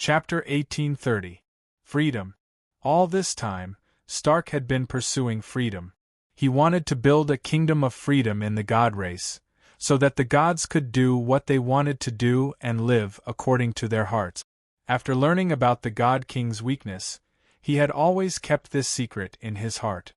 Chapter 1830. Freedom. All this time, Stark had been pursuing freedom. He wanted to build a kingdom of freedom in the God race, so that the gods could do what they wanted to do and live according to their hearts. After learning about the God King's weakness, he had always kept this secret in his heart.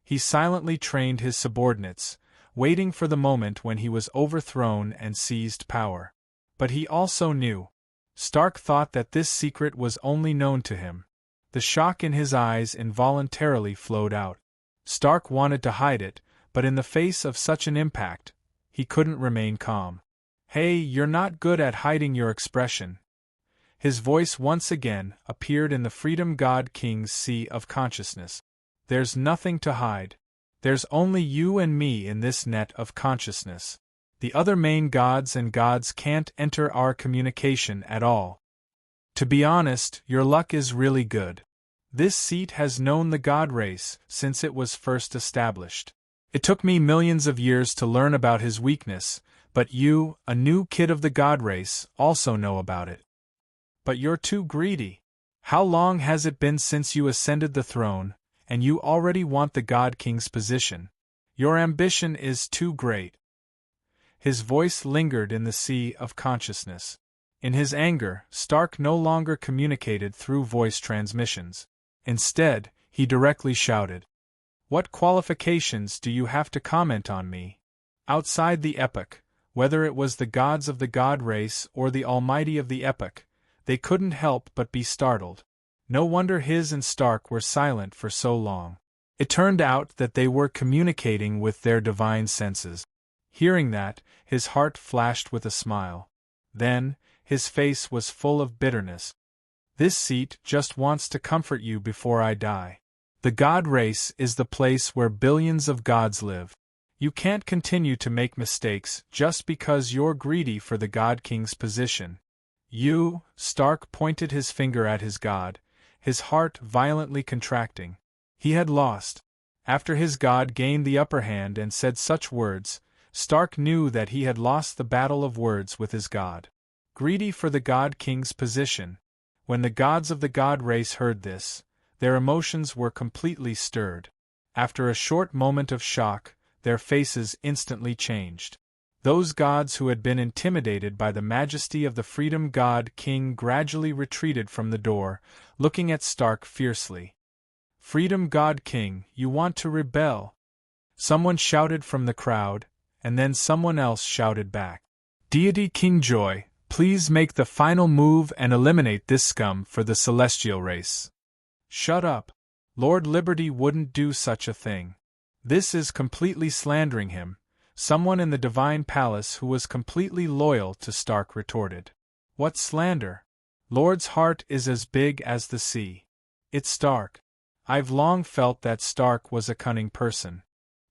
He silently trained his subordinates, waiting for the moment when he was overthrown and seized power. But he also knew. Stark thought that this secret was only known to him. The shock in his eyes involuntarily flowed out. Stark wanted to hide it, but in the face of such an impact, he couldn't remain calm. "Hey, you're not good at hiding your expression." His voice once again appeared in the Freedom God King's sea of consciousness. "There's nothing to hide. There's only you and me in this net of consciousness. The other main gods and gods can't enter our communication at all. To be honest, your luck is really good. This seat has known the God race since it was first established. It took me millions of years to learn about his weakness, but you, a new kid of the God race, also know about it. But you're too greedy. How long has it been since you ascended the throne, and you already want the God King's position? Your ambition is too great." His voice lingered in the sea of consciousness. In his anger, Stark no longer communicated through voice transmissions. Instead, he directly shouted, "What qualifications do you have to comment on me?" Outside the epoch, whether it was the gods of the God race or the Almighty of the epoch, they couldn't help but be startled. No wonder his and Stark were silent for so long. It turned out that they were communicating with their divine senses. Hearing that, his heart flashed with a smile. Then, his face was full of bitterness. "This seat just wants to comfort you before I die. The God race is the place where billions of gods live. You can't continue to make mistakes just because you're greedy for the God King's position. You," Stark pointed his finger at his god, his heart violently contracting. He had lost. After his god gained the upper hand and said such words, Stark knew that he had lost the battle of words with his god. Greedy for the God King's position. When the gods of the God race heard this, their emotions were completely stirred. After a short moment of shock, their faces instantly changed. Those gods who had been intimidated by the majesty of the Freedom God King gradually retreated from the door, looking at Stark fiercely. "Freedom God King, you want to rebel?" Someone shouted from the crowd, and then someone else shouted back. "Deity King Joy, please make the final move and eliminate this scum for the celestial race." "Shut up. Lord Liberty wouldn't do such a thing. This is completely slandering him," someone in the Divine Palace who was completely loyal to Stark retorted. "What slander? Lord's heart is as big as the sea. It's Stark. I've long felt that Stark was a cunning person.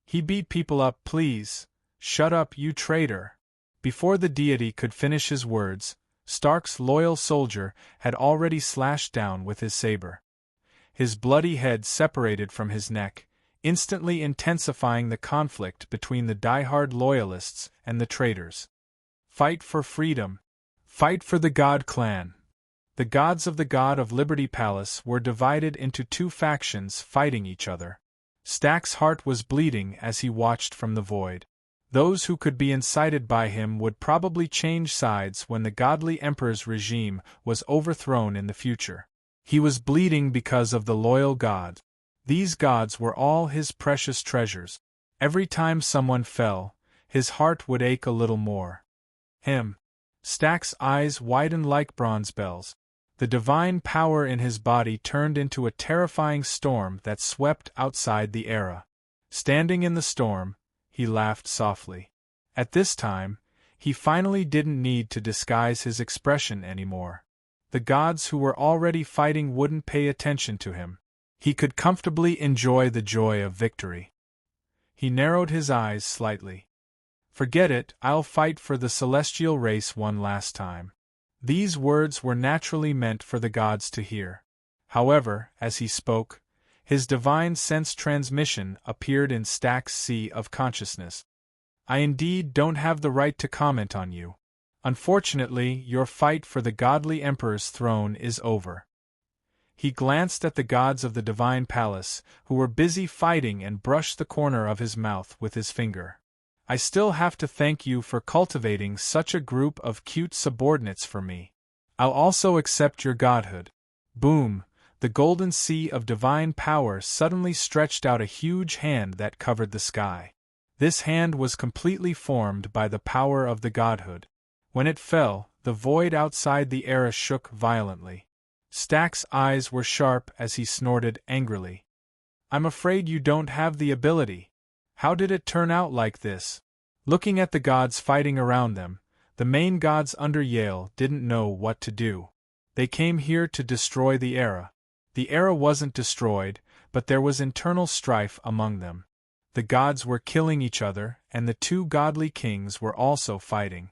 He beat people up. Please, shut up, you traitor." Before the deity could finish his words, Stark's loyal soldier had already slashed down with his saber. His bloody head separated from his neck, instantly intensifying the conflict between the die-hard loyalists and the traitors. Fight for freedom. Fight for the God Clan. The gods of the God of Liberty Palace were divided into two factions fighting each other. Stack's heart was bleeding as he watched from the void. Those who could be incited by him would probably change sides when the godly emperor's regime was overthrown in the future. He was bleeding because of the loyal gods. These gods were all his precious treasures. Every time someone fell, his heart would ache a little more. Stack's eyes widened like bronze bells. The divine power in his body turned into a terrifying storm that swept outside the era. Standing in the storm, he laughed softly. At this time, he finally didn't need to disguise his expression anymore. The gods who were already fighting wouldn't pay attention to him. He could comfortably enjoy the joy of victory. He narrowed his eyes slightly. "Forget it, I'll fight for the celestial race one last time." These words were naturally meant for the gods to hear. However, as he spoke, his divine sense transmission appeared in Stack's sea of consciousness. "I indeed don't have the right to comment on you. Unfortunately, your fight for the godly emperor's throne is over. He glanced at the gods of the divine palace, who were busy fighting, and brushed the corner of his mouth with his finger. I still have to thank you for cultivating such a group of cute subordinates for me. I'll also accept your godhood. Boom! The golden sea of divine power suddenly stretched out a huge hand that covered the sky. This hand was completely formed by the power of the godhood. When it fell, the void outside the era shook violently. Stack's eyes were sharp as he snorted angrily. I'm afraid you don't have the ability. How did it turn out like this? Looking at the gods fighting around them, the main gods under Yale didn't know what to do. They came here to destroy the era. The era wasn't destroyed, but there was internal strife among them. The gods were killing each other, and the two godly kings were also fighting.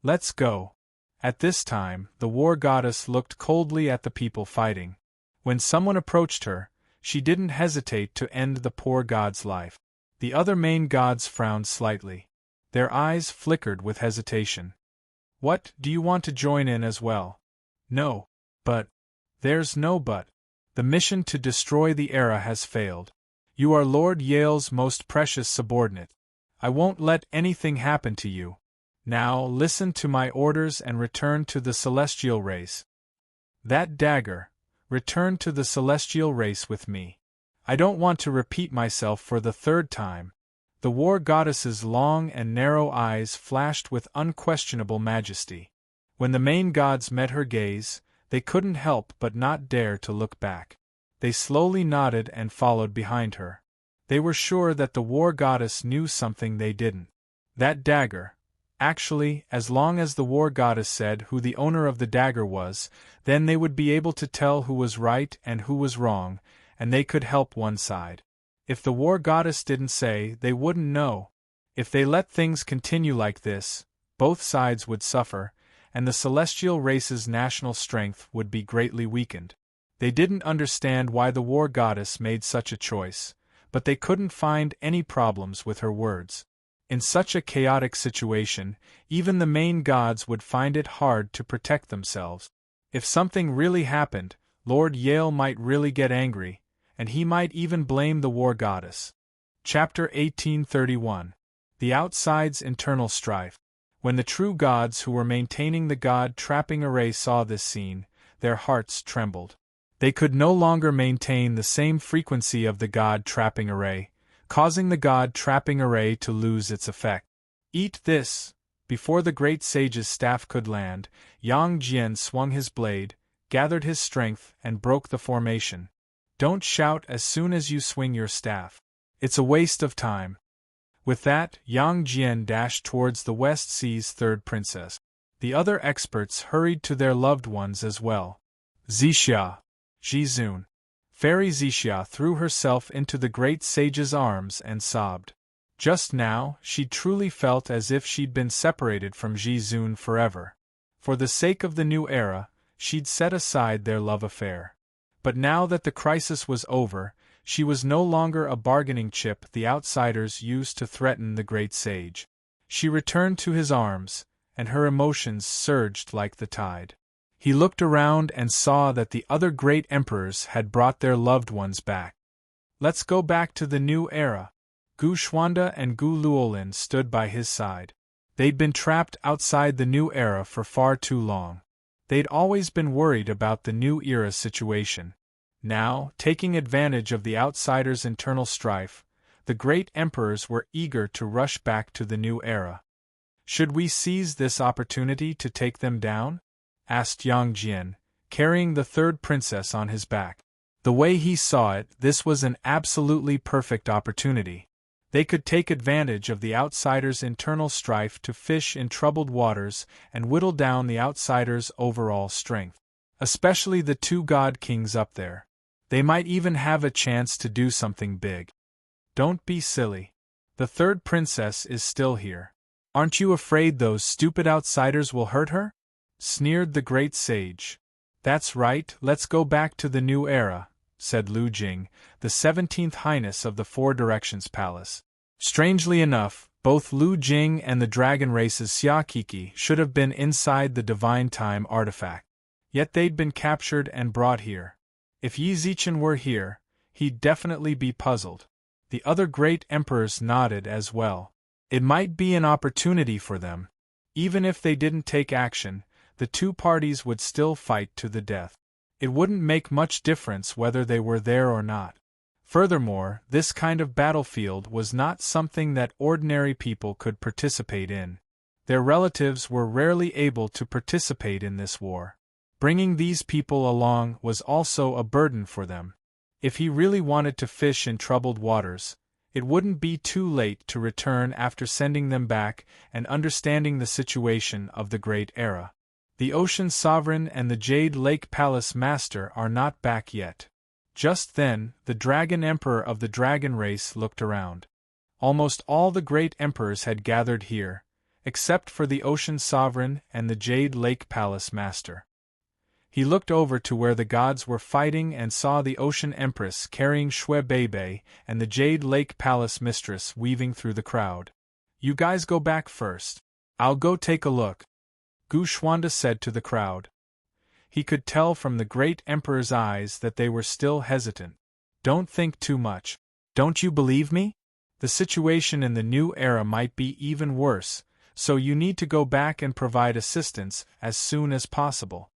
Let's go. At this time, the war goddess looked coldly at the people fighting. When someone approached her, she didn't hesitate to end the poor god's life. The other main gods frowned slightly. Their eyes flickered with hesitation. What, do you want to join in as well? No. But. There's no but. The mission to destroy the era has failed. You are Lord Yale's most precious subordinate. I won't let anything happen to you. Now listen to my orders and return to the celestial race. That dagger. Return to the celestial race with me. I don't want to repeat myself for the third time. The war goddess's long and narrow eyes flashed with unquestionable majesty. When the main gods met her gaze, they couldn't help but not dare to look back. They slowly nodded and followed behind her. They were sure that the war goddess knew something they didn't. That dagger. Actually, as long as the war goddess said who the owner of the dagger was, then they would be able to tell who was right and who was wrong, and they could help one side. If the war goddess didn't say, they wouldn't know. If they let things continue like this, both sides would suffer, and the celestial race's national strength would be greatly weakened. They didn't understand why the war goddess made such a choice, but they couldn't find any problems with her words. In such a chaotic situation, even the main gods would find it hard to protect themselves. If something really happened, Lord Yale might really get angry, and he might even blame the war goddess. Chapter 1831. The Outside's Internal Strife. When the true gods who were maintaining the god-trapping array saw this scene, their hearts trembled. They could no longer maintain the same frequency of the god-trapping array, causing the god-trapping array to lose its effect. Eat this! Before the great sage's staff could land, Yang Jian swung his blade, gathered his strength, and broke the formation. Don't shout as soon as you swing your staff. It's a waste of time. With that, Yang Jian dashed towards the West Sea's third princess. The other experts hurried to their loved ones as well. Zixia! Jizun! Fairy Zixia threw herself into the great sage's arms and sobbed. Just now, she truly felt as if she'd been separated from Jizun forever. For the sake of the new era, she'd set aside their love affair. But now that the crisis was over, she was no longer a bargaining chip the outsiders used to threaten the great sage. She returned to his arms, and her emotions surged like the tide. He looked around and saw that the other great emperors had brought their loved ones back. Let's go back to the new era. Gu Xuanda and Gu Luolin stood by his side. They'd been trapped outside the new era for far too long. They'd always been worried about the new era's situation. Now, taking advantage of the outsiders' internal strife, the great emperors were eager to rush back to the new era. Should we seize this opportunity to take them down? Asked Yang Jian, carrying the third princess on his back. The way he saw it, this was an absolutely perfect opportunity. They could take advantage of the outsiders' internal strife to fish in troubled waters and whittle down the outsiders' overall strength. Especially the two god kings up there. They might even have a chance to do something big. Don't be silly. The third princess is still here. Aren't you afraid those stupid outsiders will hurt her? Sneered the great sage. That's right, let's go back to the new era, said Lu Jing, the 17th Highness of the Four Directions Palace. Strangely enough, Both Lu Jing and the dragon race's Xiaqiki should have been inside the Divine Time artifact. Yet they'd been captured and brought here. If Yi Zichen were here, he'd definitely be puzzled. The other great emperors nodded as well. It might be an opportunity for them. Even if they didn't take action, the two parties would still fight to the death. It wouldn't make much difference whether they were there or not. Furthermore, this kind of battlefield was not something that ordinary people could participate in. Their relatives were rarely able to participate in this war. Bringing these people along was also a burden for them. If he really wanted to fish in troubled waters, it wouldn't be too late to return after sending them back and understanding the situation of the Great Era. The Ocean Sovereign and the Jade Lake Palace Master are not back yet. Just then, the Dragon Emperor of the Dragon Race looked around. Almost all the great emperors had gathered here, except for the Ocean Sovereign and the Jade Lake Palace Master. He looked over to where the gods were fighting and saw the Ocean Empress carrying Shui Beibei and the Jade Lake Palace Mistress weaving through the crowd. "You guys go back first. I'll go take a look," Gu Xuanda said to the crowd. He could tell from the great emperor's eyes that they were still hesitant. "Don't think too much. Don't you believe me? The situation in the new era might be even worse, so you need to go back and provide assistance as soon as possible."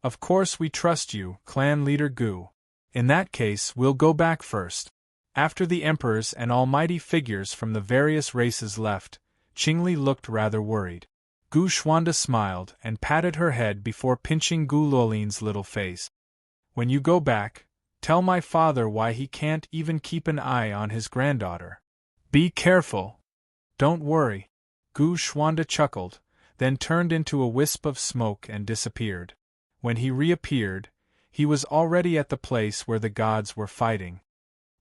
"Of course we trust you, clan leader Gu. In that case we'll go back first." After the emperors and almighty figures from the various races left, Qingli looked rather worried. Gu Xuanda smiled and patted her head before pinching Gu Luolin's little face. "When you go back, tell my father why he can't even keep an eye on his granddaughter. Be careful." "Don't worry." Gu Xuanda chuckled, then turned into a wisp of smoke and disappeared. When he reappeared, he was already at the place where the gods were fighting.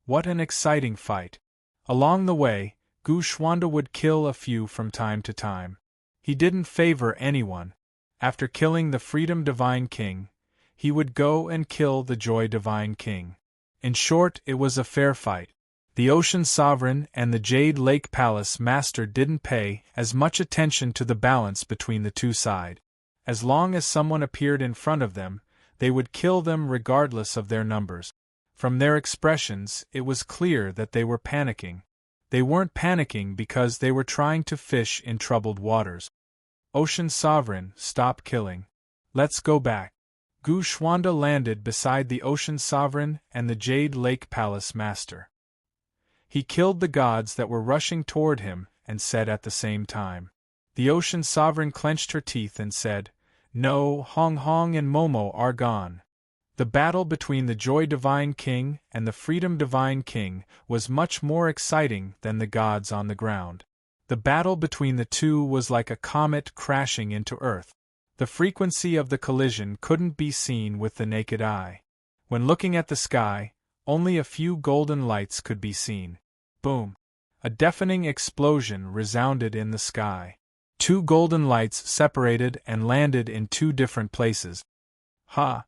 What an exciting fight! Along the way, Gu Xuanda would kill a few from time to time. He didn't favor anyone. After killing the Freedom Divine King, he would go and kill the Joy Divine King. In short, it was a fair fight. The Ocean Sovereign and the Jade Lake Palace Master didn't pay as much attention to the balance between the two sides. As long as someone appeared in front of them, they would kill them regardless of their numbers. From their expressions, it was clear that they were panicking. They weren't panicking because they were trying to fish in troubled waters. "Ocean Sovereign, stop killing. Let's go back." Gu Xuanda landed beside the Ocean Sovereign and the Jade Lake Palace Master. He killed the gods that were rushing toward him and said at the same time. The Ocean Sovereign clenched her teeth and said, "No, Hong Hong and Momo are gone." The battle between the Joy Divine King and the Freedom Divine King was much more exciting than the gods on the ground. The battle between the two was like a comet crashing into Earth. The frequency of the collision couldn't be seen with the naked eye. When looking at the sky, only a few golden lights could be seen. Boom! A deafening explosion resounded in the sky. Two golden lights separated and landed in two different places. Ha!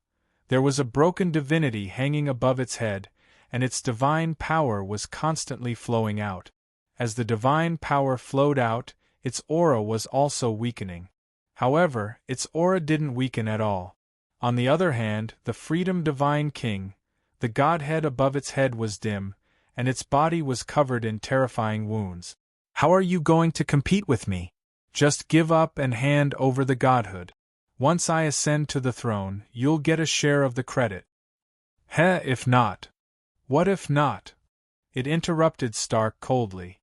There was a broken divinity hanging above its head, and its divine power was constantly flowing out. As the divine power flowed out, its aura was also weakening. However, its aura didn't weaken at all. On the other hand, the Freedom Divine King, the godhead above its head was dim, and its body was covered in terrifying wounds. "How are you going to compete with me? Just give up and hand over the godhood. Once I ascend to the throne, you'll get a share of the credit." If not?" "What if not?" It interrupted Stark coldly.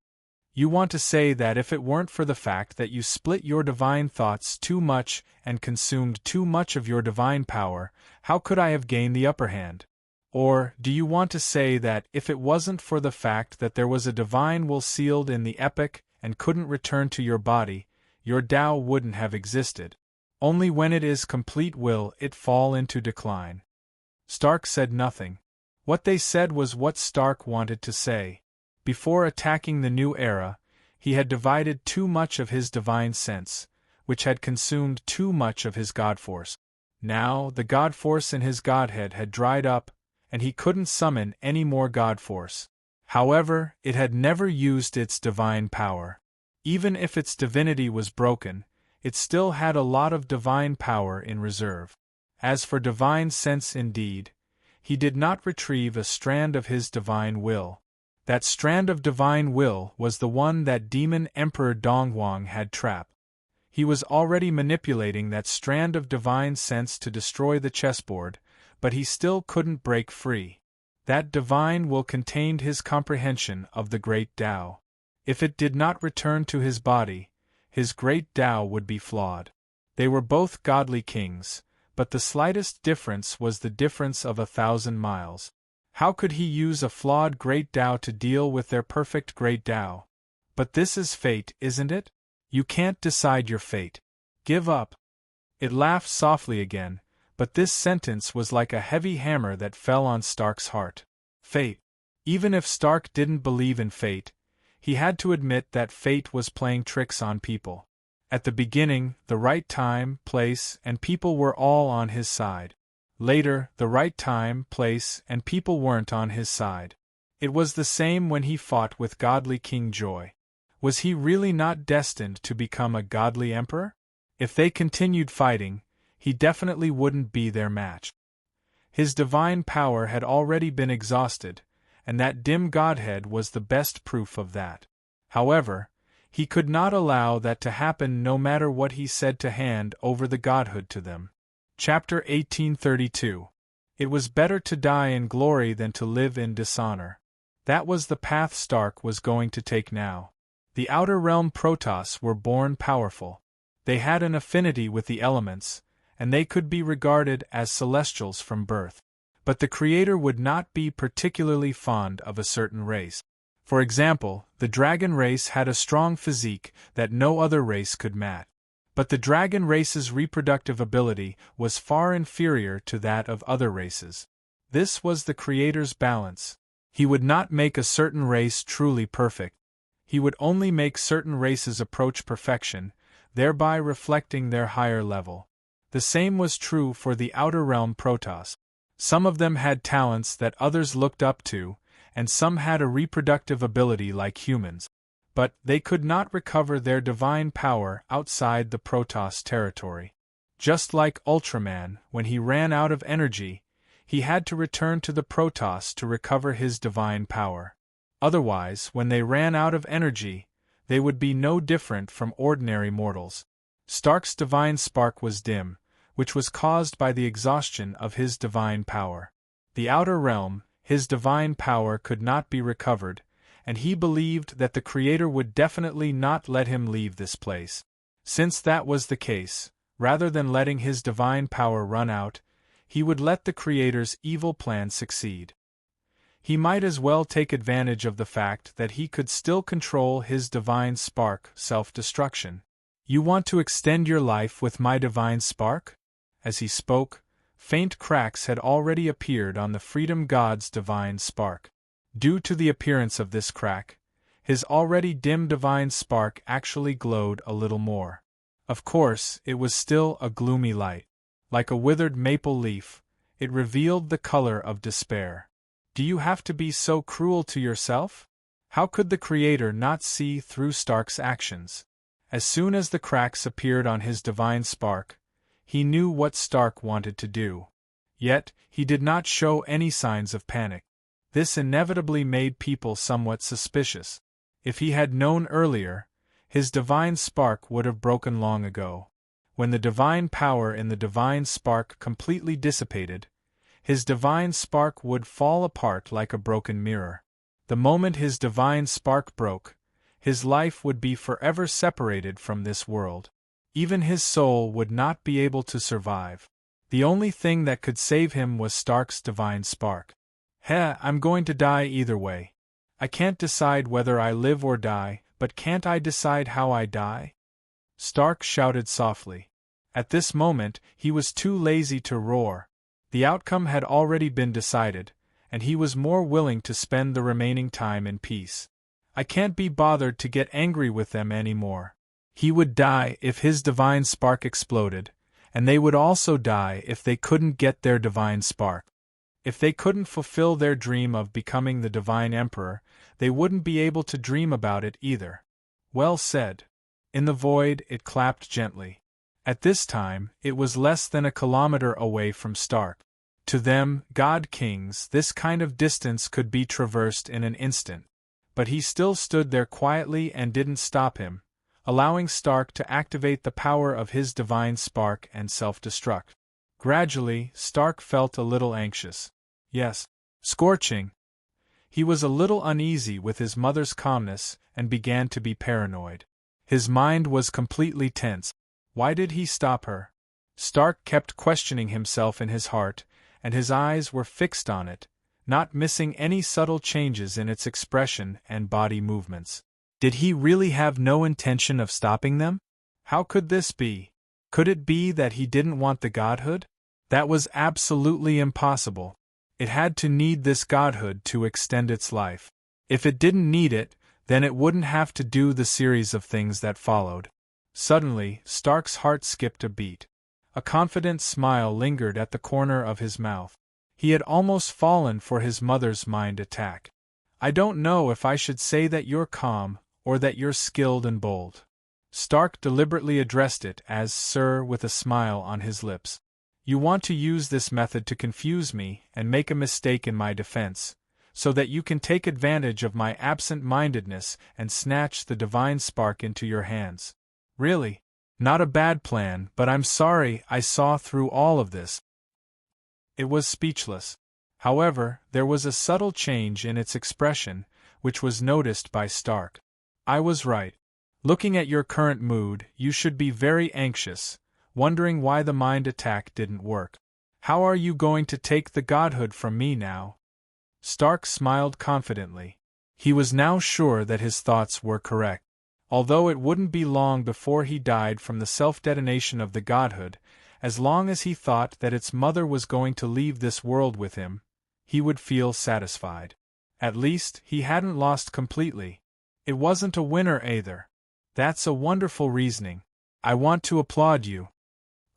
"You want to say that if it weren't for the fact that you split your divine thoughts too much and consumed too much of your divine power, how could I have gained the upper hand? Or, do you want to say that if it wasn't for the fact that there was a divine will sealed in the epic and couldn't return to your body, your Tao wouldn't have existed? Only when it is complete will it fall into decline." Stark said nothing. What they said was what Stark wanted to say. Before attacking the new era, he had divided too much of his divine sense, which had consumed too much of his god force. Now, the god force in his godhead had dried up, and he couldn't summon any more god force. However, it had never used its divine power. Even if its divinity was broken, it still had a lot of divine power in reserve. As for divine sense indeed, he did not retrieve a strand of his divine will. That strand of divine will was the one that demon Emperor Donghuang had trapped. He was already manipulating that strand of divine sense to destroy the chessboard, but he still couldn't break free. That divine will contained his comprehension of the great Tao. If it did not return to his body, his great Tao would be flawed. They were both godly kings, but the slightest difference was the difference of 1,000 miles. How could he use a flawed great Tao to deal with their perfect great Tao? But this is fate, isn't it? You can't decide your fate. Give up. It laughed softly again, but this sentence was like a heavy hammer that fell on Stark's heart. Fate. Even if Stark didn't believe in fate, he had to admit that fate was playing tricks on people. At the beginning, the right time, place, and people were all on his side. Later, the right time, place, and people weren't on his side. It was the same when he fought with godly King Joy. Was he really not destined to become a godly emperor? If they continued fighting, he definitely wouldn't be their match. His divine power had already been exhausted, and that dim godhead was the best proof of that. However, he could not allow that to happen no matter what he said to hand over the godhood to them. Chapter 1832. It was better to die in glory than to live in dishonor. That was the path Stark was going to take now. The Outer Realm Protoss were born powerful. They had an affinity with the elements, and they could be regarded as celestials from birth. But the Creator would not be particularly fond of a certain race. For example, the dragon race had a strong physique that no other race could match. But the dragon race's reproductive ability was far inferior to that of other races. This was the Creator's balance. He would not make a certain race truly perfect. He would only make certain races approach perfection, thereby reflecting their higher level. The same was true for the Outer Realm Protoss. Some of them had talents that others looked up to, and some had a reproductive ability like humans. But they could not recover their divine power outside the Protoss territory. Just like Ultraman, when he ran out of energy, he had to return to the Protoss to recover his divine power. Otherwise, when they ran out of energy, they would be no different from ordinary mortals. Stark's divine spark was dim, which was caused by the exhaustion of his divine power. The Outer Realm, his divine power could not be recovered, and he believed that the Creator would definitely not let him leave this place. Since that was the case, rather than letting his divine power run out, he would let the Creator's evil plan succeed. He might as well take advantage of the fact that he could still control his divine spark, self-destruction. You want to extend your life with my divine spark? As he spoke, faint cracks had already appeared on the Freedom God's divine spark. Due to the appearance of this crack, his already dim divine spark actually glowed a little more. Of course, it was still a gloomy light. Like a withered maple leaf, it revealed the color of despair. Do you have to be so cruel to yourself? How could the Creator not see through Stark's actions? As soon as the cracks appeared on his divine spark, he knew what Stark wanted to do. Yet, he did not show any signs of panic. This inevitably made people somewhat suspicious. If he had known earlier, his divine spark would have broken long ago. When the divine power in the divine spark completely dissipated, his divine spark would fall apart like a broken mirror. The moment his divine spark broke, his life would be forever separated from this world. Even his soul would not be able to survive. The only thing that could save him was Stark's divine spark. I'm going to die either way. I can't decide whether I live or die, but can't I decide how I die? Stark shouted softly. At this moment, he was too lazy to roar. The outcome had already been decided, and he was more willing to spend the remaining time in peace. I can't be bothered to get angry with them anymore. He would die if his divine spark exploded, and they would also die if they couldn't get their divine spark. If they couldn't fulfill their dream of becoming the divine emperor, they wouldn't be able to dream about it either. Well said. In the void, it clapped gently. At this time, it was less than a kilometer away from Stark. To them, God Kings, this kind of distance could be traversed in an instant. But he still stood there quietly and didn't stop him, allowing Stark to activate the power of his divine spark and self-destruct. Gradually, Stark felt a little anxious. Yes, scorching. He was a little uneasy with his mother's calmness and began to be paranoid. His mind was completely tense. Why did he stop her? Stark kept questioning himself in his heart, and his eyes were fixed on it, not missing any subtle changes in its expression and body movements. Did he really have no intention of stopping them? How could this be? Could it be that he didn't want the godhood? That was absolutely impossible. It had to need this godhood to extend its life. If it didn't need it, then it wouldn't have to do the series of things that followed. Suddenly, Stark's heart skipped a beat. A confident smile lingered at the corner of his mouth. He had almost fallen for his mother's mind attack. I don't know if I should say that you're calm, or that you're skilled and bold. Stark deliberately addressed it as Sir with a smile on his lips. You want to use this method to confuse me and make a mistake in my defense, so that you can take advantage of my absent-mindedness and snatch the divine spark into your hands. Really? Not a bad plan, but I'm sorry I saw through all of this. It was speechless. However, there was a subtle change in its expression, which was noticed by Stark. I was right. Looking at your current mood, you should be very anxious, wondering why the mind attack didn't work. How are you going to take the godhood from me now? Stark smiled confidently. He was now sure that his thoughts were correct. Although it wouldn't be long before he died from the self-detonation of the godhood, as long as he thought that its mother was going to leave this world with him, he would feel satisfied. At least, he hadn't lost completely. It wasn't a winner either. That's a wonderful reasoning. I want to applaud you.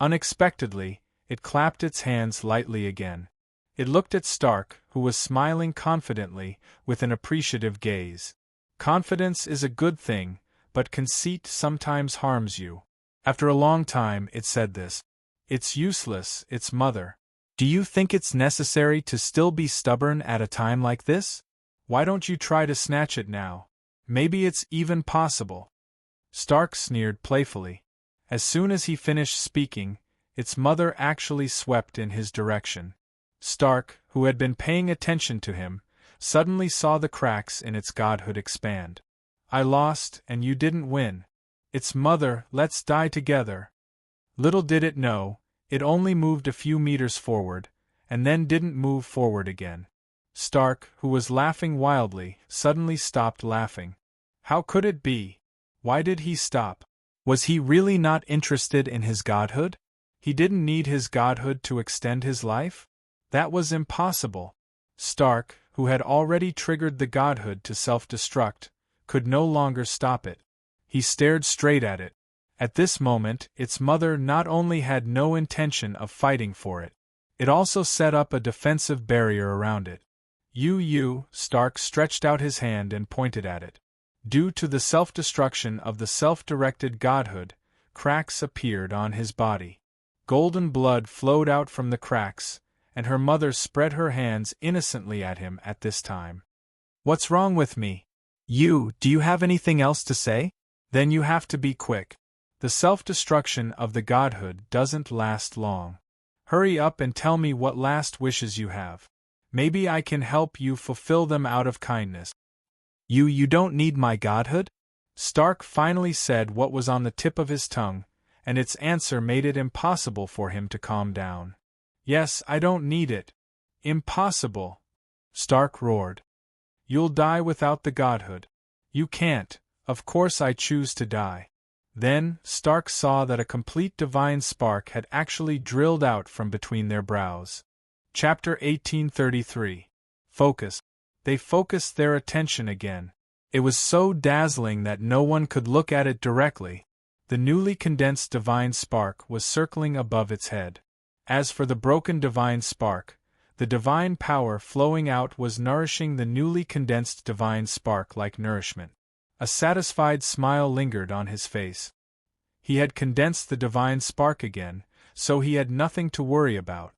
Unexpectedly, it clapped its hands lightly again. It looked at Stark, who was smiling confidently, with an appreciative gaze. Confidence is a good thing, but conceit sometimes harms you. After a long time, it said this. It's useless, its mother. Do you think it's necessary to still be stubborn at a time like this? Why don't you try to snatch it now? Maybe it's even possible. Stark sneered playfully. As soon as he finished speaking, its mother actually swept in his direction. Stark, who had been paying attention to him, suddenly saw the cracks in its godhood expand. I lost, and you didn't win. Its mother, let's die together. Little did it know, it only moved a few meters forward, and then didn't move forward again. Stark, who was laughing wildly, suddenly stopped laughing. How could it be? Why did he stop? Was he really not interested in his godhood? He didn't need his godhood to extend his life? That was impossible. Stark, who had already triggered the godhood to self-destruct, could no longer stop it. He stared straight at it. At this moment, its mother not only had no intention of fighting for it, it also set up a defensive barrier around it. Stark stretched out his hand and pointed at it. Due to the self-destruction of the self-directed godhood, cracks appeared on his body. Golden blood flowed out from the cracks, and her mother spread her hands innocently at him at this time. What's wrong with me? Do you have anything else to say? Then you have to be quick. The self-destruction of the godhood doesn't last long. Hurry up and tell me what last wishes you have. Maybe I can help you fulfill them out of kindness. You don't need my godhood? Stark finally said what was on the tip of his tongue, and its answer made it impossible for him to calm down. Yes, I don't need it. Impossible! Stark roared. You'll die without the godhood. You can't. Of course I choose to die. Then, Stark saw that a complete divine spark had actually drilled out from between their brows. Chapter 1833. Focus. They focused their attention again. It was so dazzling that no one could look at it directly. The newly condensed divine spark was circling above its head. As for the broken divine spark, the divine power flowing out was nourishing the newly condensed divine spark like nourishment. A satisfied smile lingered on his face. He had condensed the divine spark again, so he had nothing to worry about.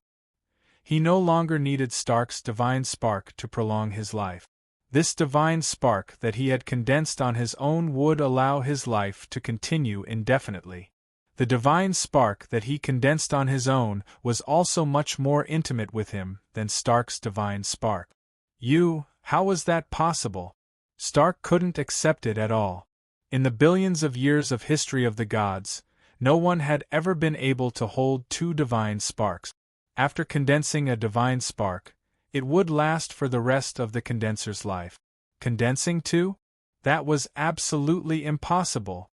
He no longer needed Stark's divine spark to prolong his life. This divine spark that he had condensed on his own would allow his life to continue indefinitely. The divine spark that he condensed on his own was also much more intimate with him than Stark's divine spark. How was that possible? Stark couldn't accept it at all. In the billions of years of history of the gods, no one had ever been able to hold two divine sparks. After condensing a divine spark, it would last for the rest of the condenser's life. Condensing two? That was absolutely impossible.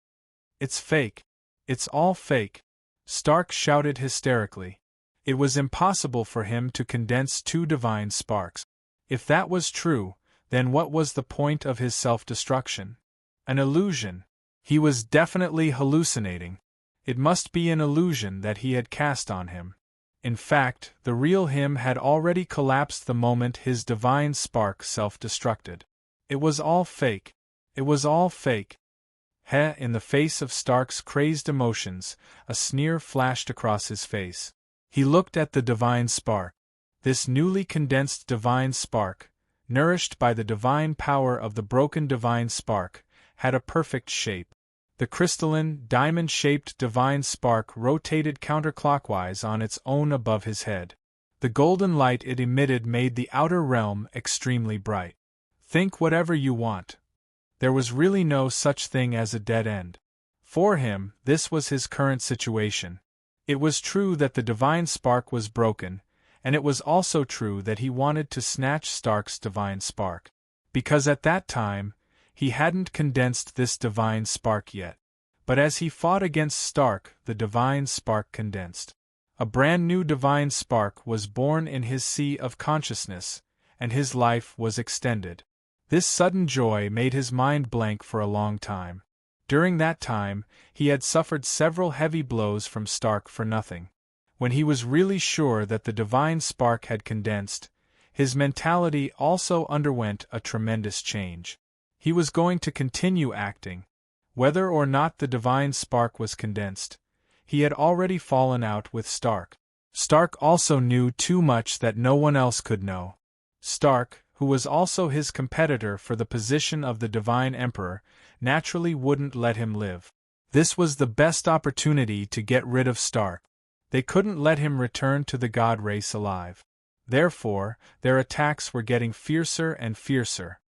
It's fake. It's all fake. Stark shouted hysterically. It was impossible for him to condense two divine sparks. If that was true, then what was the point of his self-destruction? An illusion. He was definitely hallucinating. It must be an illusion that he had cast on him. In fact, the real him had already collapsed the moment his divine spark self-destructed. It was all fake. It was all fake. In the face of Stark's crazed emotions, a sneer flashed across his face. He looked at the divine spark. This newly condensed divine spark, nourished by the divine power of the broken divine spark, had a perfect shape. The crystalline, diamond-shaped divine spark rotated counterclockwise on its own above his head. The golden light it emitted made the outer realm extremely bright. Think whatever you want. There was really no such thing as a dead end. For him, this was his current situation. It was true that the divine spark was broken, and it was also true that he wanted to snatch Stark's divine spark. Because at that time, he hadn't condensed this divine spark yet. But as he fought against Stark, the divine spark condensed. A brand new divine spark was born in his sea of consciousness, and his life was extended. This sudden joy made his mind blank for a long time. During that time, he had suffered several heavy blows from Stark for nothing. When he was really sure that the divine spark had condensed, his mentality also underwent a tremendous change. He was going to continue acting. Whether or not the divine spark was condensed, he had already fallen out with Stark. Stark also knew too much that no one else could know. Stark, who was also his competitor for the position of the Divine Emperor, naturally wouldn't let him live. This was the best opportunity to get rid of Stark. They couldn't let him return to the god race alive. Therefore, their attacks were getting fiercer and fiercer.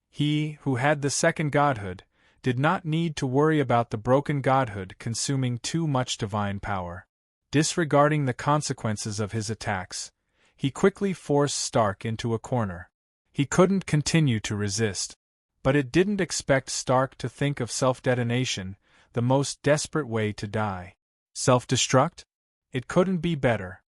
He, who had the second godhood, did not need to worry about the broken godhood consuming too much divine power. Disregarding the consequences of his attacks, he quickly forced Stark into a corner. He couldn't continue to resist. But it didn't expect Stark to think of self-detonation, the most desperate way to die. Self-destruct? It couldn't be better.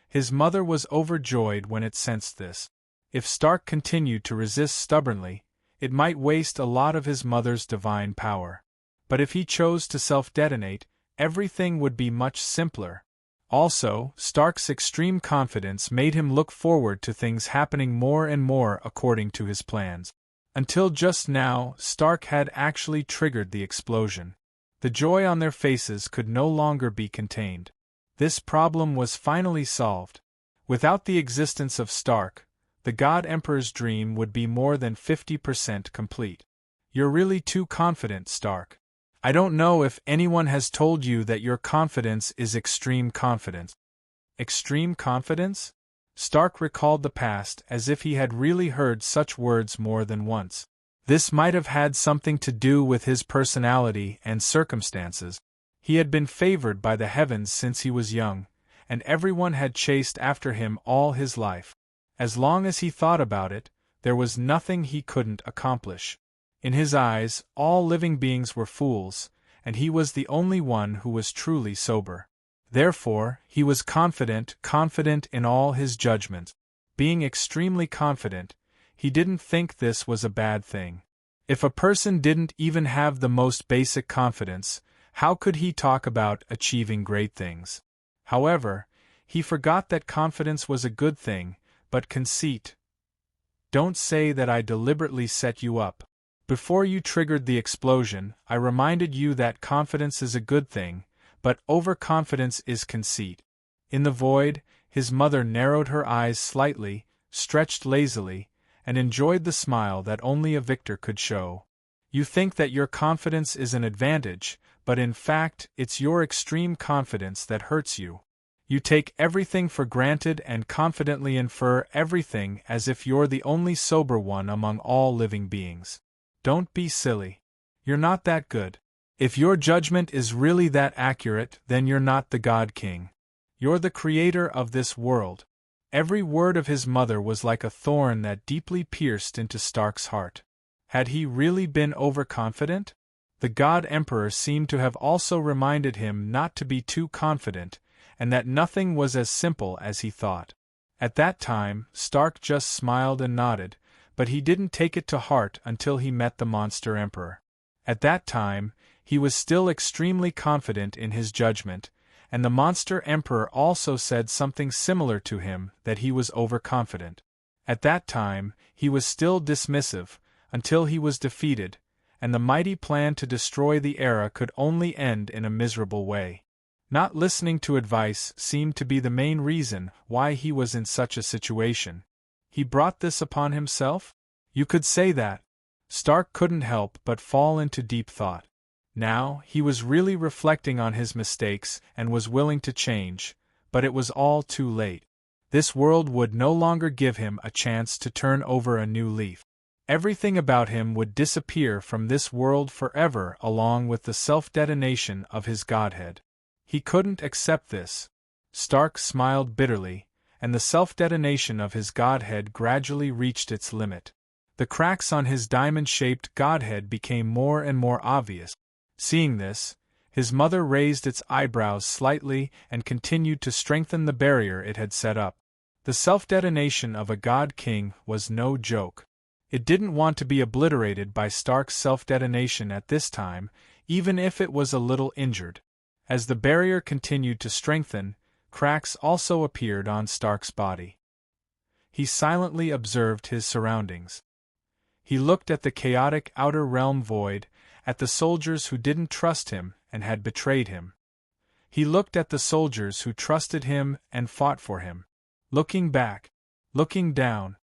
His mother was overjoyed when it sensed this. If Stark continued to resist stubbornly, it might waste a lot of his mother's divine power. But if he chose to self-detonate, everything would be much simpler. Also, Stark's extreme confidence made him look forward to things happening more and more according to his plans. Until just now, Stark had actually triggered the explosion. The joy on their faces could no longer be contained. This problem was finally solved. Without the existence of Stark, the God Emperor's dream would be more than 50% complete. You're really too confident, Stark. I don't know if anyone has told you that your confidence is extreme confidence. Extreme confidence? Stark recalled the past as if he had really heard such words more than once. This might have had something to do with his personality and circumstances. He had been favored by the heavens since he was young, and everyone had chased after him all his life. As long as he thought about it, there was nothing he couldn't accomplish. In his eyes, all living beings were fools, and he was the only one who was truly sober. Therefore, he was confident in all his judgments. Being extremely confident, he didn't think this was a bad thing. If a person didn't even have the most basic confidence, how could he talk about achieving great things? However, he forgot that confidence was a good thing, but conceit. Don't say that I deliberately set you up. Before you triggered the explosion, I reminded you that confidence is a good thing, but overconfidence is conceit. In the void, his mother narrowed her eyes slightly, stretched lazily, and enjoyed the smile that only a victor could show. You think that your confidence is an advantage, but in fact, it's your extreme confidence that hurts you. You take everything for granted and confidently infer everything as if you're the only sober one among all living beings. Don't be silly. You're not that good. If your judgment is really that accurate, then you're not the God King. You're the creator of this world. Every word of his mother was like a thorn that deeply pierced into Stark's heart. Had he really been overconfident? The God Emperor seemed to have also reminded him not to be too confident, and that nothing was as simple as he thought. At that time, Stark just smiled and nodded, but he didn't take it to heart until he met the Monster Emperor. At that time, he was still extremely confident in his judgment, and the Monster Emperor also said something similar to him, that he was overconfident. At that time, he was still dismissive, until he was defeated, and the mighty plan to destroy the era could only end in a miserable way. Not listening to advice seemed to be the main reason why he was in such a situation. He brought this upon himself? You could say that. Stark couldn't help but fall into deep thought. Now, he was really reflecting on his mistakes and was willing to change, but it was all too late. This world would no longer give him a chance to turn over a new leaf. Everything about him would disappear from this world forever along with the self-detonation of his godhead. He couldn't accept this. Stark smiled bitterly, and the self-detonation of his godhead gradually reached its limit. The cracks on his diamond-shaped godhead became more and more obvious. Seeing this, his mother raised its eyebrows slightly and continued to strengthen the barrier it had set up. The self-detonation of a god king was no joke. It didn't want to be obliterated by Stark's self-detonation at this time, even if it was a little injured. As the barrier continued to strengthen, cracks also appeared on Stark's body. He silently observed his surroundings. He looked at the chaotic outer realm void, at the soldiers who didn't trust him and had betrayed him. He looked at the soldiers who trusted him and fought for him. Looking back, looking down,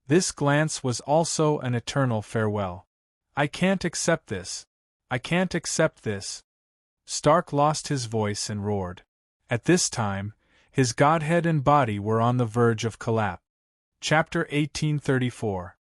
this glance was also an eternal farewell. I can't accept this. I can't accept this. Stark lost his voice and roared. At this time, his godhead and body were on the verge of collapse. Chapter 1834.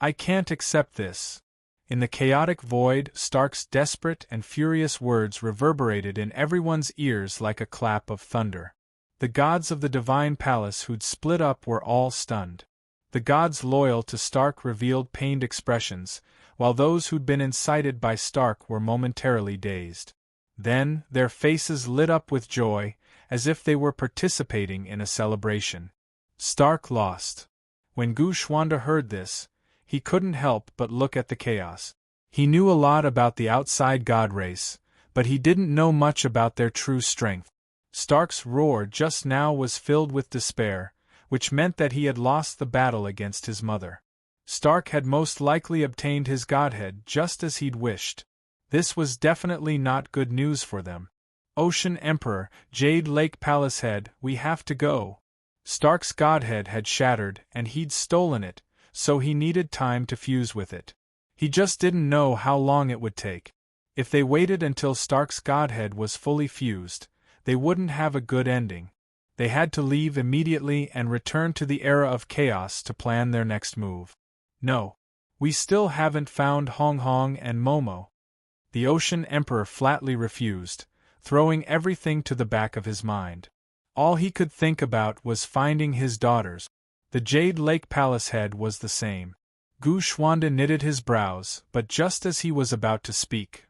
I can't accept this. In the chaotic void, Stark's desperate and furious words reverberated in everyone's ears like a clap of thunder. The gods of the divine palace who'd split up were all stunned. The gods loyal to Stark revealed pained expressions, while those who'd been incited by Stark were momentarily dazed. Then, their faces lit up with joy, as if they were participating in a celebration. Stark lost. When Gushwanda heard this, he couldn't help but look at the chaos. He knew a lot about the outside god race, but he didn't know much about their true strength. Stark's roar just now was filled with despair, which meant that he had lost the battle against his mother. Stark had most likely obtained his godhead just as he'd wished. This was definitely not good news for them. Ocean Emperor, Jade Lake Palace Head, we have to go. Stark's godhead had shattered and he'd stolen it, so he needed time to fuse with it. He just didn't know how long it would take. If they waited until Stark's godhead was fully fused, they wouldn't have a good ending. They had to leave immediately and return to the era of chaos to plan their next move. No. We still haven't found Hong Hong and Momo. The Ocean Emperor flatly refused, throwing everything to the back of his mind. All he could think about was finding his daughters. The Jade Lake Palace Head was the same. Gushwanda knitted his brows, but just as he was about to speak.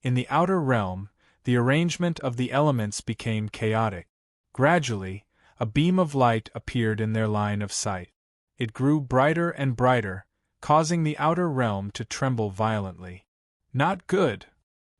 In the outer realm, the arrangement of the elements became chaotic. Gradually, a beam of light appeared in their line of sight. It grew brighter and brighter, causing the outer realm to tremble violently. Not good.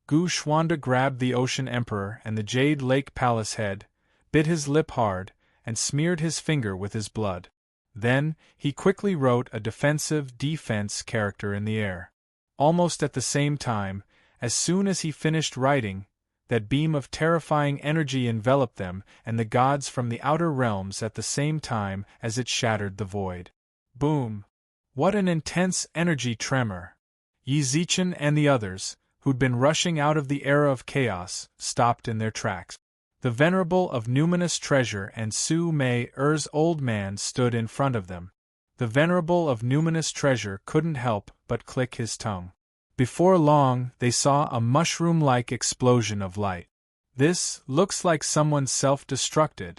Gushwanda grabbed the Ocean Emperor and the Jade Lake Palace Head, bit his lip hard, and smeared his finger with his blood. Then, he quickly wrote a defensive defense character in the air. Almost at the same time, as soon as he finished writing, that beam of terrifying energy enveloped them and the gods from the outer realms at the same time as it shattered the void. Boom! What an intense energy tremor! Yi Zichen and the others, who'd been rushing out of the era of chaos, stopped in their tracks. The venerable of numinous treasure and Su Mei Er's old man stood in front of them. The venerable of numinous treasure couldn't help but click his tongue. Before long, they saw a mushroom-like explosion of light. "This looks like someone self-destructed,"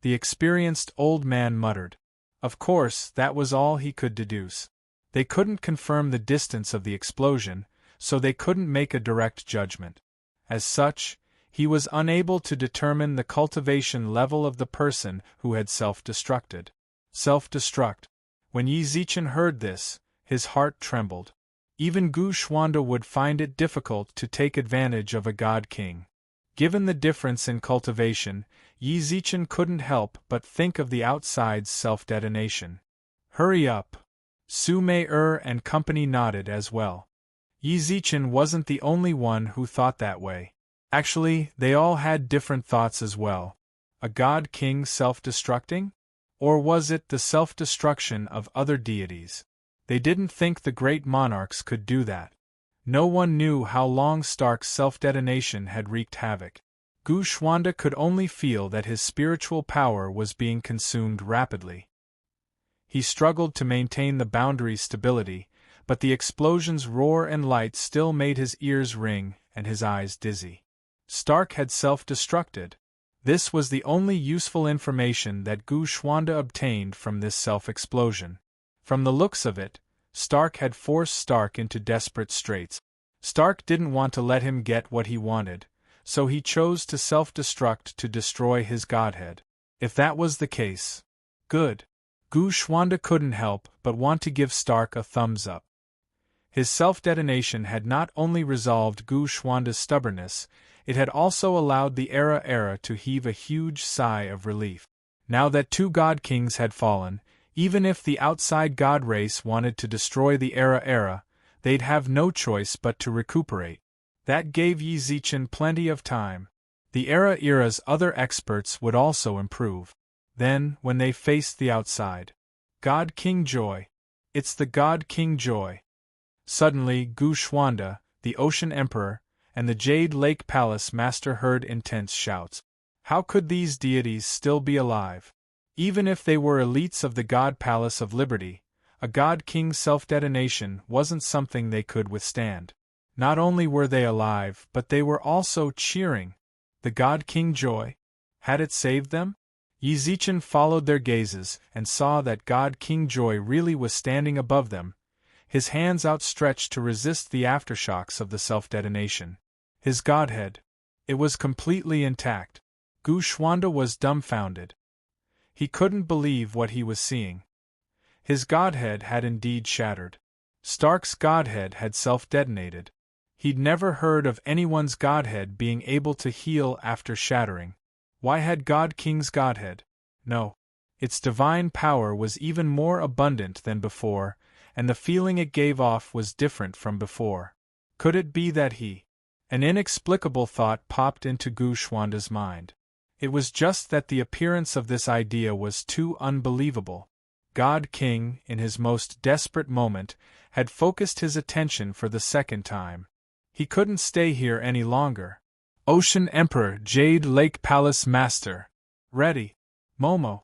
the experienced old man muttered. Of course, that was all he could deduce. They couldn't confirm the distance of the explosion, so they couldn't make a direct judgment. As such, he was unable to determine the cultivation level of the person who had self-destructed. Self-destruct. When Yi Zichen heard this, his heart trembled. Even Gu Xuanda would find it difficult to take advantage of a god king. Given the difference in cultivation, Yi Zichen couldn't help but think of the outside's self-detonation. "Hurry up!" Su Mei and company nodded as well. Yi Zichen wasn't the only one who thought that way. Actually, they all had different thoughts as well. A god king self-destructing? Or was it the self-destruction of other deities? They didn't think the great monarchs could do that. No one knew how long Stark's self-detonation had wreaked havoc. Gu Xuanda could only feel that his spiritual power was being consumed rapidly. He struggled to maintain the boundary's stability, but the explosion's roar and light still made his ears ring and his eyes dizzy. Stark had self-destructed. This was the only useful information that Gu Xuanda obtained from this self-explosion. From the looks of it, Stark had forced Stark into desperate straits. Stark didn't want to let him get what he wanted, so he chose to self-destruct to destroy his godhead. If that was the case, good. Gu Xuanda couldn't help but want to give Stark a thumbs up. His self-detonation had not only resolved Gu Xuanda's stubbornness, it had also allowed the era to heave a huge sigh of relief. Now that two god kings had fallen, even if the outside god race wanted to destroy the era, they'd have no choice but to recuperate. That gave Yi Zichen plenty of time. The era's other experts would also improve. Then, when they faced the outside, God King Joy. It's the God King Joy. Suddenly, Gu Xuanda, the Ocean Emperor, and the Jade Lake Palace Master heard intense shouts. How could these deities still be alive? Even if they were elites of the God Palace of Liberty, a God King's self-detonation wasn't something they could withstand. Not only were they alive, but they were also cheering. The God King Joy? Had it saved them? Yi Zichen followed their gazes and saw that God King Joy really was standing above them, his hands outstretched to resist the aftershocks of the self-detonation. His godhead. It was completely intact. Gu Xuanda was dumbfounded. He couldn't believe what he was seeing. His godhead had indeed shattered. Stark's godhead had self-detonated. He'd never heard of anyone's godhead being able to heal after shattering. Why had God King's godhead? No. Its divine power was even more abundant than before, and the feeling it gave off was different from before. Could it be that he? An inexplicable thought popped into Gu Xuanda's mind. It was just that the appearance of this idea was too unbelievable. God King, in his most desperate moment, had focused his attention for the second time. He couldn't stay here any longer. Ocean Emperor, Jade Lake Palace Master. Ready. Momo.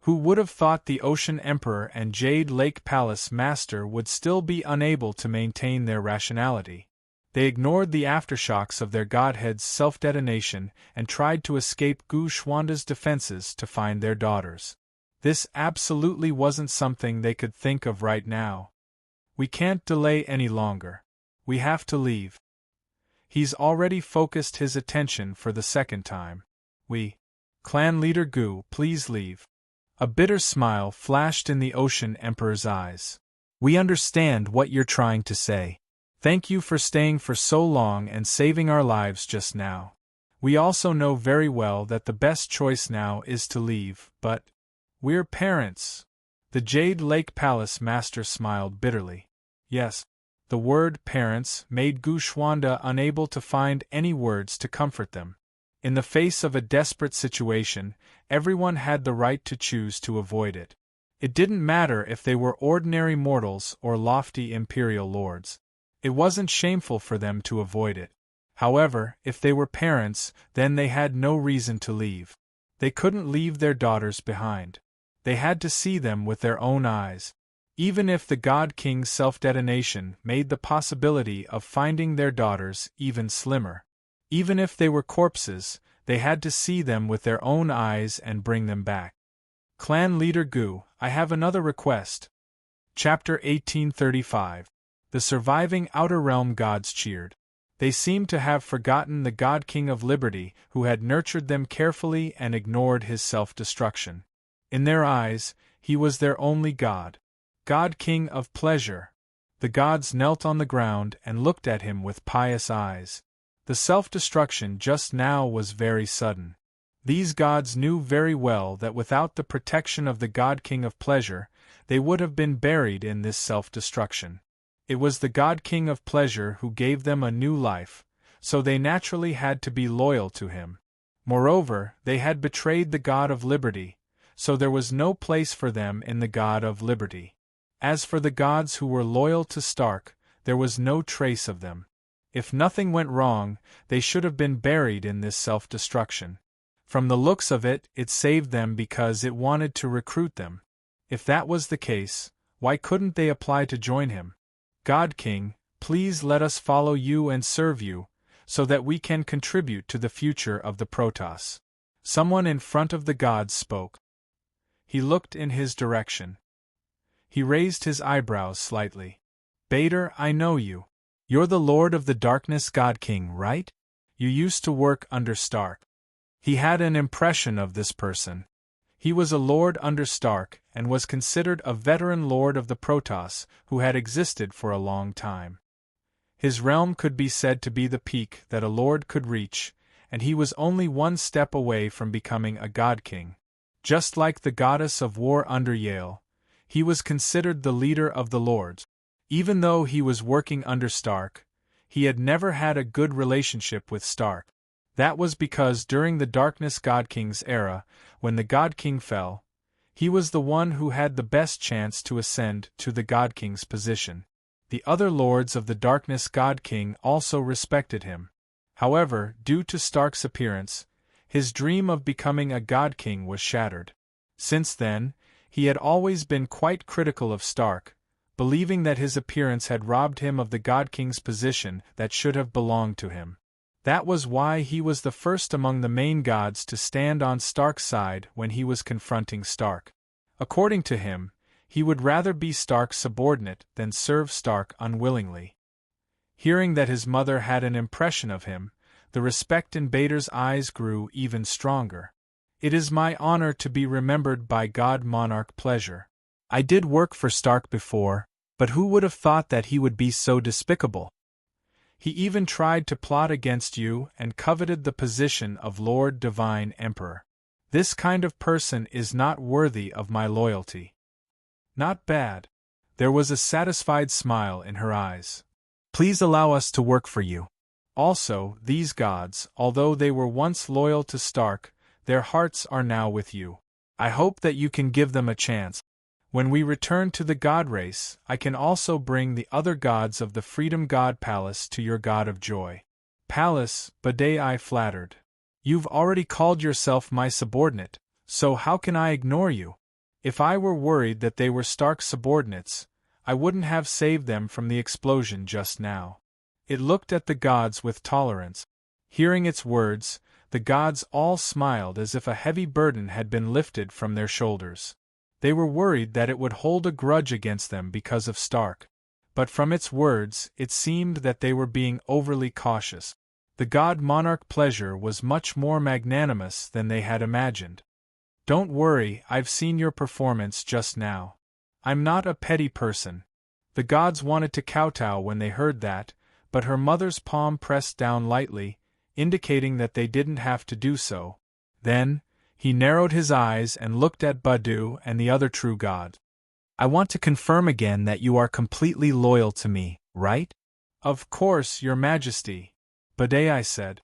Who would have thought the Ocean Emperor and Jade Lake Palace Master would still be unable to maintain their rationality? They ignored the aftershocks of their godhead's self-detonation and tried to escape Gu Xuanda's defenses to find their daughters. This absolutely wasn't something they could think of right now. We can't delay any longer. We have to leave. He's already focused his attention for the second time. Clan leader Gu, please leave. A bitter smile flashed in the Ocean Emperor's eyes. We understand what you're trying to say. Thank you for staying for so long and saving our lives just now. We also know very well that the best choice now is to leave, but we're parents. The Jade Lake Palace Master smiled bitterly. Yes. The word parents made Gushwanda unable to find any words to comfort them. In the face of a desperate situation, everyone had the right to choose to avoid it. It didn't matter if they were ordinary mortals or lofty imperial lords. It wasn't shameful for them to avoid it. However, if they were parents, then they had no reason to leave. They couldn't leave their daughters behind. They had to see them with their own eyes. Even if the God King's self-detonation made the possibility of finding their daughters even slimmer. Even if they were corpses, they had to see them with their own eyes and bring them back. Clan Leader Gu, I have another request. Chapter 1835. The surviving Outer Realm gods cheered. They seemed to have forgotten the God King of Liberty who had nurtured them carefully and ignored his self-destruction. In their eyes, he was their only god. God King of Pleasure. The gods knelt on the ground and looked at him with pious eyes. The self-destruction just now was very sudden. These gods knew very well that without the protection of the God King of Pleasure, they would have been buried in this self-destruction. It was the God King of Pleasure who gave them a new life, so they naturally had to be loyal to him. Moreover, they had betrayed the God of Liberty, so there was no place for them in the God of Liberty. As for the gods who were loyal to Stark, there was no trace of them. If nothing went wrong, they should have been buried in this self-destruction. From the looks of it, it saved them because it wanted to recruit them. If that was the case, why couldn't they apply to join him? God King, please let us follow you and serve you, so that we can contribute to the future of the Protoss. Someone in front of the gods spoke. He looked in his direction. He raised his eyebrows slightly. Bader, I know you. You're the Lord of the Darkness God King, right? You used to work under Stark. He had an impression of this person. He was a lord under Stark and was considered a veteran lord of the Protoss who had existed for a long time. His realm could be said to be the peak that a lord could reach, and he was only one step away from becoming a God King. Just like the goddess of war under Yale, he was considered the leader of the lords. Even though he was working under Stark, he had never had a good relationship with Stark. That was because during the Darkness God King's era, when the God King fell, he was the one who had the best chance to ascend to the God King's position. The other lords of the Darkness God King also respected him. However, due to Stark's appearance, his dream of becoming a God King was shattered. Since then, he had always been quite critical of Stark, believing that his appearance had robbed him of the God King's position that should have belonged to him. That was why he was the first among the main gods to stand on Stark's side when he was confronting Stark. According to him, he would rather be Stark's subordinate than serve Stark unwillingly. Hearing that his mother had an impression of him, the respect in Bader's eyes grew even stronger. It is my honor to be remembered by God Monarch Pleasure. I did work for Stark before, but who would have thought that he would be so despicable? He even tried to plot against you and coveted the position of Lord Divine Emperor. This kind of person is not worthy of my loyalty. Not bad. There was a satisfied smile in her eyes. Please allow us to work for you. Also, these gods, although they were once loyal to Stark, their hearts are now with you. I hope that you can give them a chance. When we return to the God race, I can also bring the other gods of the Freedom God Palace to your God of Joy. Palace, Badai, I flattered. You've already called yourself my subordinate, so how can I ignore you? If I were worried that they were Stark's subordinates, I wouldn't have saved them from the explosion just now. It looked at the gods with tolerance. Hearing its words, the gods all smiled as if a heavy burden had been lifted from their shoulders. They were worried that it would hold a grudge against them because of Stark. But from its words, it seemed that they were being overly cautious. The God Monarch Pleasure was much more magnanimous than they had imagined. Don't worry, I've seen your performance just now. I'm not a petty person. The gods wanted to kowtow when they heard that, but her mother's palm pressed down lightly, indicating that they didn't have to do so. Then, he narrowed his eyes and looked at Badu and the other true god. I want to confirm again that you are completely loyal to me. right? Of course, Your Majesty, Badai said.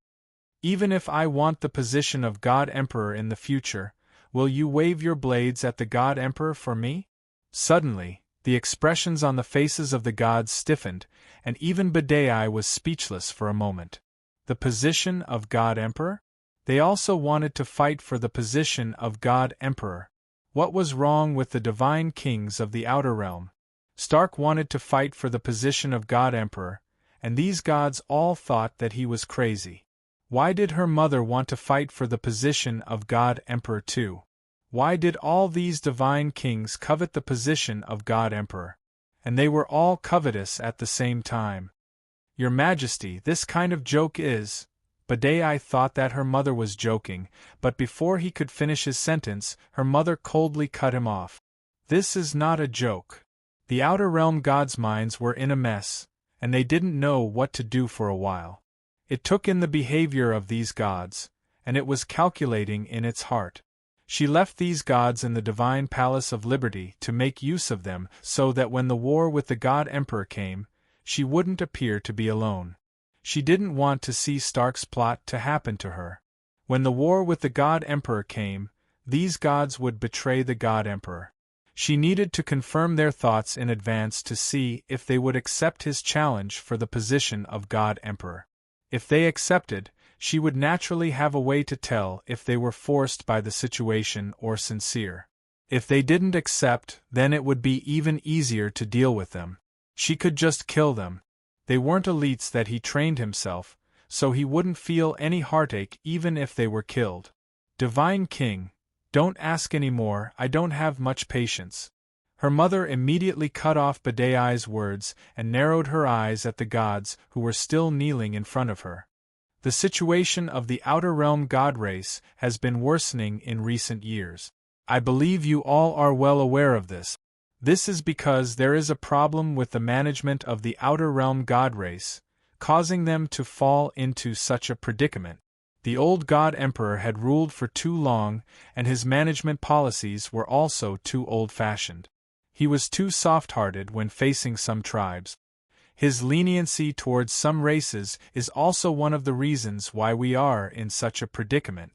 Even if I want the position of God Emperor in the future, will you wave your blades at the God Emperor for me? Suddenly, the expressions on the faces of the gods stiffened, and even Badai was speechless for a moment. The position of God Emperor? They also wanted to fight for the position of God Emperor. What was wrong with the divine kings of the Outer Realm? Stark wanted to fight for the position of God Emperor, and these gods all thought that he was crazy. Why did her mother want to fight for the position of God Emperor too? Why did all these divine kings covet the position of God Emperor? And they were all covetous at the same time. Your Majesty, this kind of joke is... Badai thought that her mother was joking, but before he could finish his sentence, her mother coldly cut him off. This is not a joke. The Outer Realm gods' minds were in a mess, and they didn't know what to do for a while. It took in the behavior of these gods, and it was calculating in its heart. She left these gods in the divine Palace of Liberty to make use of them so that when the war with the God Emperor came, she wouldn't appear to be alone. She didn't want to see Stark's plot to happen to her. When the war with the God Emperor came, these gods would betray the God Emperor. She needed to confirm their thoughts in advance to see if they would accept his challenge for the position of God Emperor. If they accepted, she would naturally have a way to tell if they were forced by the situation or sincere. If they didn't accept, then it would be even easier to deal with them. She could just kill them. They weren't elites that he trained himself, so he wouldn't feel any heartache even if they were killed. Divine King, don't ask any more, I don't have much patience. Her mother immediately cut off Badai's words and narrowed her eyes at the gods who were still kneeling in front of her. The situation of the Outer Realm god race has been worsening in recent years. I believe you all are well aware of this. This is because there is a problem with the management of the Outer Realm god race, causing them to fall into such a predicament. The old God Emperor had ruled for too long, and his management policies were also too old-fashioned. He was too soft-hearted when facing some tribes. His leniency towards some races is also one of the reasons why we are in such a predicament.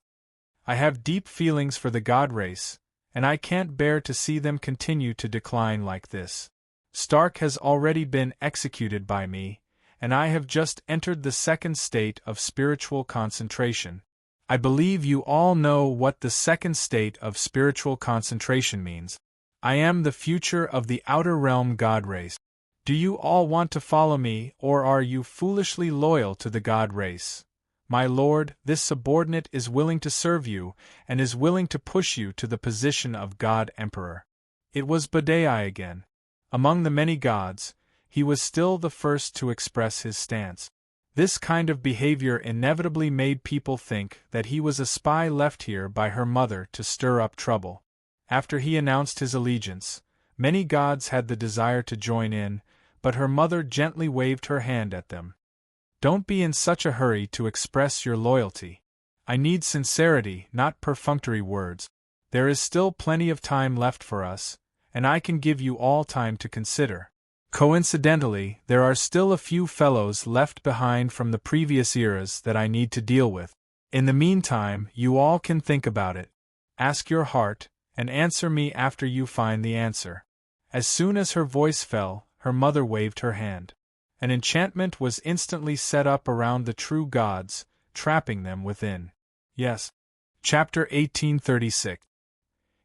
I have deep feelings for the god race, and I can't bear to see them continue to decline like this. Stark has already been executed by me, and I have just entered the second state of spiritual concentration. I believe you all know what the second state of spiritual concentration means. I am the future of the Outer Realm god race. Do you all want to follow me, or are you foolishly loyal to the god race? My lord, this subordinate is willing to serve you, and is willing to push you to the position of God Emperor. It was Badai again. Among the many gods, he was still the first to express his stance. This kind of behavior inevitably made people think that he was a spy left here by her mother to stir up trouble. After he announced his allegiance, many gods had the desire to join in, but her mother gently waved her hand at them. Don't be in such a hurry to express your loyalty. I need sincerity, not perfunctory words. There is still plenty of time left for us, and I can give you all time to consider. Coincidentally, there are still a few fellows left behind from the previous eras that I need to deal with. In the meantime, you all can think about it. Ask your heart, and answer me after you find the answer. As soon as her voice fell, her mother waved her hand. An enchantment was instantly set up around the true gods, trapping them within. Yes. Chapter 1836.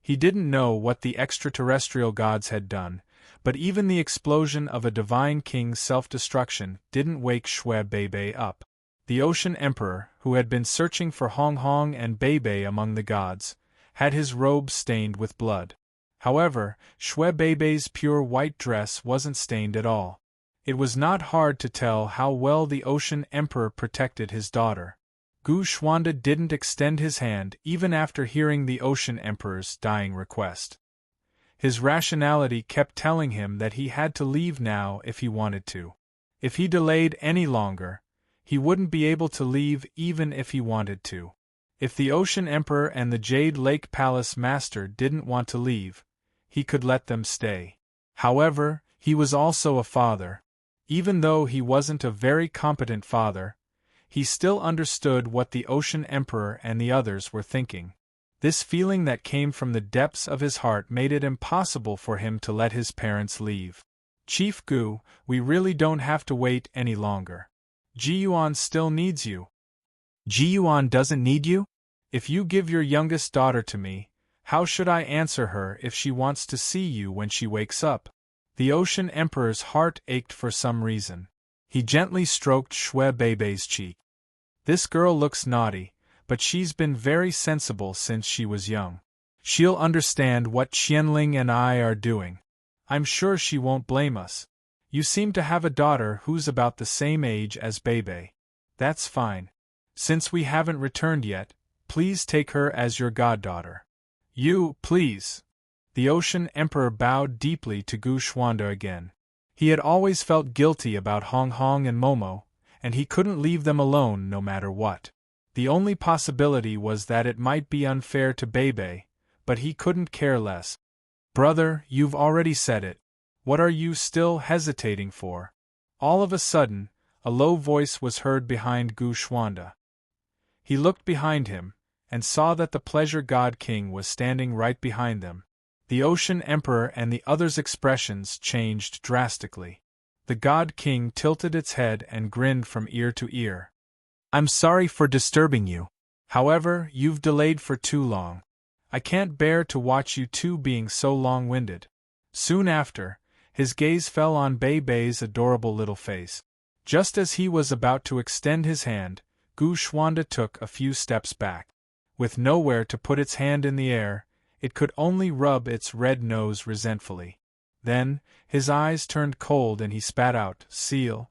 He didn't know what the extraterrestrial gods had done, but even the explosion of a divine king's self-destruction didn't wake Shwe Bebe up. The Ocean Emperor, who had been searching for Hong Hong and Bebe among the gods, had his robe stained with blood. However, Shwe Bebe's pure white dress wasn't stained at all. It was not hard to tell how well the Ocean Emperor protected his daughter. Gu Xuanda didn't extend his hand even after hearing the Ocean Emperor's dying request. His rationality kept telling him that he had to leave now if he wanted to. If he delayed any longer, he wouldn't be able to leave even if he wanted to. If the Ocean Emperor and the Jade Lake Palace Master didn't want to leave, he could let them stay. However, he was also a father. Even though he wasn't a very competent father, he still understood what the Ocean Emperor and the others were thinking. This feeling that came from the depths of his heart made it impossible for him to let his parents leave. Chief Gu, we really don't have to wait any longer. Ji-Yuan still needs you. Ji-Yuan doesn't need you? If you give your youngest daughter to me, how should I answer her if she wants to see you when she wakes up? The Ocean Emperor's heart ached for some reason. He gently stroked Shui Beibei's cheek. This girl looks naughty, but she's been very sensible since she was young. She'll understand what Qianling and I are doing. I'm sure she won't blame us. You seem to have a daughter who's about the same age as Beibei. That's fine. Since we haven't returned yet, please take her as your goddaughter. You, please. The Ocean Emperor bowed deeply to Gu Xuanda again. He had always felt guilty about Hong Hong and Momo, and he couldn't leave them alone no matter what. The only possibility was that it might be unfair to Beibei, but he couldn't care less. Brother, you've already said it. What are you still hesitating for? All of a sudden, a low voice was heard behind Gu Xuanda. He looked behind him, and saw that the Pleasure God King was standing right behind them. The Ocean Emperor and the others' expressions changed drastically. The God King tilted its head and grinned from ear to ear. I'm sorry for disturbing you. However, you've delayed for too long. I can't bear to watch you two being so long-winded. Soon after, his gaze fell on Beibei's adorable little face. Just as he was about to extend his hand, Gu Xuanda took a few steps back. With nowhere to put its hand in the air, it could only rub its red nose resentfully. Then, his eyes turned cold and he spat out, "Seal."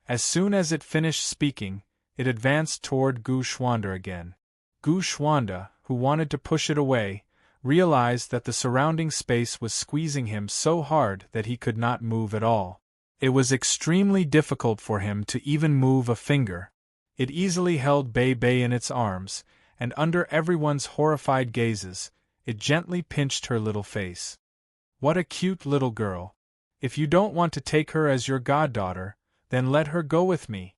As soon as it finished speaking, it advanced toward Gu Xuanda again. Gu Xuanda, who wanted to push it away, realized that the surrounding space was squeezing him so hard that he could not move at all. It was extremely difficult for him to even move a finger. It easily held Beibei in its arms, and under everyone's horrified gazes, it gently pinched her little face. What a cute little girl. If you don't want to take her as your goddaughter, then let her go with me.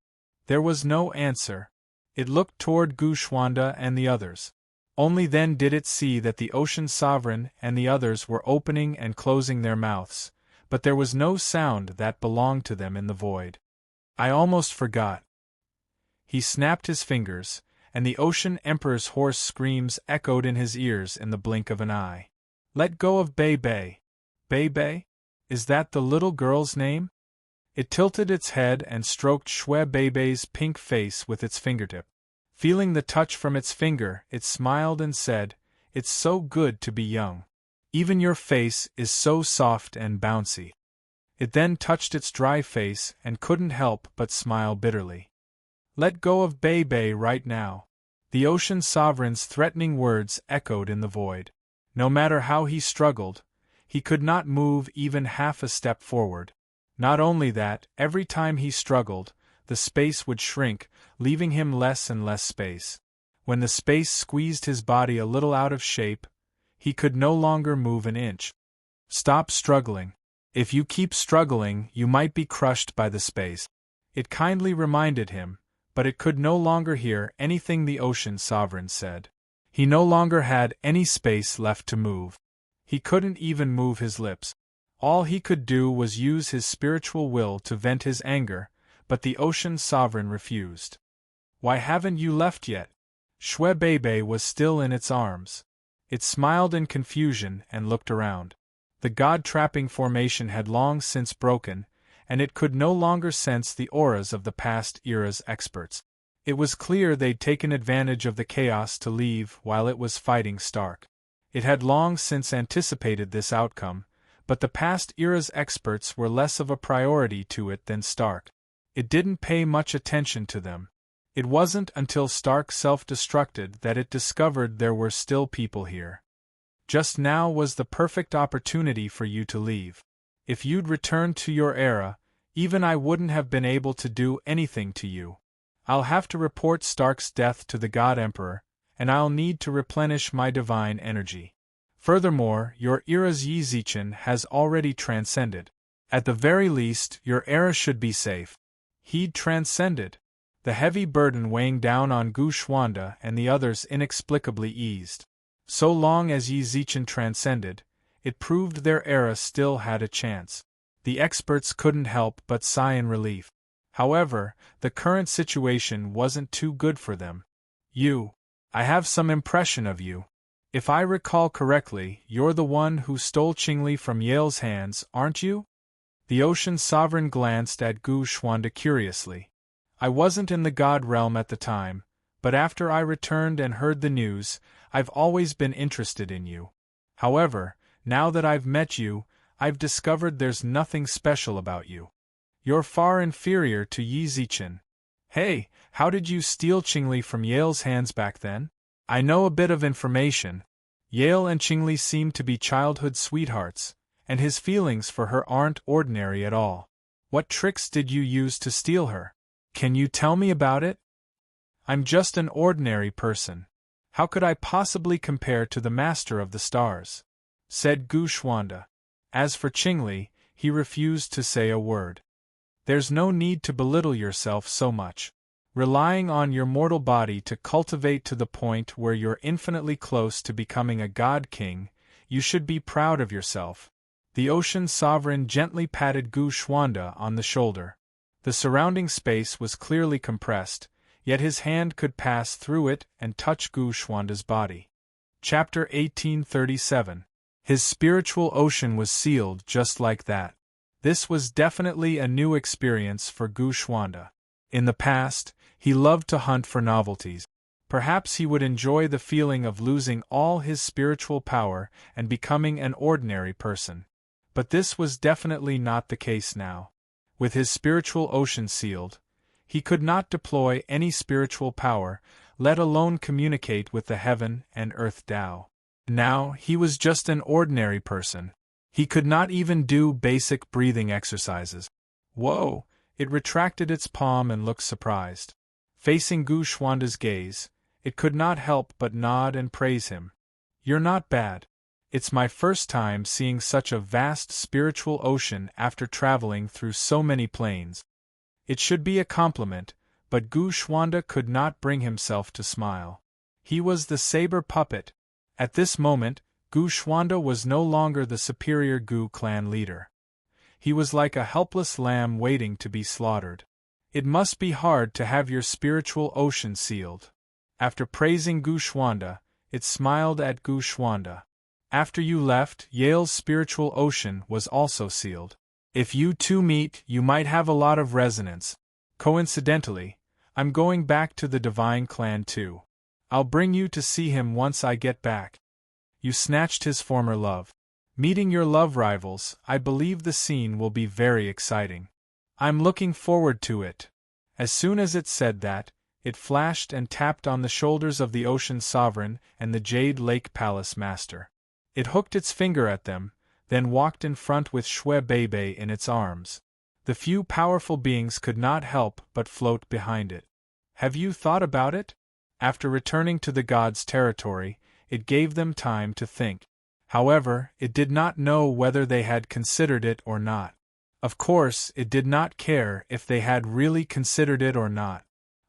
There was no answer. It looked toward Gu Xuanda and the others. Only then did it see that the Ocean Sovereign and the others were opening and closing their mouths, but there was no sound that belonged to them in the void. I almost forgot. He snapped his fingers, and the Ocean Emperor's hoarse screams echoed in his ears in the blink of an eye. Let go of Beibei. Beibei? Is that the little girl's name? It tilted its head and stroked Shui Beibei's pink face with its fingertip. Feeling the touch from its finger, it smiled and said, "It's so good to be young. Even your face is so soft and bouncy." It then touched its dry face and couldn't help but smile bitterly. Let go of Beibei right now. The Ocean Sovereign's threatening words echoed in the void. No matter how he struggled, he could not move even half a step forward. Not only that, every time he struggled, the space would shrink, leaving him less and less space. When the space squeezed his body a little out of shape, he could no longer move an inch. Stop struggling. If you keep struggling, you might be crushed by the space. It kindly reminded him, but it could no longer hear anything the Ocean Sovereign said. He no longer had any space left to move. He couldn't even move his lips. All he could do was use his spiritual will to vent his anger, but the Ocean Sovereign refused. Why haven't you left yet? Shui Beibei was still in its arms. It smiled in confusion and looked around. The god-trapping formation had long since broken, and it could no longer sense the auras of the past era's experts. It was clear they'd taken advantage of the chaos to leave while it was fighting Stark. It had long since anticipated this outcome, but the past era's experts were less of a priority to it than Stark. It didn't pay much attention to them. It wasn't until Stark self-destructed that it discovered there were still people here. Just now was the perfect opportunity for you to leave. If you'd returned to your era, even I wouldn't have been able to do anything to you. I'll have to report Stark's death to the God Emperor, and I'll need to replenish my divine energy. Furthermore, your era's Yi Zichen has already transcended. At the very least, your era should be safe. He'd transcended. The heavy burden weighing down on Gu Xuanda and the others inexplicably eased. So long as Yi Zichen transcended, it proved their era still had a chance. The experts couldn't help but sigh in relief. However, the current situation wasn't too good for them. I have some impression of you. If I recall correctly, you're the one who stole Qingli from Yale's hands, aren't you? The Ocean Sovereign glanced at Gu Xuanda curiously. I wasn't in the God realm at the time, but after I returned and heard the news, I've always been interested in you. However, now that I've met you, I've discovered there's nothing special about you. You're far inferior to Yi Zichen. Hey, how did you steal Qingli from Yale's hands back then? I know a bit of information. Yale and Qingli seem to be childhood sweethearts, and his feelings for her aren't ordinary at all. What tricks did you use to steal her? Can you tell me about it? I'm just an ordinary person. How could I possibly compare to the Master of the Stars? Said Gu Xuanda. As for Qingli, he refused to say a word. There's no need to belittle yourself so much. Relying on your mortal body to cultivate to the point where you're infinitely close to becoming a God King, you should be proud of yourself. The Ocean Sovereign gently patted Gu Xuanda on the shoulder. The surrounding space was clearly compressed, yet his hand could pass through it and touch Gu Xuanda's body. Chapter 1837. His spiritual ocean was sealed just like that. This was definitely a new experience for Gu Xuanda. In the past, he loved to hunt for novelties. Perhaps he would enjoy the feeling of losing all his spiritual power and becoming an ordinary person. But this was definitely not the case now. With his spiritual ocean sealed, he could not deploy any spiritual power, let alone communicate with the heaven and earth Tao. Now, he was just an ordinary person. He could not even do basic breathing exercises. Whoa! It retracted its palm and looked surprised. Facing Gu Xuanda's gaze, it could not help but nod and praise him. You're not bad. It's my first time seeing such a vast spiritual ocean after traveling through so many planes. It should be a compliment, but Gu Xuanda could not bring himself to smile. He was the saber puppet. At this moment, Gu Xuanda was no longer the superior Gu clan leader. He was like a helpless lamb waiting to be slaughtered. It must be hard to have your spiritual ocean sealed. After praising Gu Xuanda, it smiled at Gu Xuanda. After you left, Yale's spiritual ocean was also sealed. If you two meet, you might have a lot of resonance. Coincidentally, I'm going back to the Divine Clan too. I'll bring you to see him once I get back. You snatched his former love. Meeting your love rivals, I believe the scene will be very exciting. I'm looking forward to it. As soon as it said that, it flashed and tapped on the shoulders of the Ocean Sovereign and the Jade Lake Palace Master. It hooked its finger at them, then walked in front with Shui Beibei in its arms. The few powerful beings could not help but float behind it. Have you thought about it? After returning to the gods' territory, it gave them time to think. However, it did not know whether they had considered it or not. Of course, it did not care if they had really considered it or not.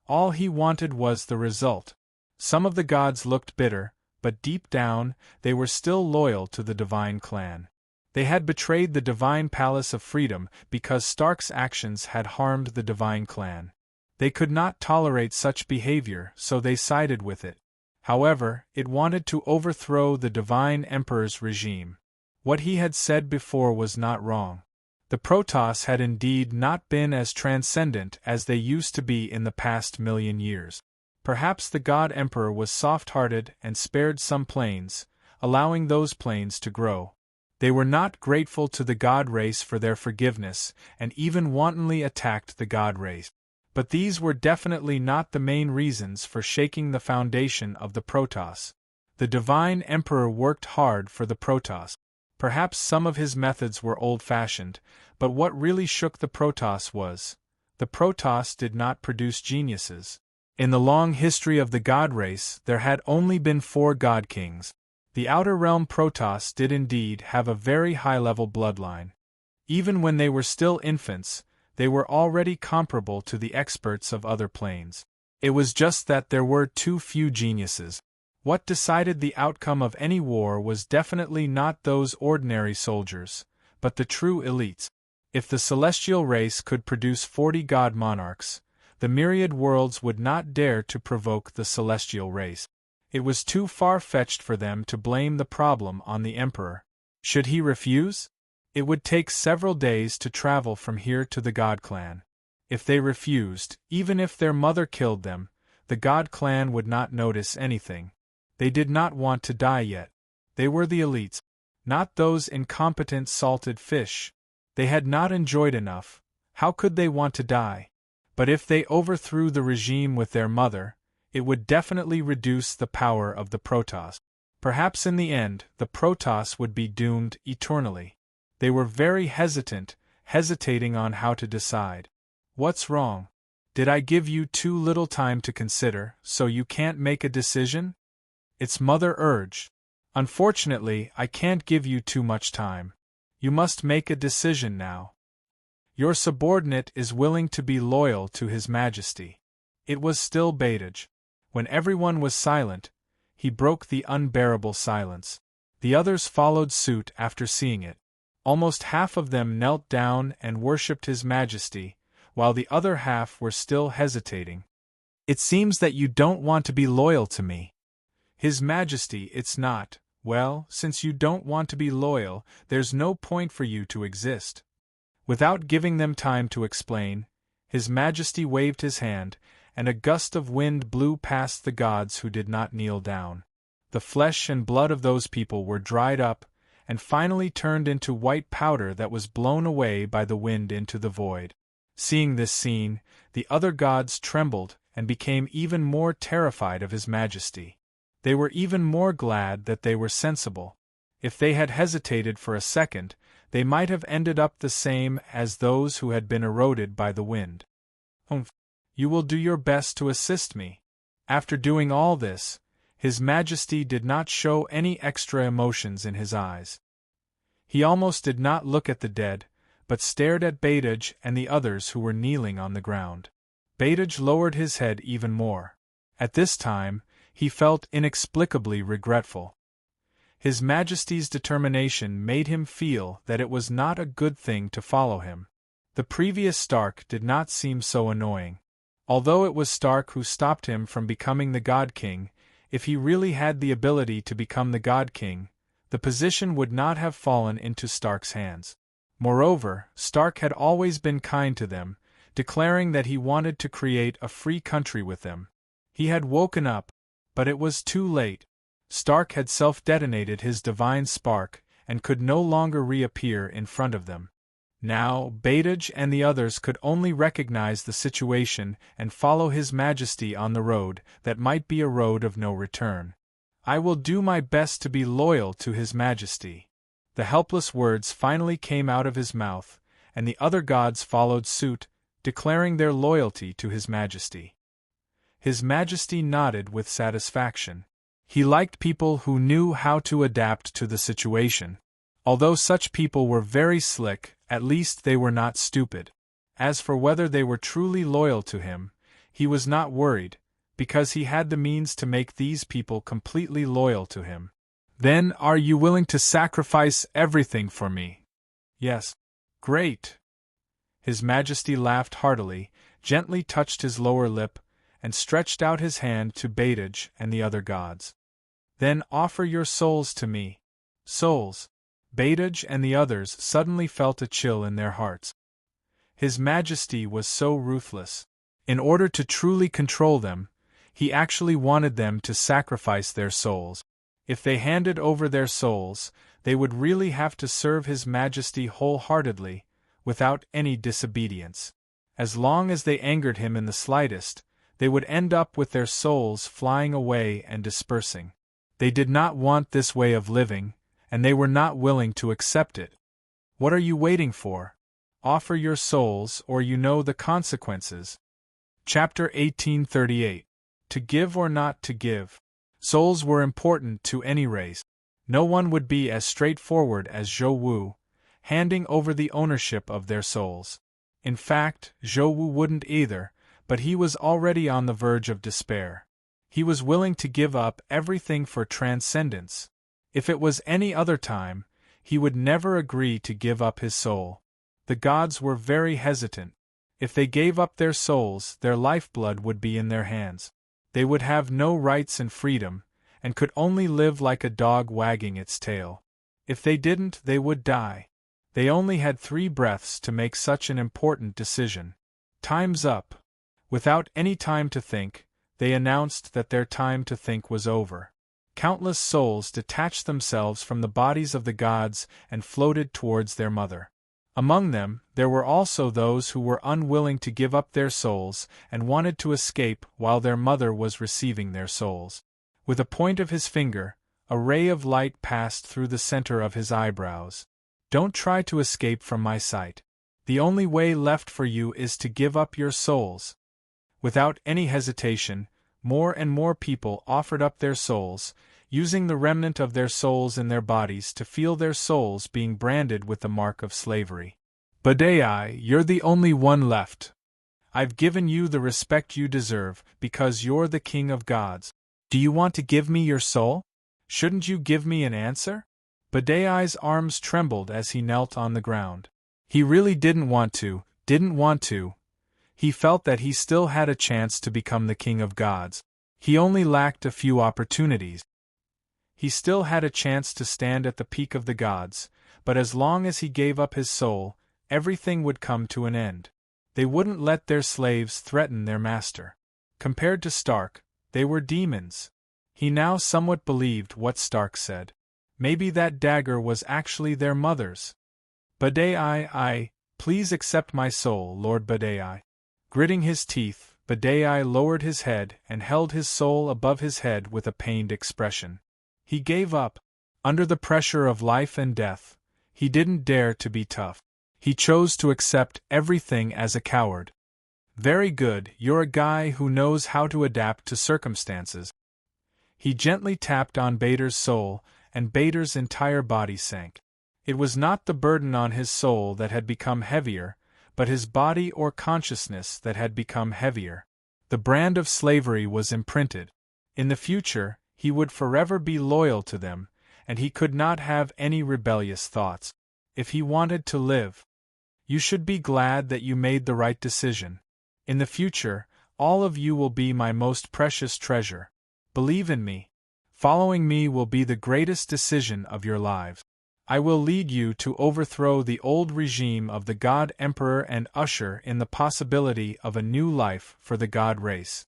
All he wanted was the result. Some of the gods looked bitter, but deep down, they were still loyal to the Divine Clan. They had betrayed the Divine Palace of Freedom because Stark's actions had harmed the Divine Clan. They could not tolerate such behavior, so they sided with it. However, it wanted to overthrow the Divine Emperor's regime. What he had said before was not wrong. The Protoss had indeed not been as transcendent as they used to be in the past million years. Perhaps the God Emperor was soft-hearted and spared some planes, allowing those planes to grow. They were not grateful to the God race for their forgiveness, and even wantonly attacked the God race. But these were definitely not the main reasons for shaking the foundation of the Protoss. The Divine Emperor worked hard for the Protoss. Perhaps some of his methods were old-fashioned, but what really shook the Protoss was, the Protoss did not produce geniuses. In the long history of the God race, there had only been 4 God Kings. The Outer Realm Protoss did indeed have a very high-level bloodline. Even when they were still infants, they were already comparable to the experts of other planes. It was just that there were too few geniuses. What decided the outcome of any war was definitely not those ordinary soldiers, but the true elites. If the celestial race could produce 40 god monarchs, the myriad worlds would not dare to provoke the celestial race. It was too far-fetched for them to blame the problem on the emperor. Should he refuse? It would take several days to travel from here to the God Clan. If they refused, even if their mother killed them, the God Clan would not notice anything. They did not want to die yet. They were the elites, not those incompetent salted fish. They had not enjoyed enough. How could they want to die? But if they overthrew the regime with their mother, it would definitely reduce the power of the Protoss. Perhaps in the end, the Protoss would be doomed eternally. They were very hesitating on how to decide. What's wrong? Did I give you too little time to consider, so you can't make a decision? Its mother urged. Unfortunately, I can't give you too much time. You must make a decision now. Your subordinate is willing to be loyal to His Majesty. It was still Beidage. When everyone was silent, he broke the unbearable silence. The others followed suit after seeing it. Almost half of them knelt down and worshipped His Majesty, while the other half were still hesitating. It seems that you don't want to be loyal to me. His Majesty, it's not. Well, since you don't want to be loyal, there's no point for you to exist. Without giving them time to explain, His Majesty waved his hand, and a gust of wind blew past the gods who did not kneel down. The flesh and blood of those people were dried up, and finally turned into white powder that was blown away by the wind into the void. Seeing this scene, the other gods trembled and became even more terrified of His Majesty. They were even more glad that they were sensible. If they had hesitated for a second, they might have ended up the same as those who had been eroded by the wind. You will do your best to assist me. After doing all this, His Majesty did not show any extra emotions in his eyes. He almost did not look at the dead, but stared at Beidage and the others who were kneeling on the ground. Beidage lowered his head even more. At this time, he felt inexplicably regretful. His Majesty's determination made him feel that it was not a good thing to follow him. The previous Stark did not seem so annoying. Although it was Stark who stopped him from becoming the God King, if he really had the ability to become the God King, the position would not have fallen into Stark's hands. Moreover, Stark had always been kind to them, declaring that he wanted to create a free country with them. He had woken up, but it was too late. Stark had self-detonated his divine spark and could no longer reappear in front of them. Now, Beidage and the others could only recognize the situation and follow His Majesty on the road that might be a road of no return. I will do my best to be loyal to His Majesty. The helpless words finally came out of his mouth, and the other gods followed suit, declaring their loyalty to His Majesty. His Majesty nodded with satisfaction. He liked people who knew how to adapt to the situation. Although such people were very slick, at least they were not stupid. As for whether they were truly loyal to him, he was not worried, because he had the means to make these people completely loyal to him. Then, are you willing to sacrifice everything for me? Yes. Great. His Majesty laughed heartily, gently touched his lower lip, and stretched out his hand to Beidage and the other gods. Then offer your souls to me. Souls. Beidage and the others suddenly felt a chill in their hearts. His Majesty was so ruthless. In order to truly control them, he actually wanted them to sacrifice their souls. If they handed over their souls, they would really have to serve His Majesty wholeheartedly, without any disobedience. As long as they angered him in the slightest, they would end up with their souls flying away and dispersing. They did not want this way of living, and they were not willing to accept it. What are you waiting for? Offer your souls or you know the consequences. Chapter 1838. To give or not to give. Souls were important to any race. No one would be as straightforward as Zhou Wu, handing over the ownership of their souls. In fact, Zhou wouldn't either, but he was already on the verge of despair. He was willing to give up everything for transcendence. If it was any other time, he would never agree to give up his soul. The gods were very hesitant. If they gave up their souls, their lifeblood would be in their hands. They would have no rights and freedom, and could only live like a dog wagging its tail. If they didn't, they would die. They only had 3 breaths to make such an important decision. Time's up. Without any time to think, they announced that their time to think was over. Countless souls detached themselves from the bodies of the gods and floated towards their mother. Among them, there were also those who were unwilling to give up their souls and wanted to escape while their mother was receiving their souls. With a point of his finger, a ray of light passed through the center of his eyebrows. Don't try to escape from my sight. The only way left for you is to give up your souls. Without any hesitation, more and more people offered up their souls, using the remnant of their souls in their bodies to feel their souls being branded with the mark of slavery. Badai, you're the only one left. I've given you the respect you deserve because you're the king of gods. Do you want to give me your soul? Shouldn't you give me an answer? Badai's arms trembled as he knelt on the ground. He really didn't want to. He felt that he still had a chance to become the king of gods. He only lacked a few opportunities. He still had a chance to stand at the peak of the gods, but as long as he gave up his soul, everything would come to an end. They wouldn't let their slaves threaten their master. Compared to Stark, they were demons. He now somewhat believed what Stark said. Maybe that dagger was actually their mother's. Badai, please accept my soul, Lord Badai. Gritting his teeth, Badai lowered his head and held his soul above his head with a pained expression. He gave up. Under the pressure of life and death, he didn't dare to be tough. He chose to accept everything as a coward. Very good, you're a guy who knows how to adapt to circumstances. He gently tapped on Bader's soul, and Bader's entire body sank. It was not the burden on his soul that had become heavier, but his body or consciousness that had become heavier. The brand of slavery was imprinted. In the future, he would forever be loyal to them, and he could not have any rebellious thoughts. If he wanted to live, you should be glad that you made the right decision. In the future, all of you will be my most precious treasure. Believe in me. Following me will be the greatest decision of your lives. I will lead you to overthrow the old regime of the God Emperor and usher in the possibility of a new life for the God race.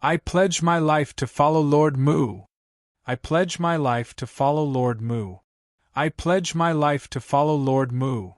I pledge my life to follow Lord Mu. I pledge my life to follow Lord Mu. I pledge my life to follow Lord Mu.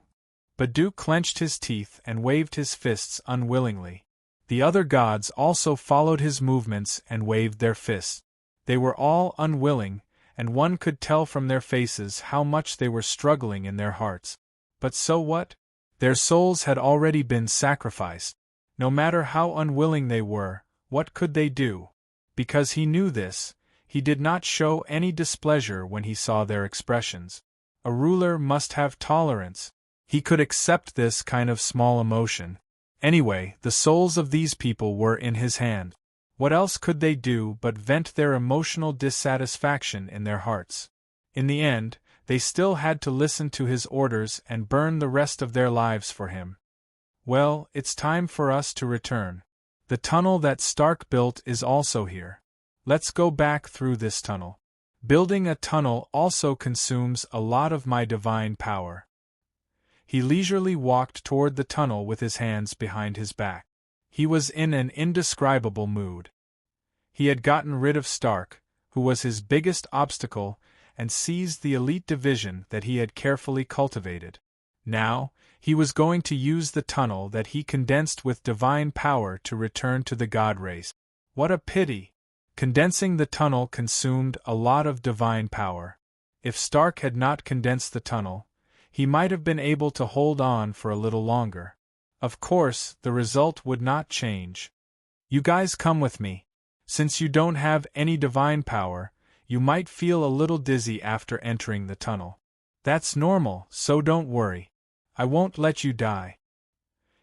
Badu clenched his teeth and waved his fists unwillingly. The other gods also followed his movements and waved their fists. They were all unwilling, and one could tell from their faces how much they were struggling in their hearts. But so what? Their souls had already been sacrificed. No matter how unwilling they were, what could they do? Because he knew this, he did not show any displeasure when he saw their expressions. A ruler must have tolerance. He could accept this kind of small emotion. Anyway, the souls of these people were in his hand. What else could they do but vent their emotional dissatisfaction in their hearts? In the end, they still had to listen to his orders and burn the rest of their lives for him. Well, it's time for us to return. The tunnel that Stark built is also here. Let's go back through this tunnel. Building a tunnel also consumes a lot of my divine power. He leisurely walked toward the tunnel with his hands behind his back. He was in an indescribable mood. He had gotten rid of Stark, who was his biggest obstacle, and seized the elite division that he had carefully cultivated. Now, he was going to use the tunnel that he condensed with divine power to return to the God race. What a pity! Condensing the tunnel consumed a lot of divine power. If Stark had not condensed the tunnel, he might have been able to hold on for a little longer. Of course, the result would not change. You guys come with me. Since you don't have any divine power, you might feel a little dizzy after entering the tunnel. That's normal, so don't worry. I won't let you die.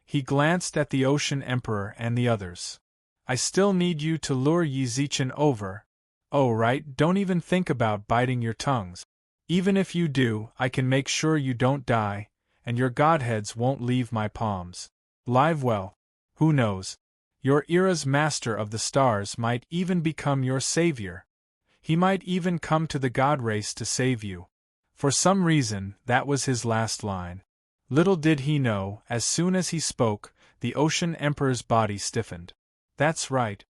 He glanced at the Ocean Emperor and the others. I still need you to lure Yizichin over. Oh right, don't even think about biting your tongues. Even if you do, I can make sure you don't die, and your godheads won't leave my palms. Live well. Who knows? Your era's master of the stars might even become your savior. He might even come to the god race to save you. For some reason, that was his last line. Little did he know, as soon as he spoke, the Ocean Emperor's body stiffened. That's right.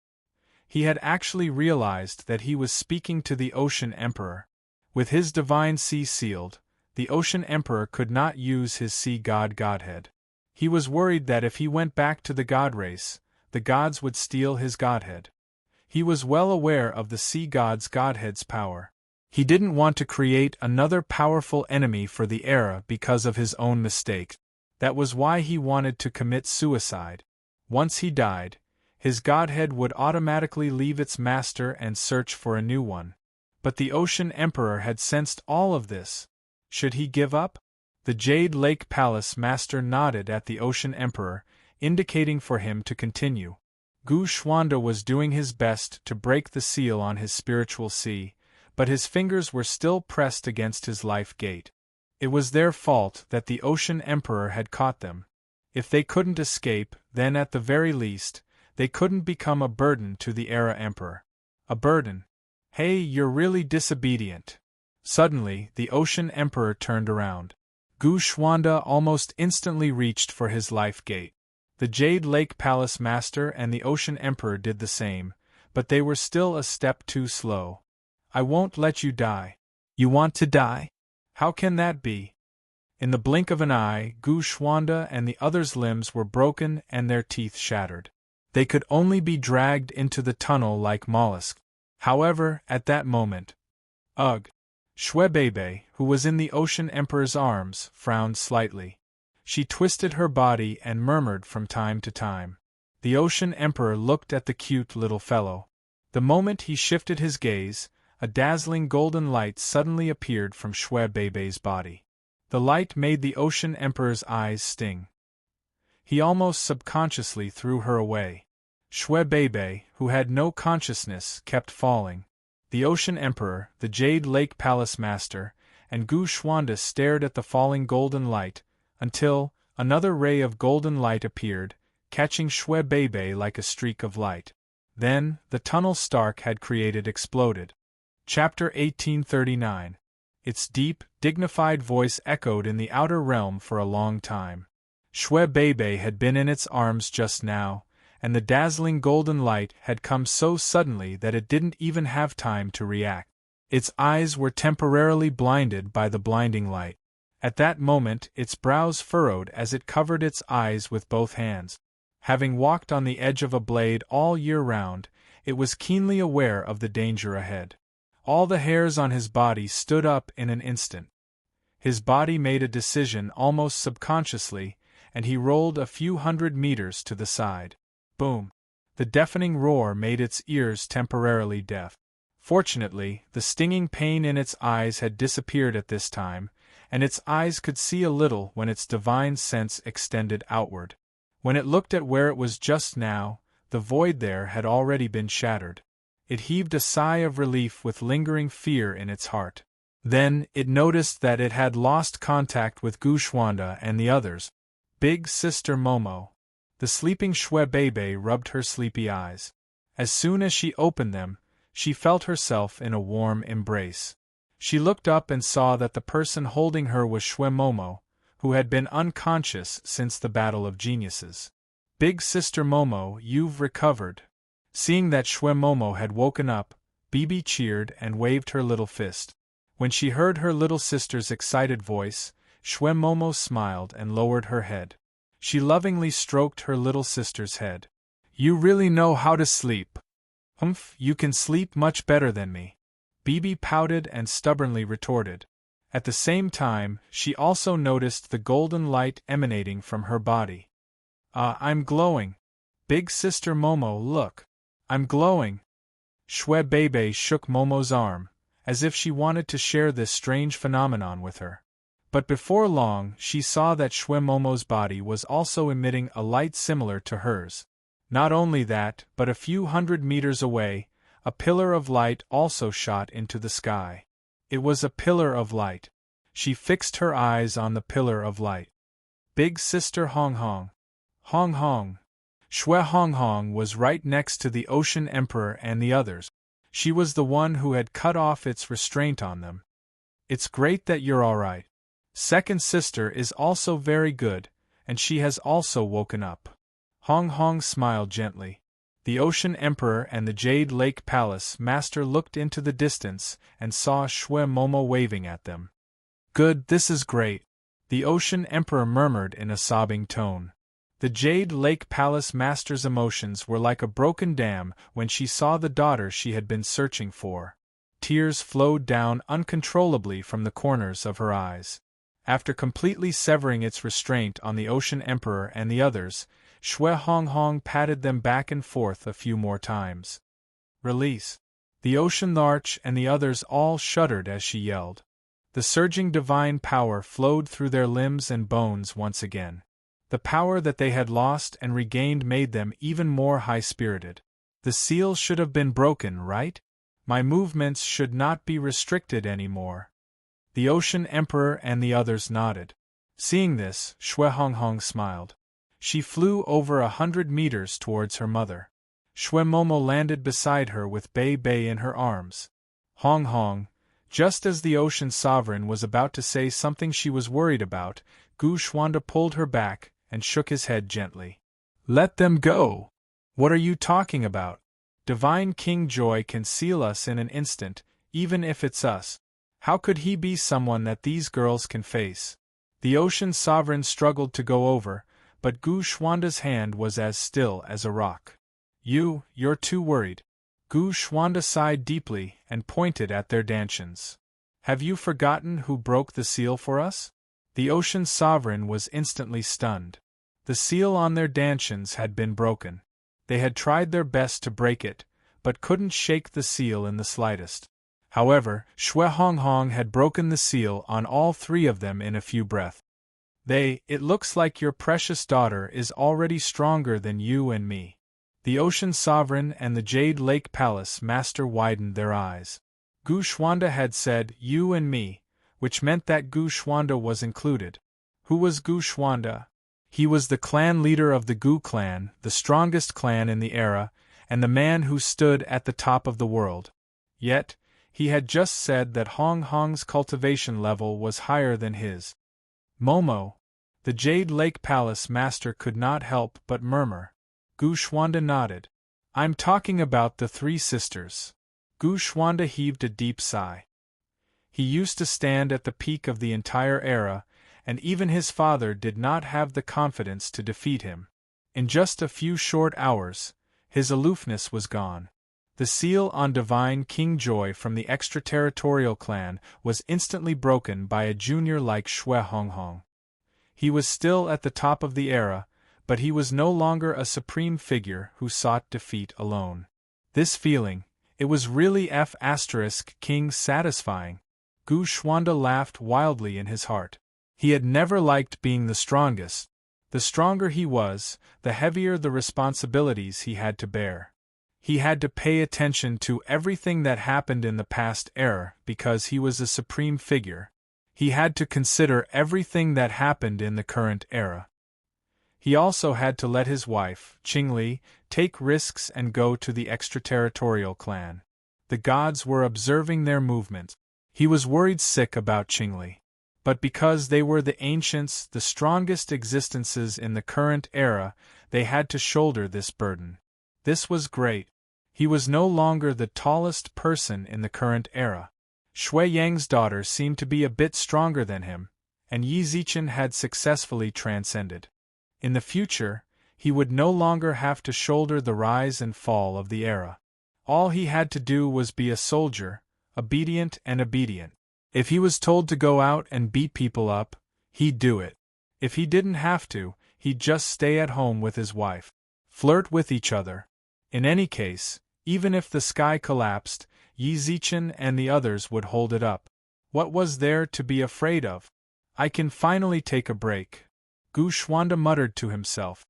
He had actually realized that he was speaking to the Ocean Emperor. With his divine sea sealed, the Ocean Emperor could not use his sea godhead. He was worried that if he went back to the god race, the gods would steal his godhead. He was well aware of the sea god's godhead's power. He didn't want to create another powerful enemy for the era because of his own mistake. That was why he wanted to commit suicide. Once he died, his godhead would automatically leave its master and search for a new one. But the Ocean Emperor had sensed all of this. Should he give up? The Jade Lake Palace master nodded at the Ocean Emperor, indicating for him to continue. Gu Xuanda was doing his best to break the seal on his spiritual sea, but his fingers were still pressed against his life gate. It was their fault that the Ocean Emperor had caught them. If they couldn't escape, then at the very least, they couldn't become a burden to the Era Emperor. A burden? Hey, you're really disobedient. Suddenly, the Ocean Emperor turned around. Gu Xuanda almost instantly reached for his life gate. The Jade Lake Palace Master and the Ocean Emperor did the same, but they were still a step too slow. I won't let you die. You want to die? How can that be? In the blink of an eye, Gu Xuanda and the others' limbs were broken and their teeth shattered. They could only be dragged into the tunnel like mollusks. However, at that moment, ugh! Shwebebe, who was in the Ocean Emperor's arms, frowned slightly. She twisted her body and murmured from time to time. The Ocean Emperor looked at the cute little fellow. The moment he shifted his gaze, a dazzling golden light suddenly appeared from Shwebebe's body. The light made the Ocean Emperor's eyes sting. He almost subconsciously threw her away. Shwebebe, who had no consciousness, kept falling. The Ocean Emperor, the Jade Lake Palace Master, and Gu Xuanda stared at the falling golden light, until another ray of golden light appeared, catching Shwebebe like a streak of light. Then, the tunnel Stark had created exploded. Chapter 1839. Its deep, dignified voice echoed in the outer realm for a long time. Shwebebe had been in its arms just now, and the dazzling golden light had come so suddenly that it didn't even have time to react. Its eyes were temporarily blinded by the blinding light. At that moment, its brows furrowed as it covered its eyes with both hands. Having walked on the edge of a blade all year round, it was keenly aware of the danger ahead. All the hairs on his body stood up in an instant. His body made a decision almost subconsciously, and he rolled a few hundred meters to the side. Boom! The deafening roar made its ears temporarily deaf. Fortunately, the stinging pain in its eyes had disappeared at this time, and its eyes could see a little when its divine sense extended outward. When it looked at where it was just now, the void there had already been shattered. It heaved a sigh of relief with lingering fear in its heart. Then, it noticed that it had lost contact with Gu Xuanda and the others. Big Sister Momo. The sleeping Shwebebe rubbed her sleepy eyes. As soon as she opened them, she felt herself in a warm embrace. She looked up and saw that the person holding her was Shwemomo, who had been unconscious since the Battle of Geniuses. Big Sister Momo, you've recovered. Seeing that Shwemomo had woken up, Bibi cheered and waved her little fist. When she heard her little sister's excited voice, Shwemomo smiled and lowered her head. She lovingly stroked her little sister's head. You really know how to sleep. Humph, you can sleep much better than me. Bibi pouted and stubbornly retorted. At the same time, she also noticed the golden light emanating from her body. I'm glowing. Big Sister Momo, look. I'm glowing. Shwebebe shook Momo's arm, as if she wanted to share this strange phenomenon with her. But before long she saw that Shui Momo's body was also emitting a light similar to hers. Not only that, but a few hundred meters away, a pillar of light also shot into the sky. It was a pillar of light. She fixed her eyes on the pillar of light. Big Sister Hong Hong. Hong Hong. Shui Hong Hong was right next to the Ocean Emperor and the others. She was the one who had cut off its restraint on them. It's great that you're all right. Second sister is also very good, and she has also woken up. Hong Hong smiled gently. The Ocean Emperor and the Jade Lake Palace Master looked into the distance and saw Shui Momo waving at them. Good, this is great, the Ocean Emperor murmured in a sobbing tone. The Jade Lake Palace Master's emotions were like a broken dam when she saw the daughter she had been searching for. Tears flowed down uncontrollably from the corners of her eyes. After completely severing its restraint on the Ocean Emperor and the others, Shui Hong Hong patted them back and forth a few more times. Release. The Ocean Larch and the others all shuddered as she yelled. The surging divine power flowed through their limbs and bones once again. The power that they had lost and regained made them even more high-spirited. The seal should have been broken, right? My movements should not be restricted anymore. The Ocean Emperor and the others nodded. Seeing this, Shui Hong Hong smiled. She flew over 100 meters towards her mother. Shui Momo landed beside her with Bei Bei in her arms. Hong Hong, just as the Ocean Sovereign was about to say something she was worried about, Gu Xuanda pulled her back and shook his head gently. Let them go! What are you talking about? Divine King Joy can seal us in an instant, even if it's us. How could he be someone that these girls can face? The Ocean Sovereign struggled to go over, but Gu Xuanda's hand was as still as a rock. You're too worried. Gu Xuanda sighed deeply and pointed at their dantians. Have you forgotten who broke the seal for us? The Ocean Sovereign was instantly stunned. The seal on their dantians had been broken. They had tried their best to break it, but couldn't shake the seal in the slightest. However, Shui Hong Hong had broken the seal on all three of them in a few breaths. It looks like your precious daughter is already stronger than you and me. The Ocean Sovereign and the Jade Lake Palace Master widened their eyes. Gu Xuanda had said, you and me, which meant that Gu Xuanda was included. Who was Gu Xuanda? He was the clan leader of the Gu clan, the strongest clan in the era, and the man who stood at the top of the world. Yet, he had just said that Hong Hong's cultivation level was higher than his. Momo. The Jade Lake Palace Master could not help but murmur. Gu Xuanda nodded. I'm talking about the three sisters. Gu Xuanda heaved a deep sigh. He used to stand at the peak of the entire era, and even his father did not have the confidence to defeat him. In just a few short hours, his aloofness was gone. The seal on Divine King Joy from the extraterritorial clan was instantly broken by a junior like Shui Hong Hong. He was still at the top of the era, but he was no longer a supreme figure who sought defeat alone. This feeling, it was really King satisfying. Gu Xuanda laughed wildly in his heart. He had never liked being the strongest. The stronger he was, the heavier the responsibilities he had to bear. He had to pay attention to everything that happened in the past era because he was a supreme figure. He had to consider everything that happened in the current era. He also had to let his wife, Qingli, take risks and go to the extraterritorial clan. The gods were observing their movements. He was worried sick about Qingli. But because they were the ancients, the strongest existences in the current era, they had to shoulder this burden. This was great. He was no longer the tallest person in the current era. Shui Yang's daughter seemed to be a bit stronger than him, and Yi Zichen had successfully transcended. In the future, he would no longer have to shoulder the rise and fall of the era. All he had to do was be a soldier, obedient. If he was told to go out and beat people up, he'd do it. If he didn't have to, he'd just stay at home with his wife. Flirt with each other. In any case, even if the sky collapsed, Yi Zichen and the others would hold it up. What was there to be afraid of? I can finally take a break, Gu Xuanda muttered to himself.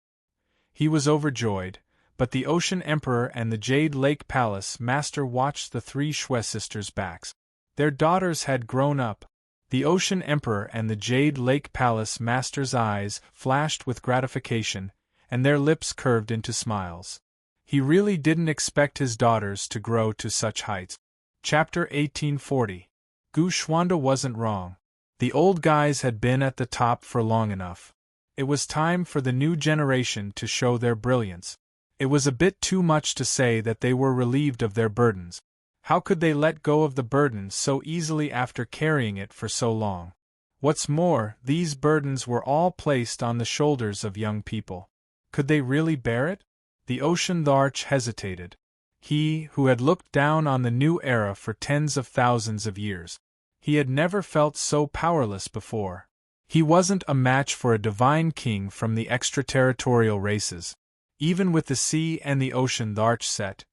He was overjoyed, but the Ocean Emperor and the Jade Lake Palace Master watched the three Shui sisters' backs. Their daughters had grown up. The Ocean Emperor and the Jade Lake Palace Master's eyes flashed with gratification, and their lips curved into smiles. He really didn't expect his daughters to grow to such heights. Chapter 1840. Gu Xuanda wasn't wrong. The old guys had been at the top for long enough. It was time for the new generation to show their brilliance. It was a bit too much to say that they were relieved of their burdens. How could they let go of the burden so easily after carrying it for so long? What's more, these burdens were all placed on the shoulders of young people. Could they really bear it? The Ocean Larch hesitated. He, who had looked down on the new era for tens of thousands of years. He had never felt so powerless before. He wasn't a match for a divine king from the extraterritorial races. Even with the sea and the ocean larch set,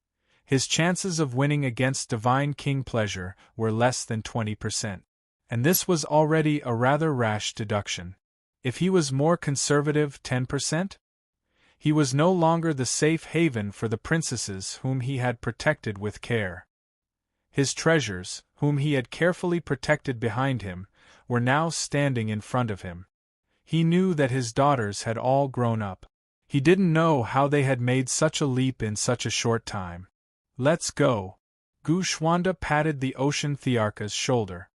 his chances of winning against divine king pleasure were less than 20%. And this was already a rather rash deduction. If he was more conservative, 10%? He was no longer the safe haven for the princesses whom he had protected with care. His treasures, whom he had carefully protected behind him, were now standing in front of him. He knew that his daughters had all grown up. He didn't know how they had made such a leap in such a short time. Let's go. Gu Xuanda patted the Ocean Thearka's shoulder.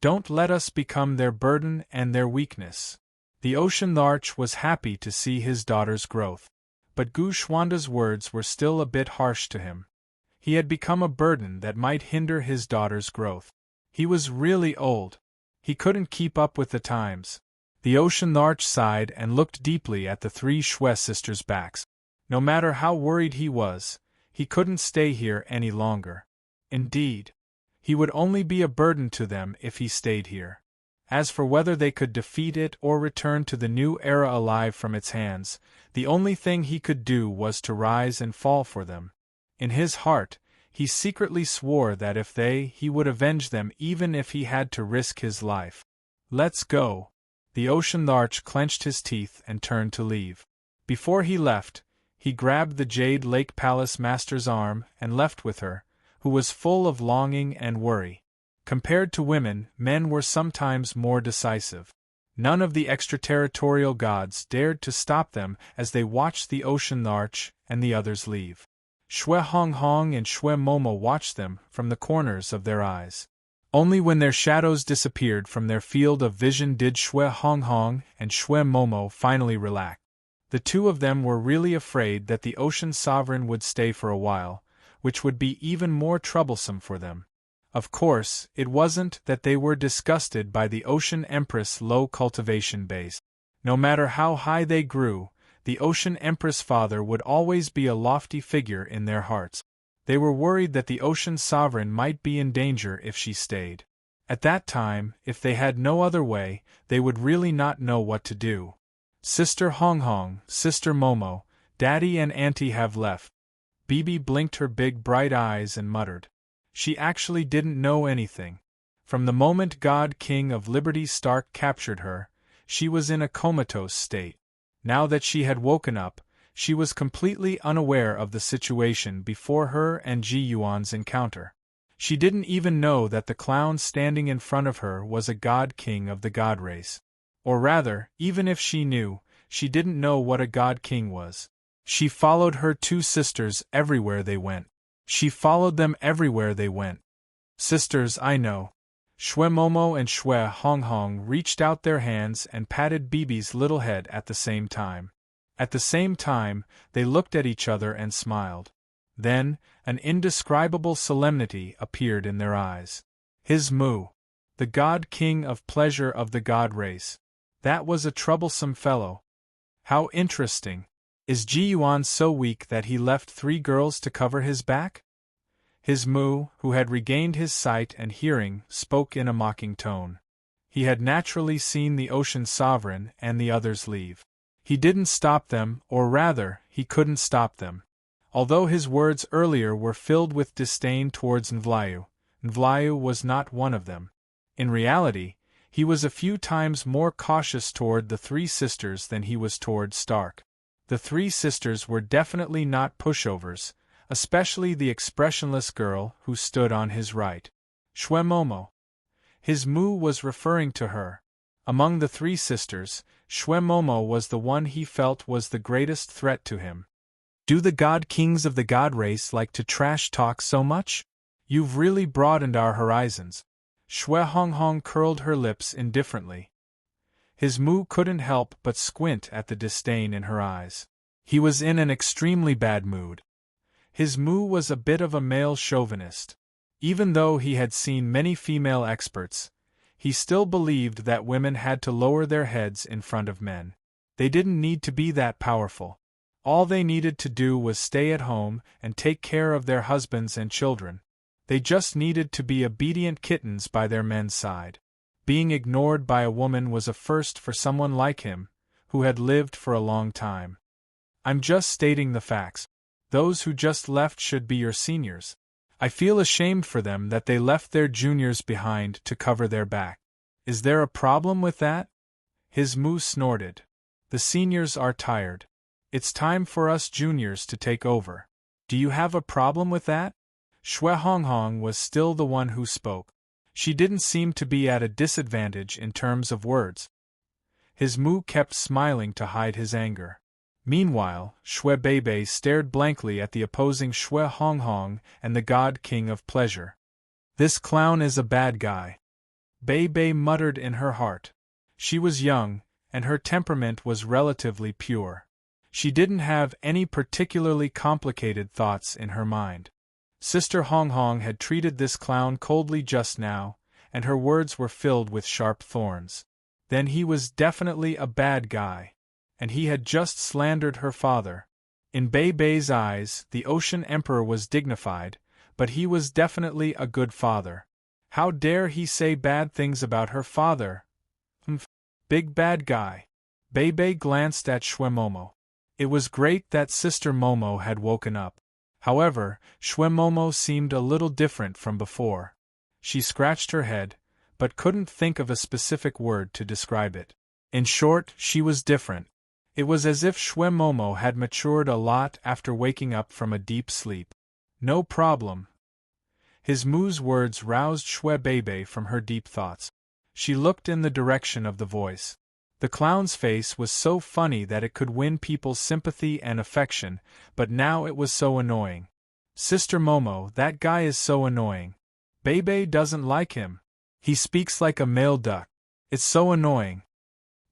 Don't let us become their burden and their weakness. The Ocean Larch was happy to see his daughter's growth. But Gu Xuanda's words were still a bit harsh to him. He had become a burden that might hinder his daughter's growth. He was really old. He couldn't keep up with the times. The Ocean Larch sighed and looked deeply at the three Shui sisters' backs. No matter how worried he was, he couldn't stay here any longer. Indeed, he would only be a burden to them if he stayed here. As for whether they could defeat it or return to the new era alive from its hands, the only thing he could do was to rise and fall for them. In his heart, he secretly swore that if he would avenge them even if he had to risk his life. Let's go. The Ocean Larch clenched his teeth and turned to leave. Before he left, he grabbed the Jade Lake Palace Master's arm and left with her, who was full of longing and worry. Compared to women, men were sometimes more decisive. None of the extraterritorial gods dared to stop them as they watched the Ocean Larch and the others leave. Shui Honghong and Shui Momo watched them from the corners of their eyes. Only when their shadows disappeared from their field of vision did Shui Honghong and Shui Momo finally relax. The two of them were really afraid that the Ocean Sovereign would stay for a while, which would be even more troublesome for them. Of course, it wasn't that they were disgusted by the Ocean Empress' low cultivation base. No matter how high they grew, the Ocean Empress father would always be a lofty figure in their hearts. They were worried that the Ocean Sovereign might be in danger if she stayed. At that time, if they had no other way, they would really not know what to do. Sister Honghong, Sister Momo, Daddy and Auntie have left. Bibi blinked her big bright eyes and muttered. She actually didn't know anything. From the moment God King of Liberty Stark captured her, she was in a comatose state. Now that she had woken up, she was completely unaware of the situation before her and Ji Yuan's encounter. She didn't even know that the clown standing in front of her was a God King of the God race. Or rather, even if she knew, she didn't know what a God King was. She followed her two sisters everywhere they went. She followed them everywhere they went. Sisters, I know. Shui Momo and Shui Honghong reached out their hands and patted Bibi's little head at the same time. At the same time, they looked at each other and smiled. Then, an indescribable solemnity appeared in their eyes. His Mu, the God King of pleasure of the God race. That was a troublesome fellow. How interesting. Is Ji Yuan so weak that he left 3 girls to cover his back? His Mu, who had regained his sight and hearing, spoke in a mocking tone. He had naturally seen the Ocean Sovereign and the others leave. He didn't stop them, or rather, he couldn't stop them. Although his words earlier were filled with disdain towards Nvlayu, Nvlayu was not one of them. In reality, He was a few times more cautious toward the three sisters than he was toward Stark. The three sisters were definitely not pushovers, especially the expressionless girl who stood on his right. Shwe Momo. His Mu was referring to her. Among the three sisters, Shwe Momo was the one he felt was the greatest threat to him. Do the god kings of the god race like to trash talk so much? You've really broadened our horizons. Shwe Honghong curled her lips indifferently. His Mu couldn't help but squint at the disdain in her eyes. He was in an extremely bad mood. His Mu was a bit of a male chauvinist. Even though he had seen many female experts, he still believed that women had to lower their heads in front of men. They didn't need to be that powerful. All they needed to do was stay at home and take care of their husbands and children. They just needed to be obedient kittens by their men's side. Being ignored by a woman was a first for someone like him, who had lived for a long time. I'm just stating the facts. Those who just left should be your seniors. I feel ashamed for them that they left their juniors behind to cover their back. Is there a problem with that? His Mu snorted. The seniors are tired. It's time for us juniors to take over. Do you have a problem with that? Shwe Honghong was still the one who spoke. She didn't seem to be at a disadvantage in terms of words. His Mu kept smiling to hide his anger. Meanwhile, Shwe Beibei stared blankly at the opposing Shwe Honghong and the god king of pleasure. This clown is a bad guy. Beibei muttered in her heart. She was young, and her temperament was relatively pure. She didn't have any particularly complicated thoughts in her mind. Sister Honghong had treated this clown coldly just now, and her words were filled with sharp thorns. Then he was definitely a bad guy. And he had just slandered her father. In Beibei's eyes, the Ocean Emperor was dignified, but he was definitely a good father. How dare he say bad things about her father? Big bad guy. Beibei glanced at Shwe Momo. It was great that Sister Momo had woken up. However, Shwe Momo seemed a little different from before. She scratched her head, but couldn't think of a specific word to describe it. In short, she was different. It was as if Shwe Momo had matured a lot after waking up from a deep sleep. No problem. His Mu's words roused Shwe Beibei from her deep thoughts. She looked in the direction of the voice. The clown's face was so funny that it could win people's sympathy and affection, but now it was so annoying. Sister Momo, that guy is so annoying. Beibei doesn't like him. He speaks like a male duck. It's so annoying.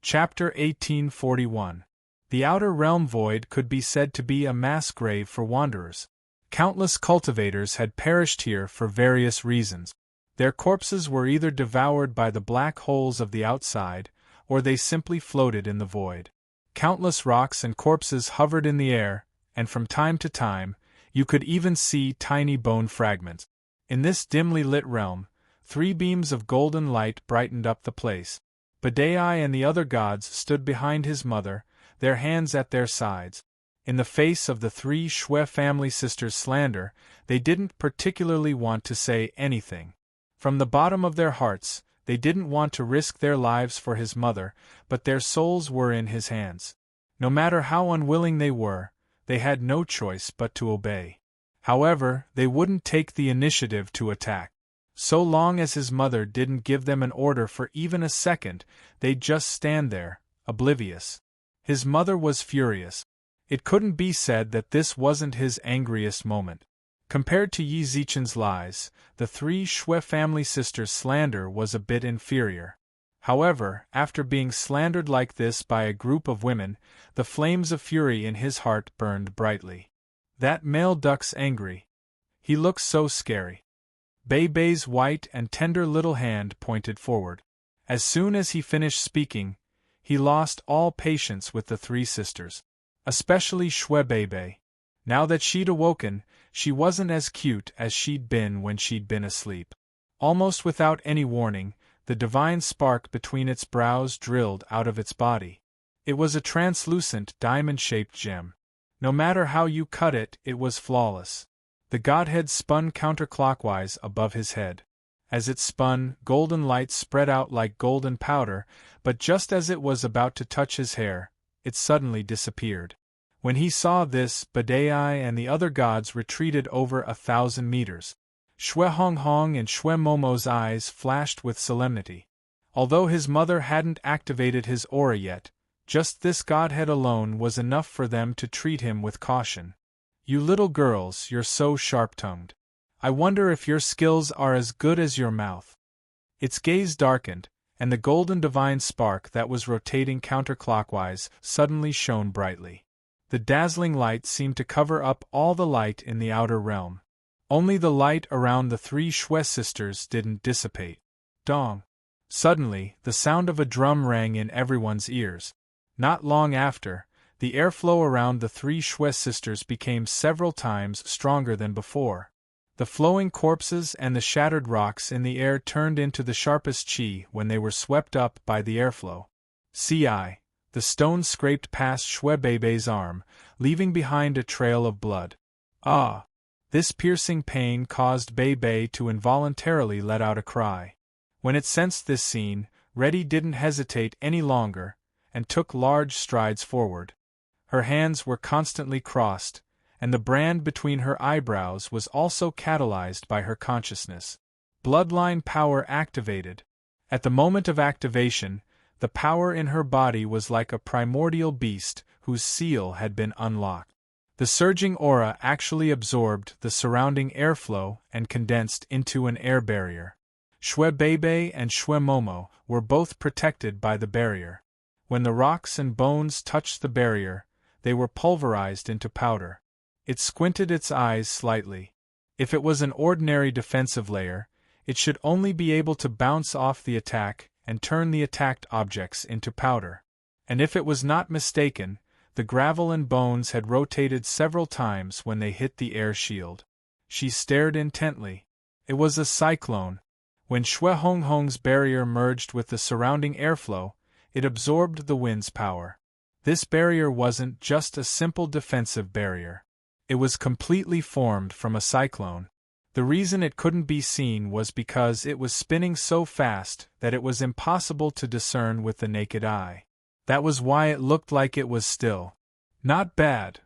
Chapter 1841. The Outer Realm Void could be said to be a mass grave for wanderers. Countless cultivators had perished here for various reasons. Their corpses were either devoured by the black holes of the outside, or they simply floated in the void. Countless rocks and corpses hovered in the air, and from time to time, you could even see tiny bone fragments. In this dimly lit realm, 3 beams of golden light brightened up the place. Badai and the other gods stood behind his mother, their hands at their sides. In the face of the 3 Shwe family sisters' slander, they didn't particularly want to say anything. From the bottom of their hearts, they didn't want to risk their lives for his mother, but their souls were in his hands. No matter how unwilling they were, they had no choice but to obey. However, they wouldn't take the initiative to attack. So long as his mother didn't give them an order for even a second, they'd just stand there, oblivious. His mother was furious. It couldn't be said that this wasn't his angriest moment. Compared to Yi Zichen's lies, the 3 Shwe family sisters' slander was a bit inferior. However, after being slandered like this by a group of women, the flames of fury in his heart burned brightly. That male duck's angry. He looks so scary. Beibei's white and tender little hand pointed forward. As soon as he finished speaking, he lost all patience with the 3 sisters. Especially Shwe Beibei. Now that she'd awoken, she wasn't as cute as she'd been when she'd been asleep. Almost without any warning, the divine spark between its brows drilled out of its body. It was a translucent, diamond-shaped gem. No matter how you cut it, it was flawless. The godhead spun counterclockwise above his head. As it spun, golden light spread out like golden powder, but just as it was about to touch his hair, it suddenly disappeared. When he saw this, Badai and the other gods retreated over 1,000 meters. Xue Honghong and Xue Momo's eyes flashed with solemnity. Although his mother hadn't activated his aura yet, just this godhead alone was enough for them to treat him with caution. "You little girls, you're so sharp-tongued. I wonder if your skills are as good as your mouth." Its gaze darkened, and the golden divine spark that was rotating counterclockwise suddenly shone brightly. The dazzling light seemed to cover up all the light in the outer realm. Only the light around the three Xue sisters didn't dissipate. Dong! Suddenly, the sound of a drum rang in everyone's ears. Not long after, the airflow around the three Xue sisters became several times stronger than before. The flowing corpses and the shattered rocks in the air turned into the sharpest qi when they were swept up by the airflow. Ci. The stone scraped past Xue Beibei's arm, leaving behind a trail of blood. Ah! This piercing pain caused Beibei to involuntarily let out a cry. When it sensed this scene, Reddy didn't hesitate any longer, and took large strides forward. Her hands were constantly crossed, and the brand between her eyebrows was also catalyzed by her consciousness. Bloodline power activated. At the moment of activation, the power in her body was like a primordial beast whose seal had been unlocked. The surging aura actually absorbed the surrounding airflow and condensed into an air barrier. Xue Beibei and Xue Momo were both protected by the barrier. When the rocks and bones touched the barrier, they were pulverized into powder. It squinted its eyes slightly. If it was an ordinary defensive layer, it should only be able to bounce off the attack and turn the attacked objects into powder. And if it was not mistaken, the gravel and bones had rotated several times when they hit the air shield. She stared intently. It was a cyclone. When Xue Honghong's barrier merged with the surrounding airflow, it absorbed the wind's power. This barrier wasn't just a simple defensive barrier. It was completely formed from a cyclone. The reason it couldn't be seen was because it was spinning so fast that it was impossible to discern with the naked eye. That was why it looked like it was still. Not bad.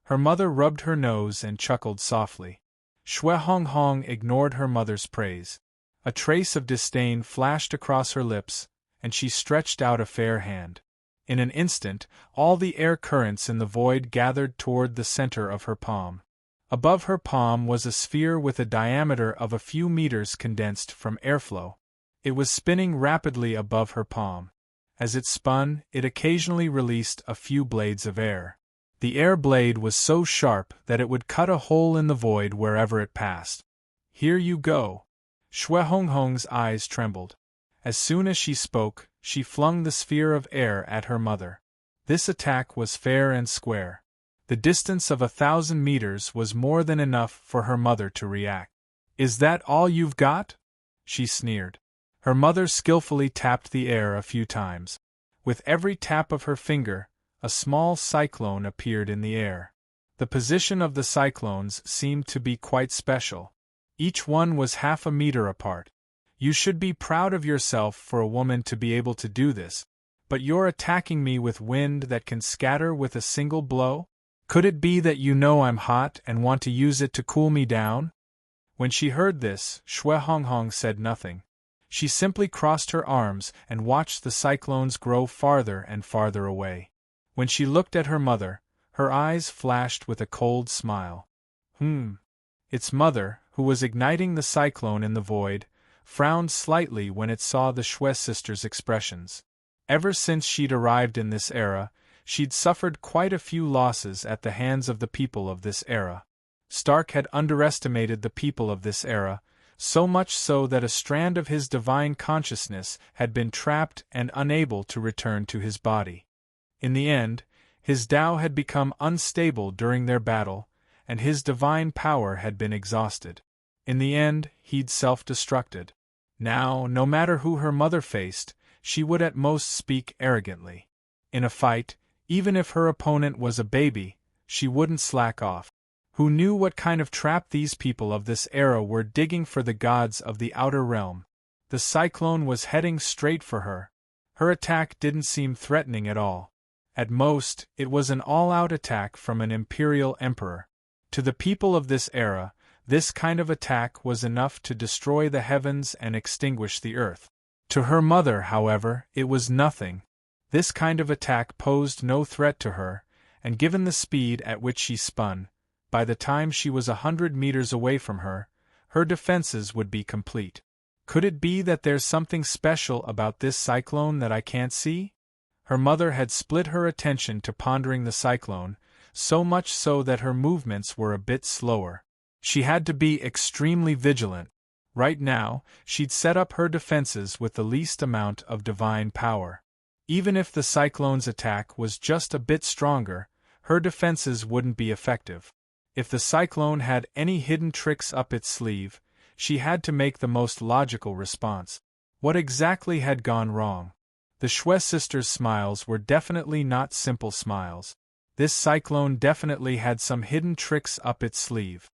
Her mother rubbed her nose and chuckled softly. Xue Honghong ignored her mother's praise. A trace of disdain flashed across her lips, and she stretched out a fair hand. In an instant, all the air currents in the void gathered toward the center of her palm. Above her palm was a sphere with a diameter of a few meters condensed from airflow. It was spinning rapidly above her palm. As it spun, it occasionally released a few blades of air. The air blade was so sharp that it would cut a hole in the void wherever it passed. "Here you go." Xue Honghong's eyes trembled. As soon as she spoke, she flung the sphere of air at her mother. This attack was fair and square. The distance of 1,000 meters was more than enough for her mother to react. "Is that all you've got?" she sneered. Her mother skillfully tapped the air a few times. With every tap of her finger, a small cyclone appeared in the air. The position of the cyclones seemed to be quite special. Each one was half a meter apart. "You should be proud of yourself for a woman to be able to do this. But you're attacking me with wind that can scatter with a single blow? Could it be that you know I'm hot and want to use it to cool me down?" When she heard this, Xue Honghong said nothing. She simply crossed her arms and watched the cyclones grow farther and farther away. When she looked at her mother, her eyes flashed with a cold smile. Its mother, who was igniting the cyclone in the void, frowned slightly when it saw the Xue sisters' expressions. Ever since she'd arrived in this era, she'd suffered quite a few losses at the hands of the people of this era. Stark had underestimated the people of this era, so much so that a strand of his divine consciousness had been trapped and unable to return to his body. In the end, his Tao had become unstable during their battle, and his divine power had been exhausted. In the end, he'd self-destructed. Now, no matter who her mother faced, she would at most speak arrogantly. In a fight, even if her opponent was a baby, she wouldn't slack off. Who knew what kind of trap these people of this era were digging for the gods of the outer realm? The cyclone was heading straight for her. Her attack didn't seem threatening at all. At most, it was an all-out attack from an imperial emperor. To the people of this era, this kind of attack was enough to destroy the heavens and extinguish the earth. To her mother, however, it was nothing. This kind of attack posed no threat to her, and given the speed at which she spun, by the time she was 100 meters away from her, her defenses would be complete. Could it be that there's something special about this cyclone that I can't see? Her mother had split her attention to pondering the cyclone, so much so that her movements were a bit slower. She had to be extremely vigilant. Right now, she'd set up her defenses with the least amount of divine power. Even if the cyclone's attack was just a bit stronger, her defenses wouldn't be effective. If the cyclone had any hidden tricks up its sleeve, she had to make the most logical response. What exactly had gone wrong? The Shui sisters' smiles were definitely not simple smiles. This cyclone definitely had some hidden tricks up its sleeve.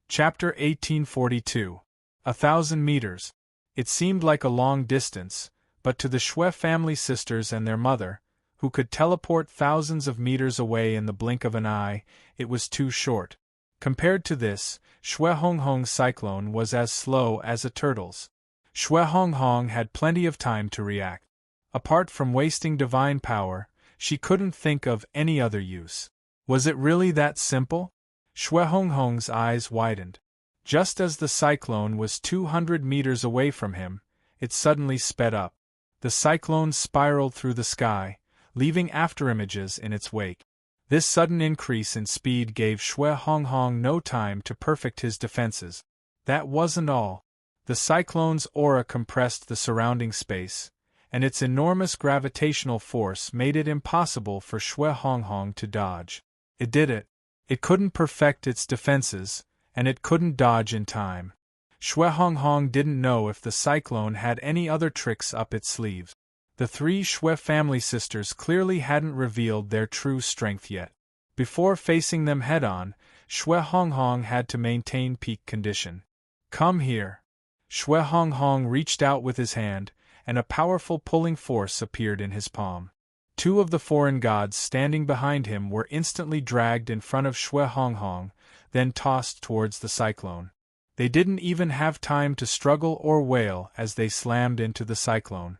Chapter 1842. 1,000 meters. It seemed like a long distance, but to the Shui family sisters and their mother, who could teleport thousands of meters away in the blink of an eye, it was too short. Compared to this, Shui Honghong's cyclone was as slow as a turtle's. Shui Honghong had plenty of time to react. Apart from wasting divine power, she couldn't think of any other use. Was it really that simple? Shui Honghong's eyes widened. Just as the cyclone was 200 meters away from him, it suddenly sped up. The cyclone spiraled through the sky, leaving afterimages in its wake. This sudden increase in speed gave Shui Honghong no time to perfect his defenses. That wasn't all. The cyclone's aura compressed the surrounding space, and its enormous gravitational force made it impossible for Shui Honghong to dodge. It did it. It couldn't perfect its defenses, and it couldn't dodge in time. Shui Honghong didn't know if the cyclone had any other tricks up its sleeves. The three Shui family sisters clearly hadn't revealed their true strength yet. Before facing them head-on, Shui Honghong had to maintain peak condition. Come here. Shui Honghong reached out with his hand, and a powerful pulling force appeared in his palm. Two of the foreign gods standing behind him were instantly dragged in front of Shui Honghong, then tossed towards the cyclone. They didn't even have time to struggle or wail as they slammed into the cyclone.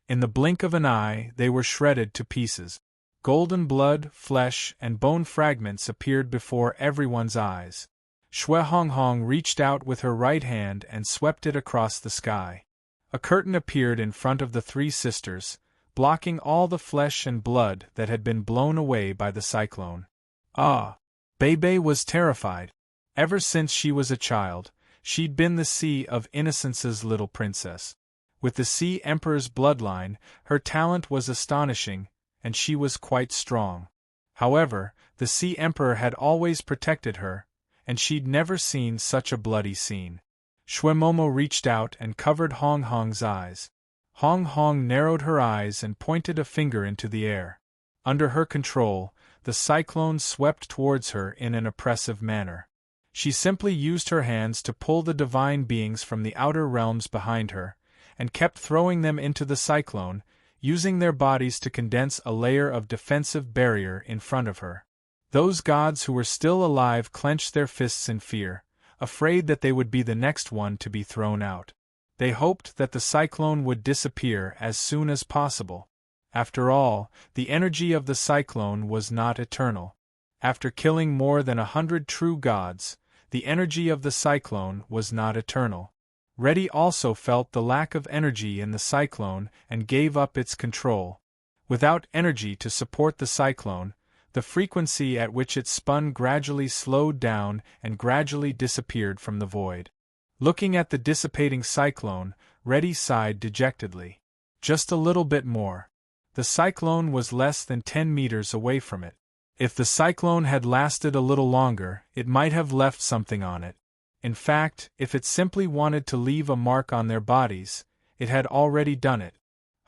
In the blink of an eye, they were shredded to pieces. Golden blood, flesh, and bone fragments appeared before everyone's eyes. Shui Honghong reached out with her right hand and swept it across the sky. A curtain appeared in front of the three sisters, blocking all the flesh and blood that had been blown away by the cyclone. Ah! Bebe was terrified. Ever since she was a child, she'd been the Sea of Innocence's little princess. With the Sea Emperor's bloodline, her talent was astonishing, and she was quite strong. However, the Sea Emperor had always protected her, and she'd never seen such a bloody scene. Shui Momo reached out and covered Hong Hong's eyes. Hong Hong narrowed her eyes and pointed a finger into the air. Under her control, the cyclone swept towards her in an oppressive manner. She simply used her hands to pull the divine beings from the outer realms behind her, and kept throwing them into the cyclone, using their bodies to condense a layer of defensive barrier in front of her. Those gods who were still alive clenched their fists in fear, afraid that they would be the next one to be thrown out. They hoped that the cyclone would disappear as soon as possible. After all, the energy of the cyclone was not eternal. After killing more than 100 true gods, the energy of the cyclone was not eternal. Reddy also felt the lack of energy in the cyclone and gave up its control. Without energy to support the cyclone, the frequency at which it spun gradually slowed down and gradually disappeared from the void. Looking at the dissipating cyclone, Reddy sighed dejectedly. Just a little bit more. The cyclone was less than 10 meters away from it. If the cyclone had lasted a little longer, it might have left something on it. In fact, if it simply wanted to leave a mark on their bodies, it had already done it.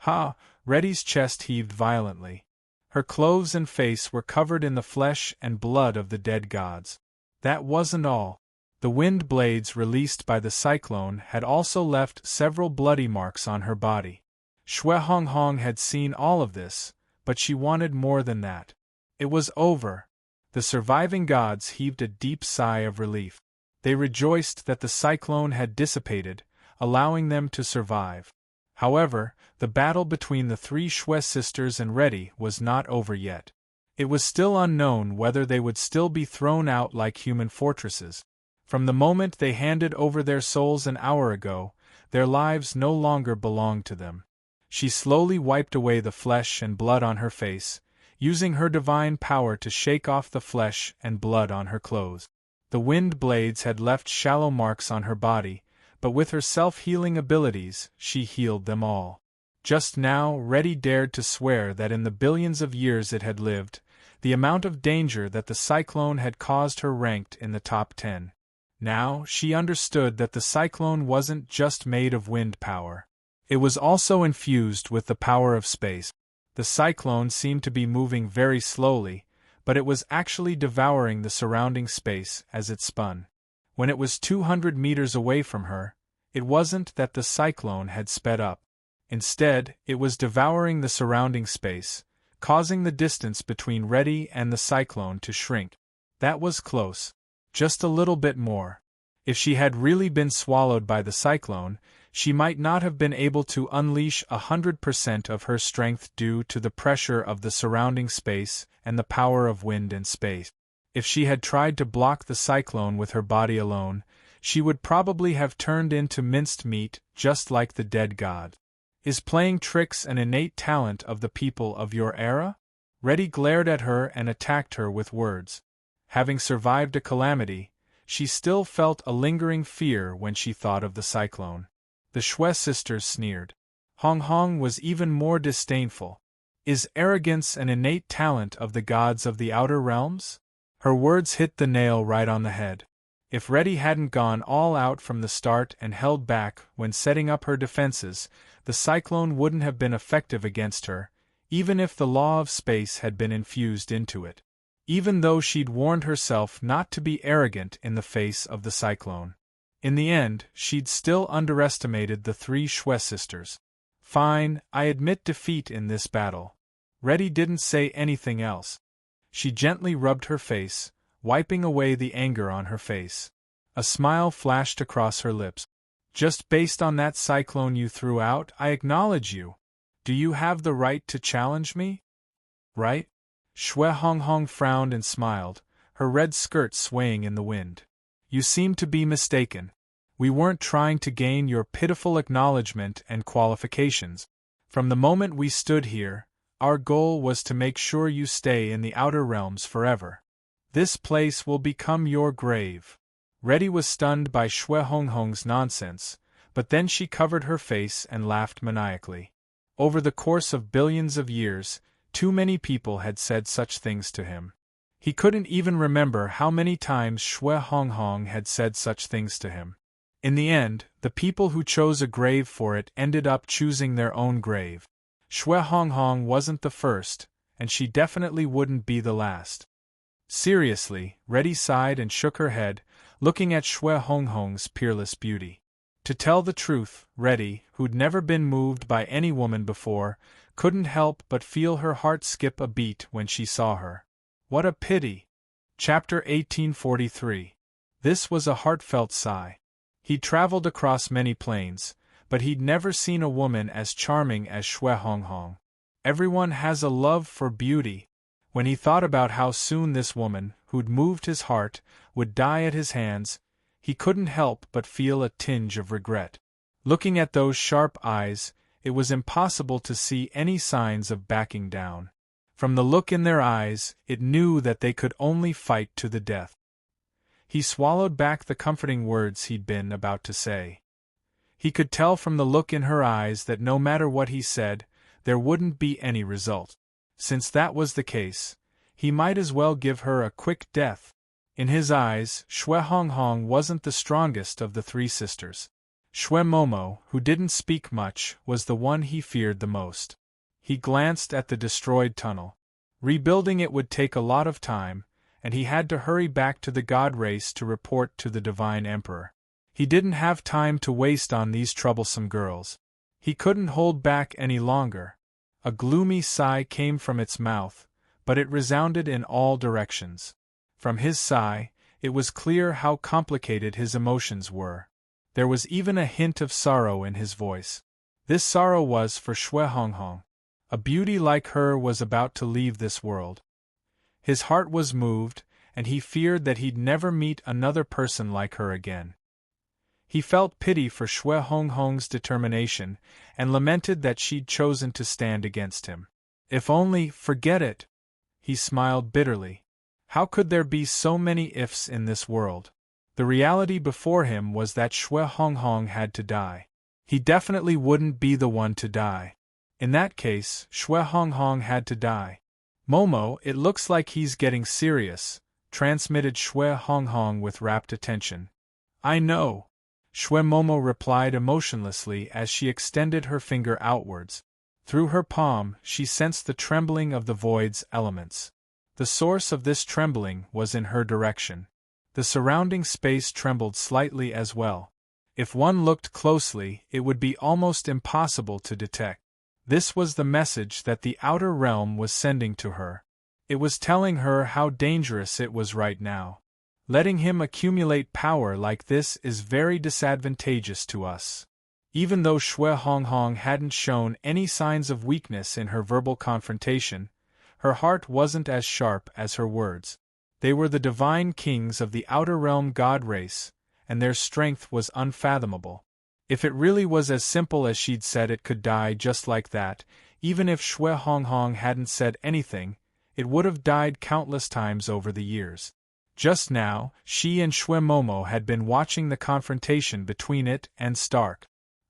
Ha! Reddy's chest heaved violently. Her clothes and face were covered in the flesh and blood of the dead gods. That wasn't all. The wind blades released by the cyclone had also left several bloody marks on her body. Xue Honghong had seen all of this, but she wanted more than that. It was over. The surviving gods heaved a deep sigh of relief. They rejoiced that the cyclone had dissipated, allowing them to survive. However, the battle between the three Xue sisters and Reddy was not over yet. It was still unknown whether they would still be thrown out like human fortresses. From the moment they handed over their souls an hour ago, their lives no longer belonged to them. She slowly wiped away the flesh and blood on her face, using her divine power to shake off the flesh and blood on her clothes. The wind blades had left shallow marks on her body, but with her self-healing abilities, she healed them all. Just now, Reddy dared to swear that in the billions of years it had lived, the amount of danger that the cyclone had caused her ranked in the top 10. Now, she understood that the cyclone wasn't just made of wind power. It was also infused with the power of space. The cyclone seemed to be moving very slowly, but it was actually devouring the surrounding space as it spun. When it was 200 meters away from her, it wasn't that the cyclone had sped up. Instead, it was devouring the surrounding space, causing the distance between Reddy and the cyclone to shrink. That was close. Just a little bit more. If she had really been swallowed by the cyclone, she might not have been able to unleash 100% of her strength due to the pressure of the surrounding space and the power of wind and space. If she had tried to block the cyclone with her body alone, she would probably have turned into minced meat just like the dead god. Is playing tricks an innate talent of the people of your era? Reddy glared at her and attacked her with words. Having survived a calamity, she still felt a lingering fear when she thought of the cyclone. The Xue sisters sneered. Hong Hong was even more disdainful. Is arrogance an innate talent of the gods of the outer realms? Her words hit the nail right on the head. If Reddy hadn't gone all out from the start and held back when setting up her defenses, the cyclone wouldn't have been effective against her, even if the law of space had been infused into it. Even though she'd warned herself not to be arrogant in the face of the cyclone. In the end, she'd still underestimated the three Xue sisters. Fine, I admit defeat in this battle. Reddy didn't say anything else. She gently rubbed her face, wiping away the anger on her face. A smile flashed across her lips. Just based on that cyclone you threw out, I acknowledge you. Do you have the right to challenge me? Right? Xue Honghong frowned and smiled, her red skirt swaying in the wind. You seem to be mistaken. We weren't trying to gain your pitiful acknowledgement and qualifications. From the moment we stood here, our goal was to make sure you stay in the outer realms forever. This place will become your grave. Reddy was stunned by Xue Honghong's nonsense, but then she covered her face and laughed maniacally. Over the course of billions of years, too many people had said such things to him. He couldn't even remember how many times Xue Honghong had said such things to him. In the end, the people who chose a grave for it ended up choosing their own grave. Xue Honghong wasn't the first, and she definitely wouldn't be the last. Seriously, Reddy sighed and shook her head, looking at Xue Honghong's peerless beauty. To tell the truth, Reddy, who'd never been moved by any woman before, couldn't help but feel her heart skip a beat when she saw her. What a pity! Chapter 1843. This was a heartfelt sigh. He'd traveled across many plains, but he'd never seen a woman as charming as Xue Honghong. Everyone has a love for beauty. When he thought about how soon this woman, who'd moved his heart, would die at his hands, he couldn't help but feel a tinge of regret. Looking at those sharp eyes, it was impossible to see any signs of backing down. From the look in their eyes, it knew that they could only fight to the death. He swallowed back the comforting words he'd been about to say. He could tell from the look in her eyes that no matter what he said, there wouldn't be any result. Since that was the case, he might as well give her a quick death. In his eyes, Xue Honghong wasn't the strongest of the three sisters. Xue Momo, who didn't speak much, was the one he feared the most. He glanced at the destroyed tunnel. Rebuilding it would take a lot of time, and he had to hurry back to the god race to report to the divine emperor. He didn't have time to waste on these troublesome girls. He couldn't hold back any longer. A gloomy sigh came from its mouth, but it resounded in all directions. From his sigh, it was clear how complicated his emotions were. There was even a hint of sorrow in his voice. This sorrow was for Xue Honghong. A beauty like her was about to leave this world. His heart was moved, and he feared that he'd never meet another person like her again. He felt pity for Xue Honghong's determination, and lamented that she'd chosen to stand against him. If only, forget it! He smiled bitterly. How could there be so many ifs in this world? The reality before him was that Xue Honghong had to die. He definitely wouldn't be the one to die. In that case, Xue Honghong had to die. Momo, it looks like he's getting serious, transmitted Xue Honghong with rapt attention. I know. Xue Momo replied emotionlessly as she extended her finger outwards. Through her palm, she sensed the trembling of the void's elements. The source of this trembling was in her direction. The surrounding space trembled slightly as well. If one looked closely, it would be almost impossible to detect. This was the message that the outer realm was sending to her. It was telling her how dangerous it was right now. Letting him accumulate power like this is very disadvantageous to us. Even though Xue Honghong hadn't shown any signs of weakness in her verbal confrontation, her heart wasn't as sharp as her words. They were the divine kings of the outer realm god race, and their strength was unfathomable. If it really was as simple as she'd said it could die just like that, even if Xue Honghong hadn't said anything, it would have died countless times over the years. Just now, she and Xue Momo had been watching the confrontation between it and Stark.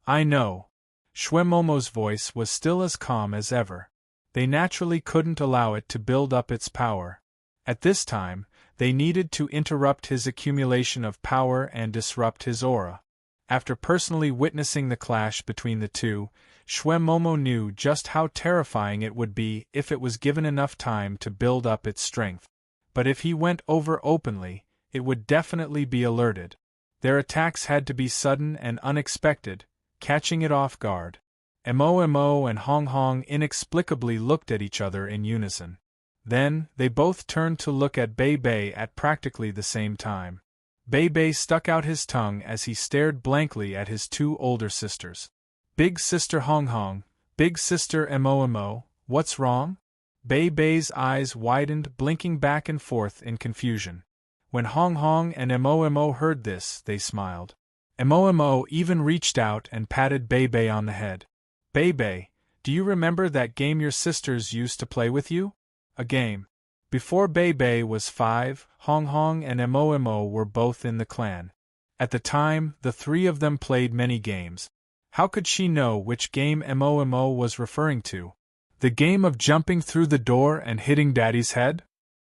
I know. Xue Momo's voice was still as calm as ever. They naturally couldn't allow it to build up its power. At this time, they needed to interrupt his accumulation of power and disrupt his aura. After personally witnessing the clash between the two, Xue Momo knew just how terrifying it would be if it was given enough time to build up its strength. But if he went over openly, it would definitely be alerted. Their attacks had to be sudden and unexpected, catching it off guard. Mo and Hong Hong inexplicably looked at each other in unison. Then, they both turned to look at Bei Bei at practically the same time. Bei Bei stuck out his tongue as he stared blankly at his two older sisters. Big sister Hong Hong, big sister Mo, what's wrong? Bei Bei's eyes widened, blinking back and forth in confusion. When Hong Hong and Mo heard this, they smiled. Mo even reached out and patted Bei Bei on the head. Bei Bei, do you remember that game your sisters used to play with you? A game. Before Bei Bei was 5, Hong Hong and Mo were both in the clan. At the time, the three of them played many games. How could she know which game Mo was referring to? The game of jumping through the door and hitting Daddy's head?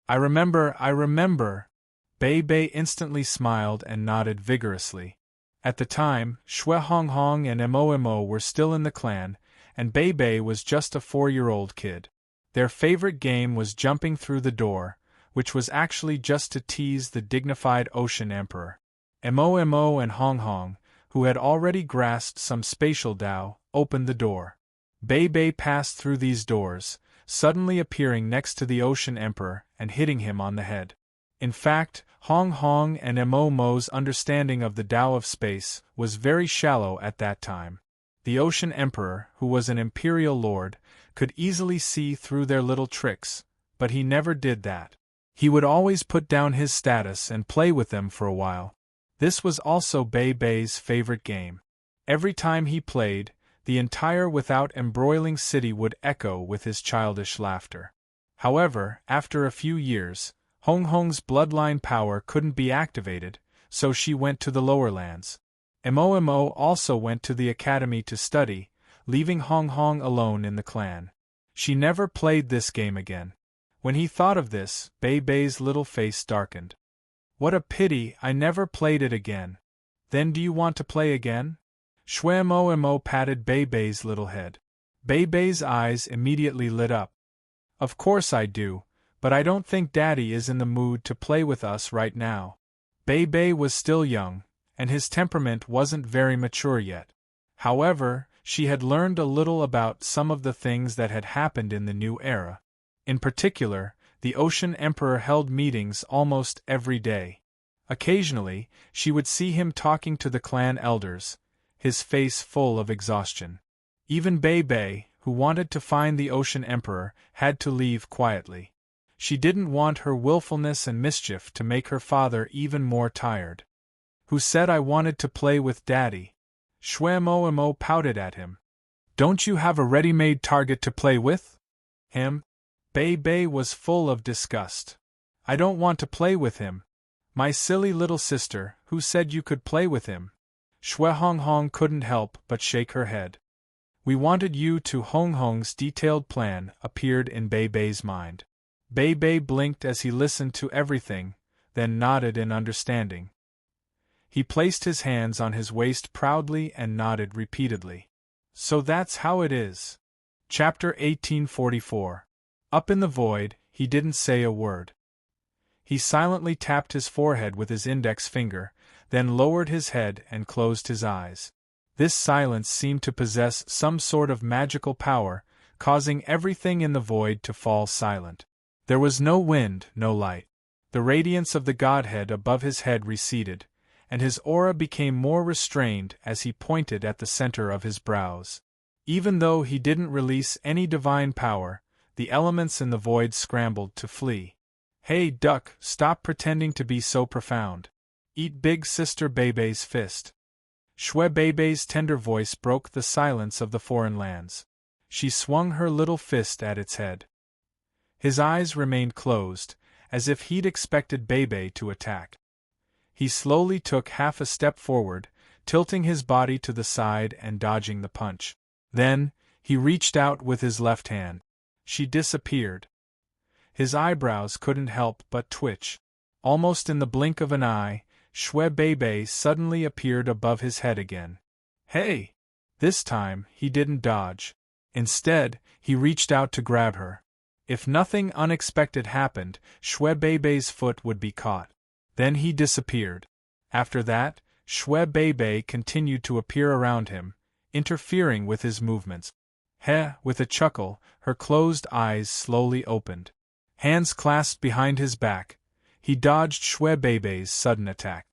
I remember. Bei Bei instantly smiled and nodded vigorously. At the time, Xue Honghong and Mo were still in the clan, and Bei Bei was just a 4-year-old kid. Their favorite game was jumping through the door, which was actually just to tease the dignified Ocean Emperor. Mo and Hong Hong, who had already grasped some spatial Dao, opened the door. Bei Bei passed through these doors, suddenly appearing next to the Ocean Emperor and hitting him on the head. In fact, Hong Hong and Mo's understanding of the Tao of space was very shallow at that time. The Ocean Emperor, who was an imperial lord, could easily see through their little tricks, but he never did that. He would always put down his status and play with them for a while. This was also Bei Bei's favorite game. Every time he played, the entire without embroiling city would echo with his childish laughter. However, after a few years, Hong Hong's bloodline power couldn't be activated, so she went to the lower lands. Mo also went to the academy to study, leaving Hong Hong alone in the clan. She never played this game again. When he thought of this, Bei Bei's little face darkened. What a pity I never played it again. Then do you want to play again? Xue Mo patted Bei Bei's little head. Bei Bei's eyes immediately lit up. Of course I do, but I don't think Daddy is in the mood to play with us right now. Bei Bei was still young, and his temperament wasn't very mature yet. However, she had learned a little about some of the things that had happened in the new era. In particular, the Ocean Emperor held meetings almost every day. Occasionally, she would see him talking to the clan elders, his face full of exhaustion. Even Bei Bei, who wanted to find the Ocean Emperor, had to leave quietly. She didn't want her willfulness and mischief to make her father even more tired. Who said I wanted to play with Daddy? Shui Mo pouted at him. Don't you have a ready-made target to play with? Him? Bei Bei was full of disgust. I don't want to play with him. My silly little sister, who said you could play with him? Shui Honghong couldn't help but shake her head. We wanted you to. Honghong's detailed plan appeared in Bei Bei's mind. Bei Bei blinked as he listened to everything, then nodded in understanding. He placed his hands on his waist proudly and nodded repeatedly. So that's how it is. Chapter 1844. Up in the void, he didn't say a word. He silently tapped his forehead with his index finger, then lowered his head and closed his eyes. This silence seemed to possess some sort of magical power, causing everything in the void to fall silent. There was no wind, no light. The radiance of the Godhead above his head receded, and his aura became more restrained as he pointed at the center of his brows. Even though he didn't release any divine power, the elements in the void scrambled to flee. Hey duck, stop pretending to be so profound. Eat big sister Bei Bei's fist. Shui Bei Bei's tender voice broke the silence of the foreign lands. She swung her little fist at its head. His eyes remained closed, as if he'd expected Bei Bei to attack. He slowly took half a step forward, tilting his body to the side and dodging the punch. Then, he reached out with his left hand. She disappeared. His eyebrows couldn't help but twitch. Almost in the blink of an eye, Shui Bei Bei suddenly appeared above his head again. Hey! This time, he didn't dodge. Instead, he reached out to grab her. If nothing unexpected happened, Shui Bei Bei's foot would be caught. Then he disappeared. After that, Shui Bei Bei continued to appear around him, interfering with his movements. With a chuckle, her closed eyes slowly opened. Hands clasped behind his back, he dodged Shui Bei Bei's sudden attack.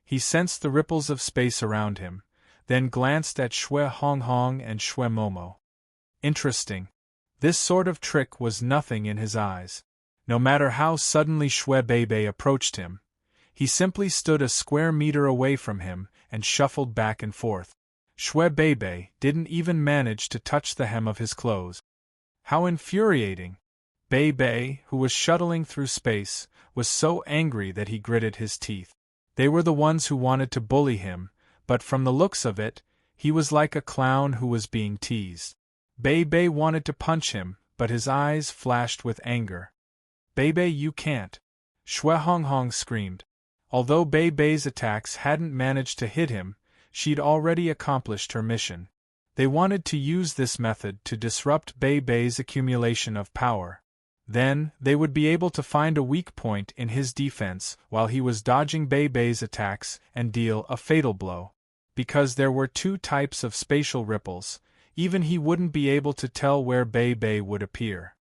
He sensed the ripples of space around him, then glanced at Shui Honghong and Shui Momo. Interesting. This sort of trick was nothing in his eyes. No matter how suddenly Shui Bei Bei approached him, he simply stood a square meter away from him and shuffled back and forth. Shui Bei Bei didn't even manage to touch the hem of his clothes. How infuriating! Bei Bei, who was shuttling through space, was so angry that he gritted his teeth. They were the ones who wanted to bully him, but from the looks of it, he was like a clown who was being teased. Bei Bei wanted to punch him, but his eyes flashed with anger. Bei Bei, you can't! Shui Honghong screamed. Although Bei Bei's attacks hadn't managed to hit him, she'd already accomplished her mission. They wanted to use this method to disrupt Bei Bei's accumulation of power. Then, they would be able to find a weak point in his defense while he was dodging Bei Bei's attacks and deal a fatal blow. Because there were two types of spatial ripples, even he wouldn't be able to tell where Bei Bei would appear.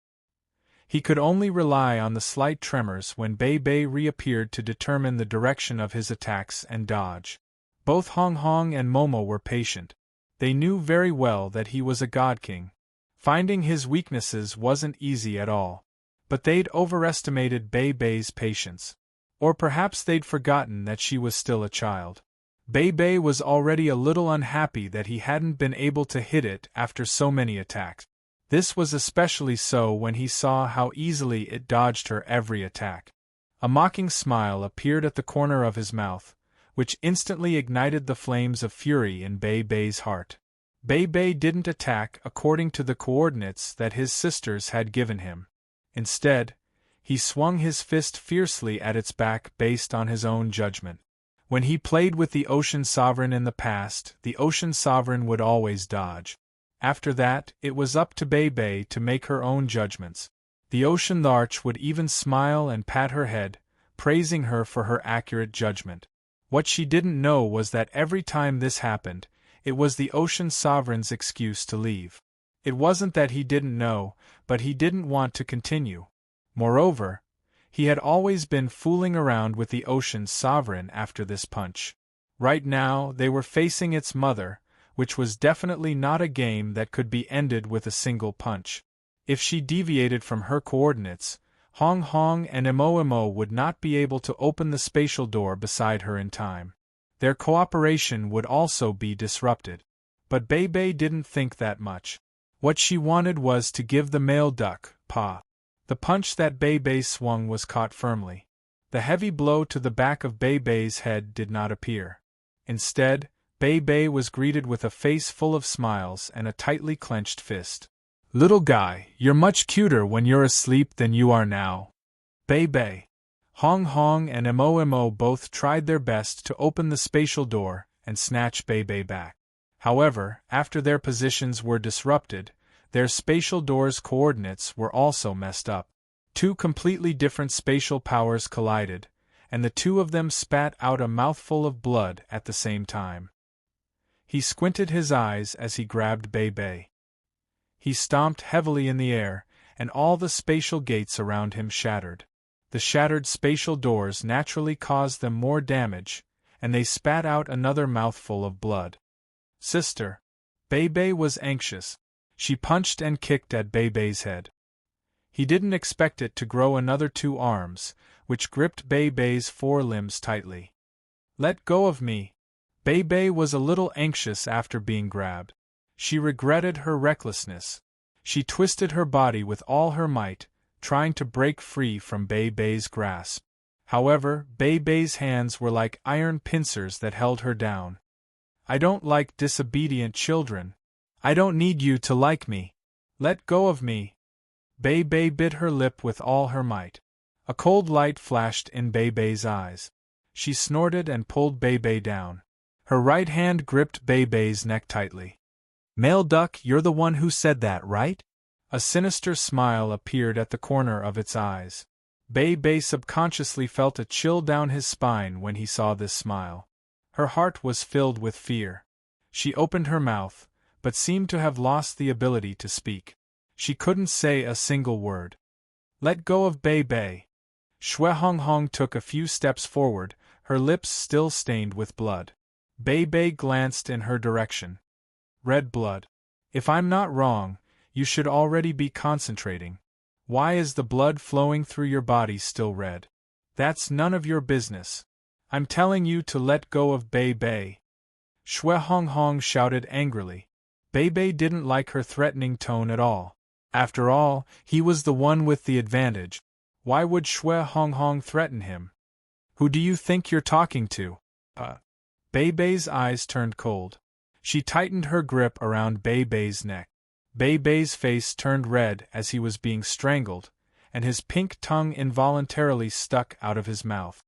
He could only rely on the slight tremors when Bei Bei reappeared to determine the direction of his attacks and dodge. Both Hong Hong and Momo were patient. They knew very well that he was a god king. Finding his weaknesses wasn't easy at all. But they'd overestimated Bei Bei's patience. Or perhaps they'd forgotten that she was still a child. Bei Bei was already a little unhappy that he hadn't been able to hit it after so many attacks. This was especially so when he saw how easily it dodged her every attack. A mocking smile appeared at the corner of his mouth, which instantly ignited the flames of fury in Bei Bei's heart. Bei Bei didn't attack according to the coordinates that his sisters had given him. Instead, he swung his fist fiercely at its back based on his own judgment. When he played with the Ocean Sovereign in the past, the Ocean Sovereign would always dodge. After that, it was up to Bei Bei to make her own judgments. The ocean larch would even smile and pat her head, praising her for her accurate judgment. What she didn't know was that every time this happened, it was the ocean sovereign's excuse to leave. It wasn't that he didn't know, but he didn't want to continue. Moreover, he had always been fooling around with the ocean's sovereign after this punch. Right now, they were facing its mother, which was definitely not a game that could be ended with a single punch. If she deviated from her coordinates, Hong Hong and Emo would not be able to open the spatial door beside her in time. Their cooperation would also be disrupted. But Bei didn't think that much. What she wanted was to give the male duck, Pa. The punch that Bei swung was caught firmly. The heavy blow to the back of Bei's head did not appear. Instead, Bei was greeted with a face full of smiles and a tightly clenched fist. "Little guy, you're much cuter when you're asleep than you are now." Bei. Hong Hong and Emo both tried their best to open the spatial door and snatch Bei back. However, after their positions were disrupted, their spatial door's coordinates were also messed up. Two completely different spatial powers collided, and the two of them spat out a mouthful of blood at the same time. He squinted his eyes as he grabbed Bei. He stomped heavily in the air, and all the spatial gates around him shattered. The shattered spatial doors naturally caused them more damage, and they spat out another mouthful of blood. "Sister." Bei was anxious. She punched and kicked at Bei's head. He didn't expect it to grow another 2 arms, which gripped Bei's forelimbs tightly. "Let go of me." Bei was a little anxious after being grabbed. She regretted her recklessness. She twisted her body with all her might, trying to break free from Bei's grasp. However, Bei's hands were like iron pincers that held her down. "I don't like disobedient children. I don't need you to like me. Let go of me." Bei bit her lip with all her might. A cold light flashed in Bei's eyes. She snorted and pulled Bei down. Her right hand gripped Bei's neck tightly. "Male duck, you're the one who said that, right?" A sinister smile appeared at the corner of its eyes. Bei subconsciously felt a chill down his spine when he saw this smile. Her heart was filled with fear. She opened her mouth, but seemed to have lost the ability to speak. She couldn't say a single word. "Let go of Bei." Shui Hong Hong took a few steps forward, her lips still stained with blood. Bei glanced in her direction. "Red blood. If I'm not wrong, you should already be concentrating. Why is the blood flowing through your body still red? That's none of your business. I'm telling you to let go of Bei." Shui Hong Hong shouted angrily. Bei didn't like her threatening tone at all. After all, he was the one with the advantage. Why would Shui Hong Hong threaten him? "Who do you think you're talking to?" Bei's eyes turned cold. She tightened her grip around Bei's neck. Bei's face turned red as he was being strangled, and his pink tongue involuntarily stuck out of his mouth.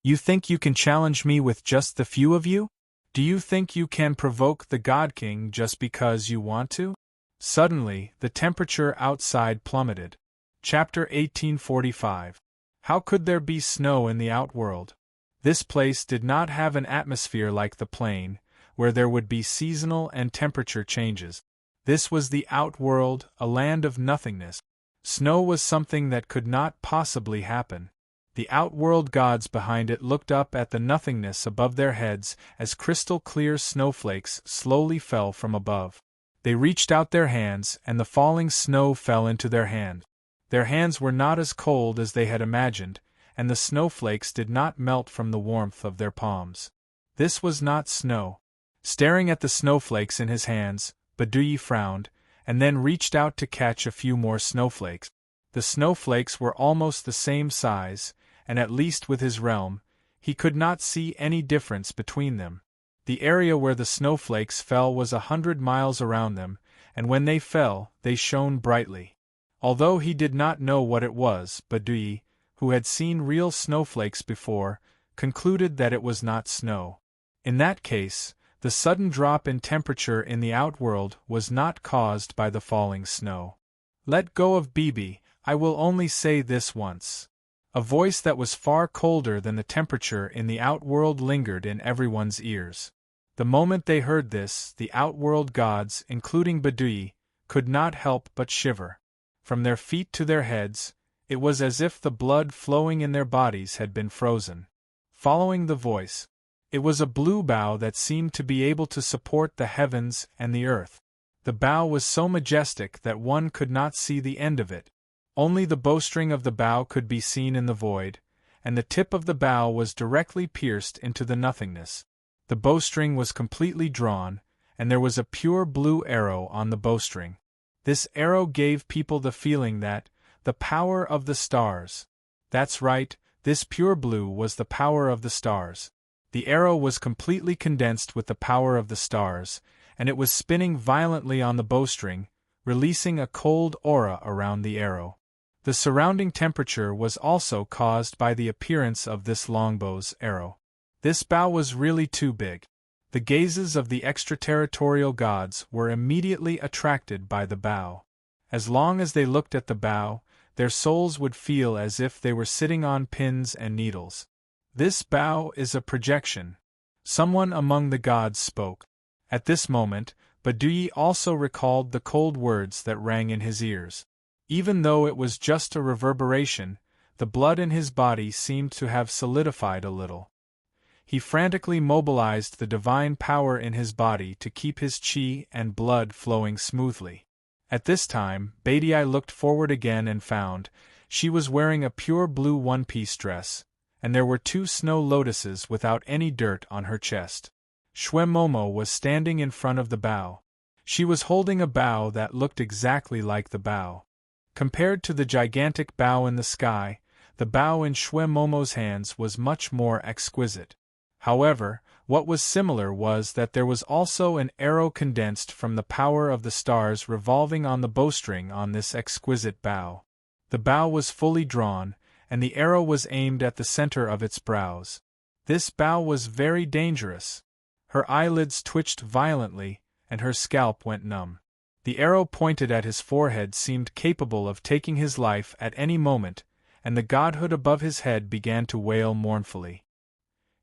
"You think you can challenge me with just the few of you? Do you think you can provoke the God King just because you want to?" Suddenly, the temperature outside plummeted. Chapter 1845. How could there be snow in the outworld? This place did not have an atmosphere like the plain, where there would be seasonal and temperature changes. This was the outworld, a land of nothingness. Snow was something that could not possibly happen. The outworld gods behind it looked up at the nothingness above their heads as crystal-clear snowflakes slowly fell from above. They reached out their hands, and the falling snow fell into their hands. Their hands were not as cold as they had imagined, and the snowflakes did not melt from the warmth of their palms. This was not snow. Staring at the snowflakes in his hands, Badui frowned, and then reached out to catch a few more snowflakes. The snowflakes were almost the same size, and at least with his realm, he could not see any difference between them. The area where the snowflakes fell was 100 miles around them, and when they fell, they shone brightly. Although he did not know what it was, Badui, who had seen real snowflakes before, concluded that it was not snow. In that case, the sudden drop in temperature in the outworld was not caused by the falling snow. "Let go of Bibi, I will only say this once." A voice that was far colder than the temperature in the outworld lingered in everyone's ears. The moment they heard this, the outworld gods, including Badui, could not help but shiver. From their feet to their heads, it was as if the blood flowing in their bodies had been frozen. Following the voice, it was a blue bow that seemed to be able to support the heavens and the earth. The bow was so majestic that one could not see the end of it. Only the bowstring of the bow could be seen in the void, and the tip of the bow was directly pierced into the nothingness. The bowstring was completely drawn, and there was a pure blue arrow on the bowstring. This arrow gave people the feeling that, the power of the stars. That's right, this pure blue was the power of the stars. The arrow was completely condensed with the power of the stars, and it was spinning violently on the bowstring, releasing a cold aura around the arrow. The surrounding temperature was also caused by the appearance of this longbow's arrow. This bow was really too big. The gazes of the extraterritorial gods were immediately attracted by the bow. As long as they looked at the bow, their souls would feel as if they were sitting on pins and needles. "This bow is a projection." Someone among the gods spoke. At this moment, Badui also recalled the cold words that rang in his ears. Even though it was just a reverberation, the blood in his body seemed to have solidified a little. He frantically mobilized the divine power in his body to keep his chi and blood flowing smoothly. At this time, Badui looked forward again and found she was wearing a pure blue one-piece dress, and there were 2 snow lotuses without any dirt on her chest. Shwemomo was standing in front of the bow. She was holding a bow that looked exactly like the bow. Compared to the gigantic bow in the sky, the bow in Shwemomo's hands was much more exquisite. However, what was similar was that there was also an arrow condensed from the power of the stars revolving on the bowstring on this exquisite bow. The bow was fully drawn, and the arrow was aimed at the center of its brows. This bow was very dangerous. Her eyelids twitched violently, and her scalp went numb. The arrow pointed at his forehead seemed capable of taking his life at any moment, and the godhood above his head began to wail mournfully.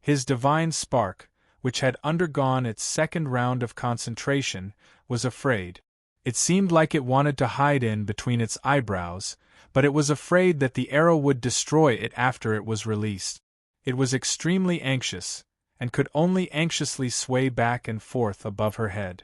His divine spark, which had undergone its second round of concentration, was afraid. It seemed like it wanted to hide in between its eyebrows, but it was afraid that the arrow would destroy it after it was released. It was extremely anxious, and could only anxiously sway back and forth above her head.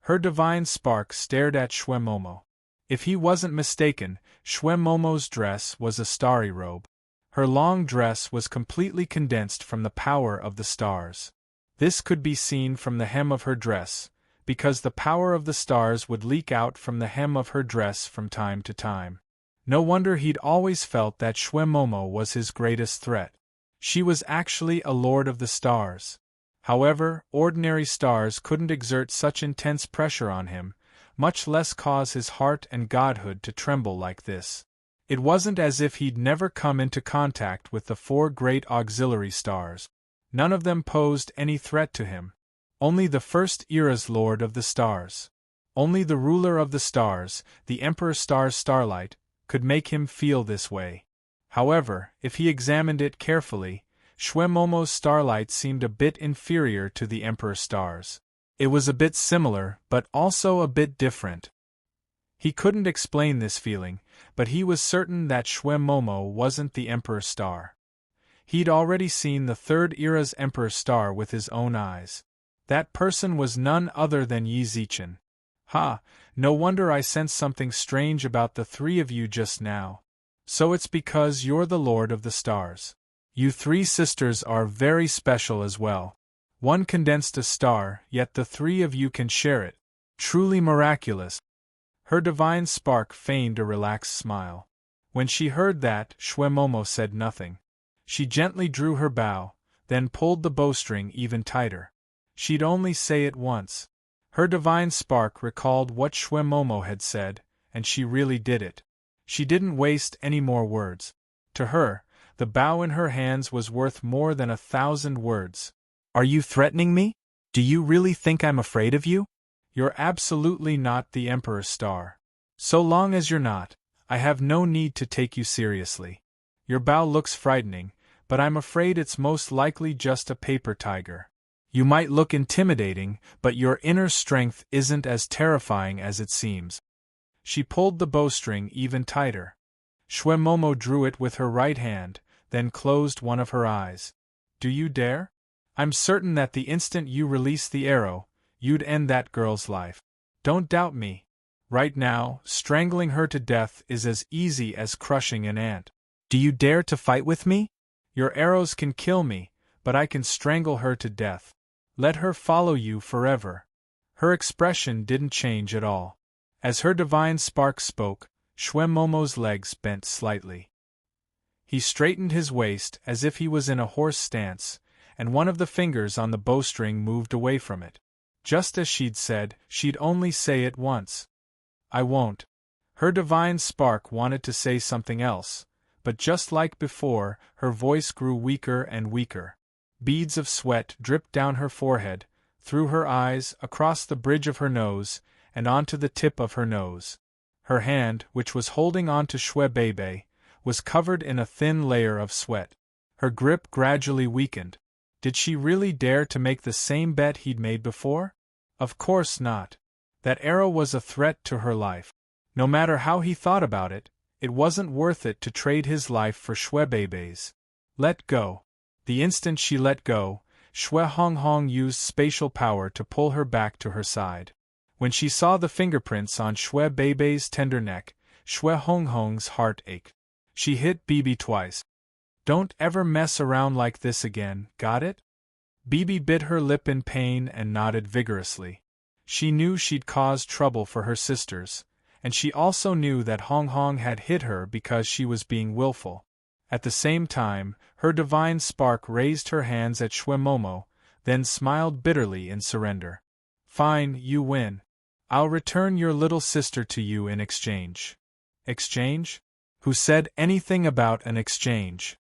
Her divine spark stared at Shwemomo. If he wasn't mistaken, Shwemomo's dress was a starry robe. Her long dress was completely condensed from the power of the stars. This could be seen from the hem of her dress, because the power of the stars would leak out from the hem of her dress from time to time. No wonder he'd always felt that Shwemomo was his greatest threat. She was actually a lord of the stars. However, ordinary stars couldn't exert such intense pressure on him, much less cause his heart and godhood to tremble like this. It wasn't as if he'd never come into contact with the 4 great auxiliary stars. None of them posed any threat to him. Only the first era's lord of the stars. Only the ruler of the stars, the Emperor Star's starlight, could make him feel this way. However, if he examined it carefully, Shwemomo's starlight seemed a bit inferior to the Emperor Star's. It was a bit similar, but also a bit different. He couldn't explain this feeling, but he was certain that Shwemomo wasn't the Emperor Star. He'd already seen the 3rd era's Emperor Star with his own eyes. That person was none other than Yi Zichen. "Ha, no wonder I sensed something strange about the 3 of you just now. So it's because you're the Lord of the Stars. You 3 sisters are very special as well. One condensed a star, yet the 3 of you can share it. Truly miraculous." Her divine spark feigned a relaxed smile. When she heard that, Shwemomo said nothing. She gently drew her bow, then pulled the bowstring even tighter. She'd only say it once. Her divine spark recalled what Shwemomo had said, and she really did it. She didn't waste any more words. To her, the bow in her hands was worth more than 1,000 words. "Are you threatening me? Do you really think I'm afraid of you? You're absolutely not the Emperor Star. So long as you're not, I have no need to take you seriously. Your bow looks frightening, but I'm afraid it's most likely just a paper tiger. You might look intimidating, but your inner strength isn't as terrifying as it seems." She pulled the bowstring even tighter. Shwemomo drew it with her right hand, then closed one of her eyes. "Do you dare? I'm certain that the instant you release the arrow, you'd end that girl's life. Don't doubt me. Right now, strangling her to death is as easy as crushing an ant. Do you dare to fight with me? Your arrows can kill me, but I can strangle her to death. Let her follow you forever." Her expression didn't change at all. As her divine spark spoke, Shwemomo's legs bent slightly. He straightened his waist as if he was in a horse stance, and one of the fingers on the bowstring moved away from it. Just as she'd said, she'd only say it once. "I won't." Her divine spark wanted to say something else, but just like before, her voice grew weaker and weaker. Beads of sweat dripped down her forehead, through her eyes, across the bridge of her nose, and onto the tip of her nose. Her hand, which was holding on to Shwebebe, was covered in a thin layer of sweat. Her grip gradually weakened. Did she really dare to make the same bet he'd made before? Of course not. That arrow was a threat to her life. No matter how he thought about it, it wasn't worth it to trade his life for Shwebebe's. Let go. The instant she let go, Shwehonghong used spatial power to pull her back to her side. When she saw the fingerprints on Shwebebe's tender neck, Shwehonghong's heart ached. She hit Bibi twice. "Don't ever mess around like this again, got it?" Bibi bit her lip in pain and nodded vigorously. She knew she'd caused trouble for her sisters, and she also knew that Hong Hong had hit her because she was being willful. At the same time, her divine spark raised her hands at Shwemomo, then smiled bitterly in surrender. "Fine, you win. I'll return your little sister to you in exchange." "Exchange? Who said anything about an exchange?"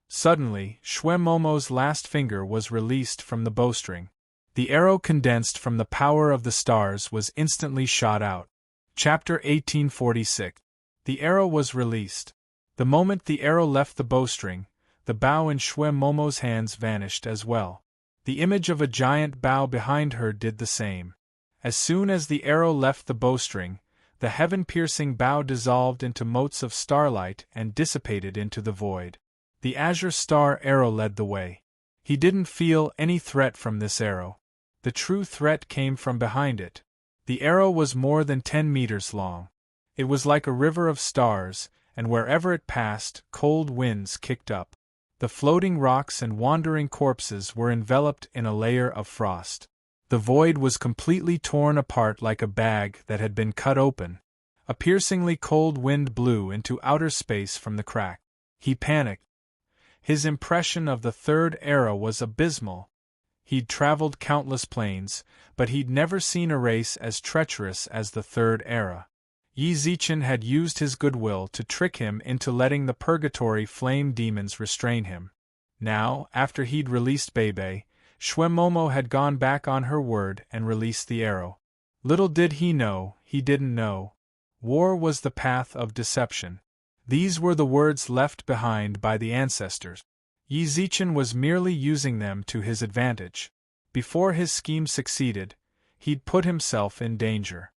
Suddenly, Shwemomo's last finger was released from the bowstring. The arrow condensed from the power of the stars was instantly shot out. Chapter 1846. The arrow was released. The moment the arrow left the bowstring, the bow in Shwemomo's hands vanished as well. The image of a giant bow behind her did the same. As soon as the arrow left the bowstring, the heaven-piercing bow dissolved into motes of starlight and dissipated into the void. The azure star arrow led the way. He didn't feel any threat from this arrow. The true threat came from behind it. The arrow was more than 10 meters long. It was like a river of stars, and wherever it passed, cold winds kicked up. The floating rocks and wandering corpses were enveloped in a layer of frost. The void was completely torn apart like a bag that had been cut open. A piercingly cold wind blew into outer space from the crack. He panicked. His impression of the third era was abysmal. He'd traveled countless planes, but he'd never seen a race as treacherous as the third era. Yi Zichen had used his goodwill to trick him into letting the purgatory flame demons restrain him. Now, after he'd released Bebe, Shwemomo had gone back on her word and released the arrow. Little did he know, he didn't know. War was the path of deception. These were the words left behind by the ancestors. Yi Zichen was merely using them to his advantage. Before his scheme succeeded, he'd put himself in danger.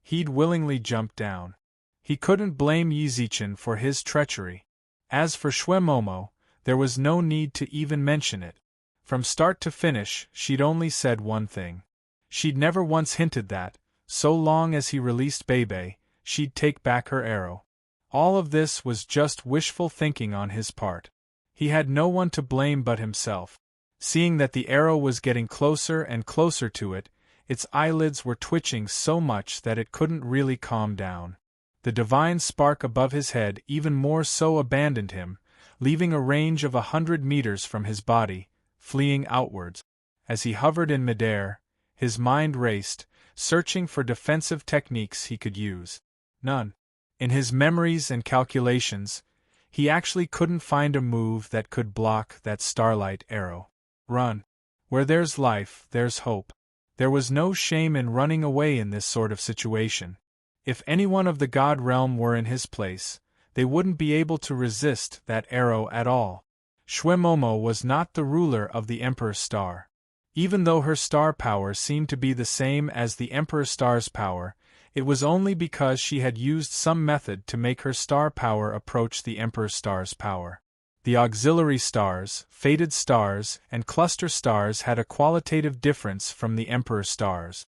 He'd willingly jumped down. He couldn't blame Yi Zichen for his treachery. As for Shwemomo, there was no need to even mention it. From start to finish, she'd only said one thing. She'd never once hinted that, so long as he released Bebe, she'd take back her arrow. All of this was just wishful thinking on his part. He had no one to blame but himself. Seeing that the arrow was getting closer and closer to it, its eyelids were twitching so much that it couldn't really calm down. The divine spark above his head even more so abandoned him, leaving a range of 100 meters from his body, fleeing outwards. As he hovered in midair, his mind raced, searching for defensive techniques he could use. None. In his memories and calculations, he actually couldn't find a move that could block that starlight arrow. Run. Where there's life, there's hope. There was no shame in running away in this sort of situation. If anyone of the god realm were in his place, they wouldn't be able to resist that arrow at all. Shwemomo was not the ruler of the Emperor Star. Even though her star power seemed to be the same as the Emperor Star's power, it was only because she had used some method to make her star power approach the Emperor Star's power. The auxiliary stars, fated stars, and cluster stars had a qualitative difference from the Emperor Stars.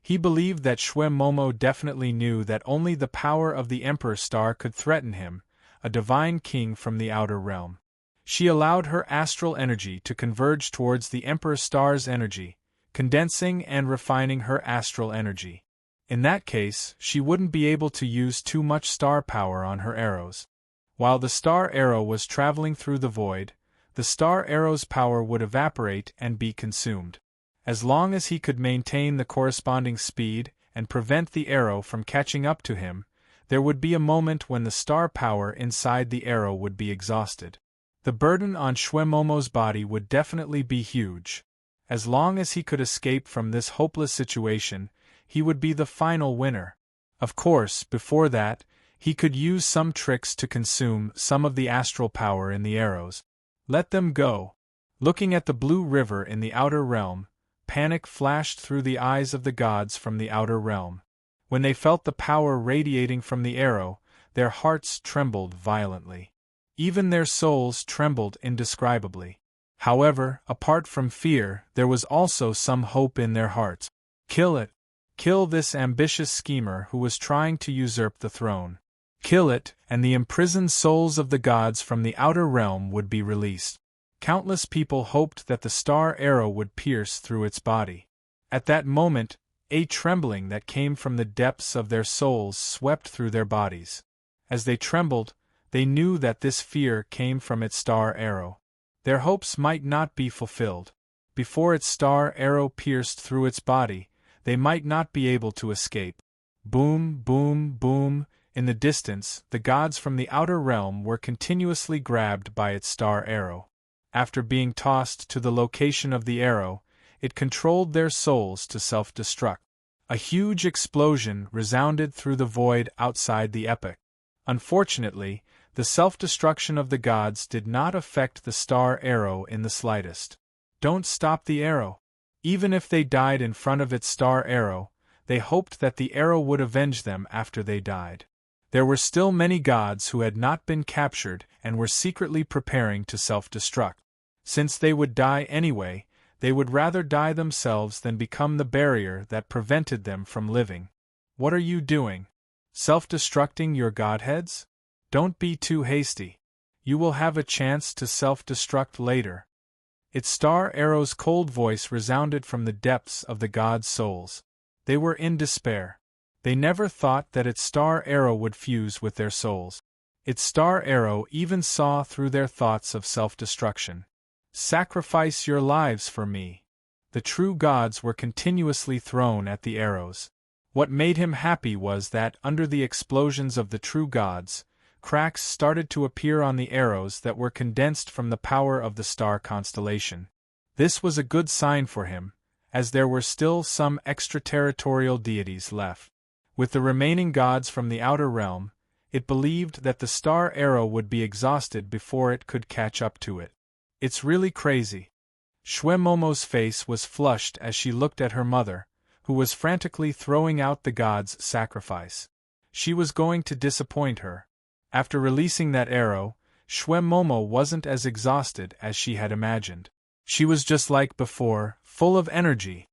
He believed that Shwemomo definitely knew that only the power of the Emperor Star could threaten him, a divine king from the outer realm. She allowed her astral energy to converge towards the Emperor Star's energy, condensing and refining her astral energy. In that case, she wouldn't be able to use too much star power on her arrows. While the star arrow was traveling through the void, the star arrow's power would evaporate and be consumed. As long as he could maintain the corresponding speed and prevent the arrow from catching up to him, there would be a moment when the star power inside the arrow would be exhausted. The burden on Shwemomo's body would definitely be huge. As long as he could escape from this hopeless situation, he would be the final winner. Of course, before that, he could use some tricks to consume some of the astral power in the arrows. Let them go. Looking at the blue river in the outer realm, panic flashed through the eyes of the gods from the outer realm. When they felt the power radiating from the arrow, their hearts trembled violently. Even their souls trembled indescribably. However, apart from fear, there was also some hope in their hearts. Kill it. Kill this ambitious schemer who was trying to usurp the throne. Kill it, and the imprisoned souls of the gods from the outer realm would be released. Countless people hoped that the star arrow would pierce through its body. At that moment, a trembling that came from the depths of their souls swept through their bodies. As they trembled, they knew that this fear came from its star arrow. Their hopes might not be fulfilled. Before its star arrow pierced through its body, they might not be able to escape. Boom, boom, boom. In the distance, the gods from the outer realm were continuously grabbed by its star arrow. After being tossed to the location of the arrow, it controlled their souls to self-destruct. A huge explosion resounded through the void outside the epoch. Unfortunately, the self-destruction of the gods did not affect the star arrow in the slightest. Don't stop the arrow. Even if they died in front of its star arrow, they hoped that the arrow would avenge them after they died. There were still many gods who had not been captured and were secretly preparing to self-destruct. Since they would die anyway, they would rather die themselves than become the barrier that prevented them from living. What are you doing? Self-destructing your godheads? Don't be too hasty. You will have a chance to self-destruct later. Its star arrow's cold voice resounded from the depths of the gods' souls. They were in despair. They never thought that its star arrow would fuse with their souls. Its star arrow even saw through their thoughts of self-destruction. Sacrifice your lives for me. The true gods were continuously thrown at the arrows. What made him happy was that, under the explosions of the true gods, cracks started to appear on the arrows that were condensed from the power of the star constellation. This was a good sign for him, as there were still some extraterritorial deities left. With the remaining gods from the outer realm, it believed that the star arrow would be exhausted before it could catch up to it. It's really crazy. Shwemomo's face was flushed as she looked at her mother, who was frantically throwing out the gods' sacrifice. She was going to disappoint her. After releasing that arrow, Shwemomo wasn't as exhausted as she had imagined. She was just like before, full of energy.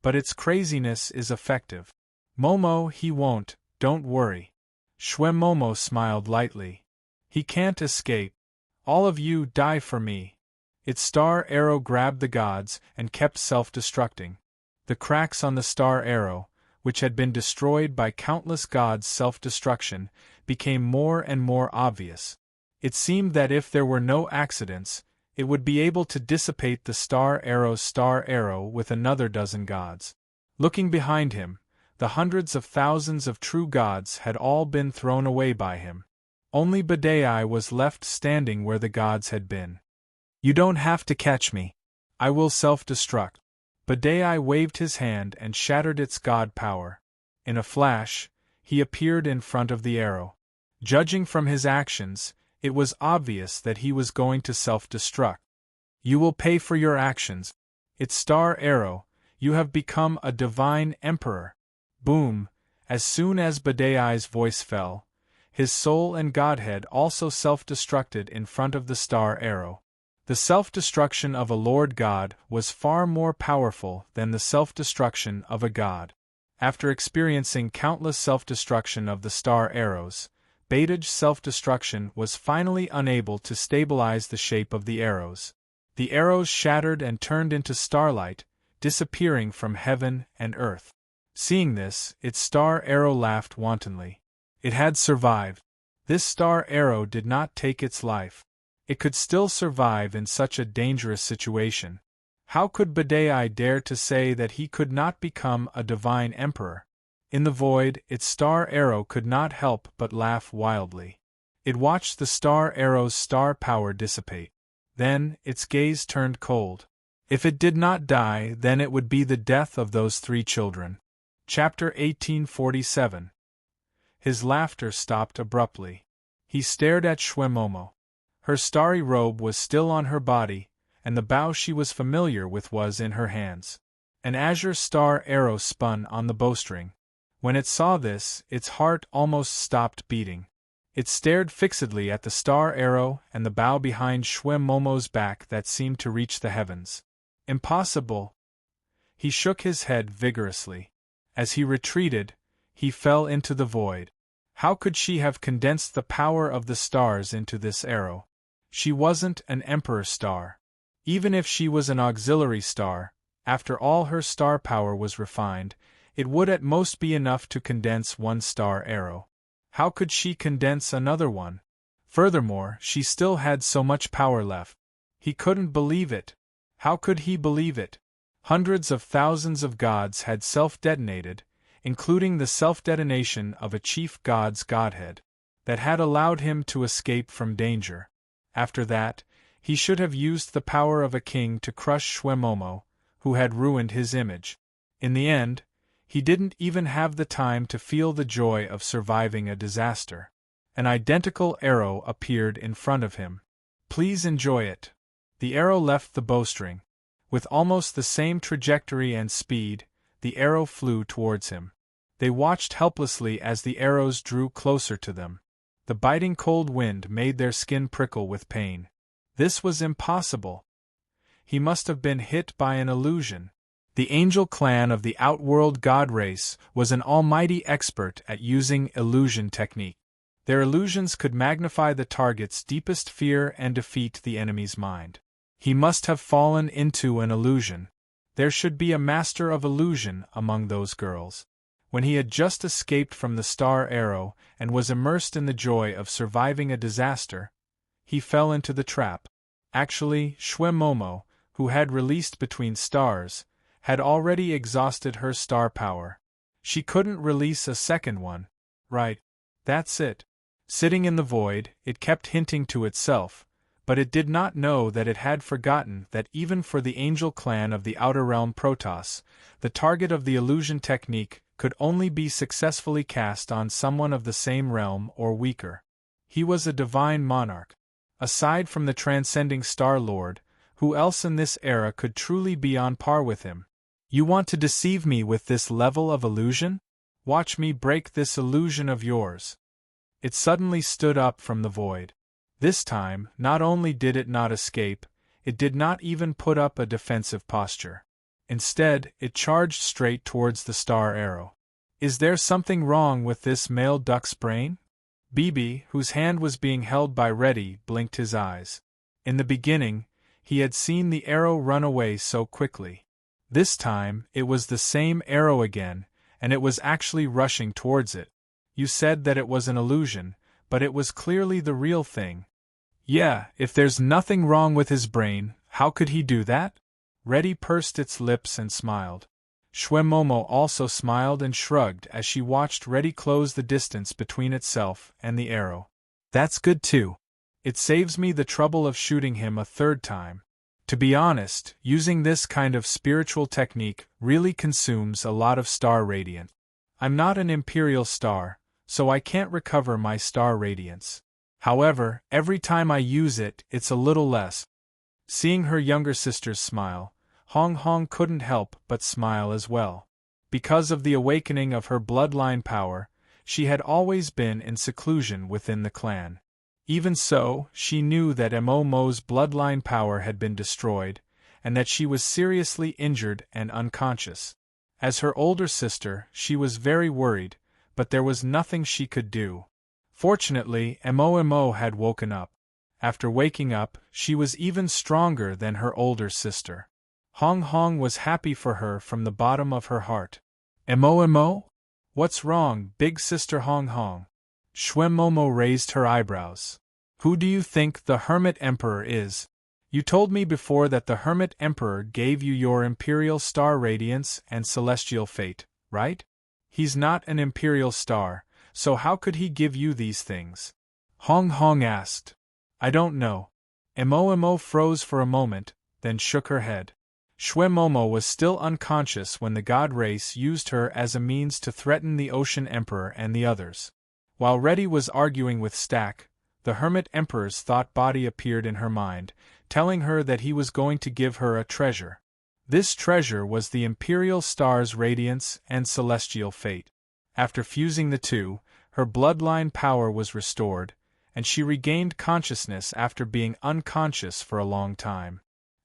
But its craziness is effective. Momo, he won't, don't worry. Shwemomo smiled lightly. He can't escape. All of you die for me. Its star arrow grabbed the gods and kept self-destructing. The cracks on the star arrow, which had been destroyed by countless gods' self-destruction, became more and more obvious. It seemed that if there were no accidents, it would be able to dissipate the star arrow with another dozen gods. Looking behind him, the hundreds of thousands of true gods had all been thrown away by him. Only Badai was left standing where the gods had been. You don't have to catch me. I will self-destruct. Badai waved his hand and shattered its god power. In a flash, he appeared in front of the arrow. Judging from his actions, it was obvious that he was going to self-destruct. You will pay for your actions. It's star arrow, you have become a divine emperor. Boom! As soon as Badai's voice fell, his soul and godhead also self-destructed in front of the star arrow. The self-destruction of a Lord God was far more powerful than the self-destruction of a god. After experiencing countless self-destruction of the star arrows, Badai's self-destruction was finally unable to stabilize the shape of the arrows. The arrows shattered and turned into starlight, disappearing from heaven and earth. Seeing this, its star arrow laughed wantonly. It had survived. This star arrow did not take its life. It could still survive in such a dangerous situation. How could Badai dare to say that he could not become a divine emperor? In the void, its star arrow could not help but laugh wildly. It watched the star arrow's star power dissipate. Then, its gaze turned cold. If it did not die, then it would be the death of those 3 children. Chapter 1847. His laughter stopped abruptly. He stared at Shwemomo. Her starry robe was still on her body, and the bow she was familiar with was in her hands. An azure star arrow spun on the bowstring. When it saw this, its heart almost stopped beating. It stared fixedly at the star arrow and the bow behind Shwemomo's back that seemed to reach the heavens. Impossible! He shook his head vigorously. As he retreated, he fell into the void. How could she have condensed the power of the stars into this arrow? She wasn't an emperor star. Even if she was an auxiliary star, after all her star power was refined, it would at most be enough to condense one star arrow. How could she condense another one? Furthermore, she still had so much power left. He couldn't believe it. How could he believe it? Hundreds of thousands of gods had self-detonated, including the self-detonation of a chief god's godhead, that had allowed him to escape from danger. After that, he should have used the power of a king to crush Shwemomo, who had ruined his image. In the end, he didn't even have the time to feel the joy of surviving a disaster. An identical arrow appeared in front of him. Please enjoy it. The arrow left the bowstring. With almost the same trajectory and speed, the arrow flew towards him. They watched helplessly as the arrows drew closer to them. The biting cold wind made their skin prickle with pain. This was impossible. He must have been hit by an illusion. The angel clan of the Outworld God race was an almighty expert at using illusion technique. Their illusions could magnify the target's deepest fear and defeat the enemy's mind. He must have fallen into an illusion. There should be a master of illusion among those girls. When he had just escaped from the star arrow and was immersed in the joy of surviving a disaster, he fell into the trap. Actually, Shwemomo, who had released between stars, had already exhausted her star power. She couldn't release a second one. Right. That's it. Sitting in the void, it kept hinting to itself, but it did not know that it had forgotten that even for the angel clan of the outer realm Protoss, the target of the illusion technique could only be successfully cast on someone of the same realm or weaker. He was a divine monarch. Aside from the transcending Star Lord, who else in this era could truly be on par with him? You want to deceive me with this level of illusion? Watch me break this illusion of yours. It suddenly stood up from the void. This time, not only did it not escape, it did not even put up a defensive posture. Instead, it charged straight towards the star arrow. Is there something wrong with this male duck's brain? Bibi, whose hand was being held by Reddy, blinked his eyes. In the beginning, he had seen the arrow run away so quickly. This time, it was the same arrow again, and it was actually rushing towards it. You said that it was an illusion, but it was clearly the real thing. Yeah, if there's nothing wrong with his brain, how could he do that? Reddy pursed its lips and smiled. Shwemomo also smiled and shrugged as she watched Reddy close the distance between itself and the arrow. That's good too. It saves me the trouble of shooting him a third time. To be honest, using this kind of spiritual technique really consumes a lot of star radiant. I'm not an imperial star, so I can't recover my star radiance. However, every time I use it, it's a little less. Seeing her younger sister's smile, Hong Hong couldn't help but smile as well. Because of the awakening of her bloodline power, she had always been in seclusion within the clan. Even so, she knew that Momo's bloodline power had been destroyed, and that she was seriously injured and unconscious. As her older sister, she was very worried, but there was nothing she could do. Fortunately, Mo had woken up. After waking up, she was even stronger than her older sister. Hong Hong was happy for her from the bottom of her heart. Mo? What's wrong, big sister Hong Hong? Momo raised her eyebrows. Who do you think the Hermit Emperor is? You told me before that the Hermit Emperor gave you your Imperial Star Radiance and Celestial Fate, right? He's not an Imperial Star, so how could he give you these things? Hong Hong asked. I don't know. Mo froze for a moment, then shook her head. Momo was still unconscious when the god race used her as a means to threaten the Ocean Emperor and the others. While Reddy was arguing with Stack, the Hermit Emperor's thought body appeared in her mind, telling her that he was going to give her a treasure. This treasure was the Imperial Star's Radiance and Celestial Fate. After fusing the two, her bloodline power was restored, and she regained consciousness after being unconscious for a long time.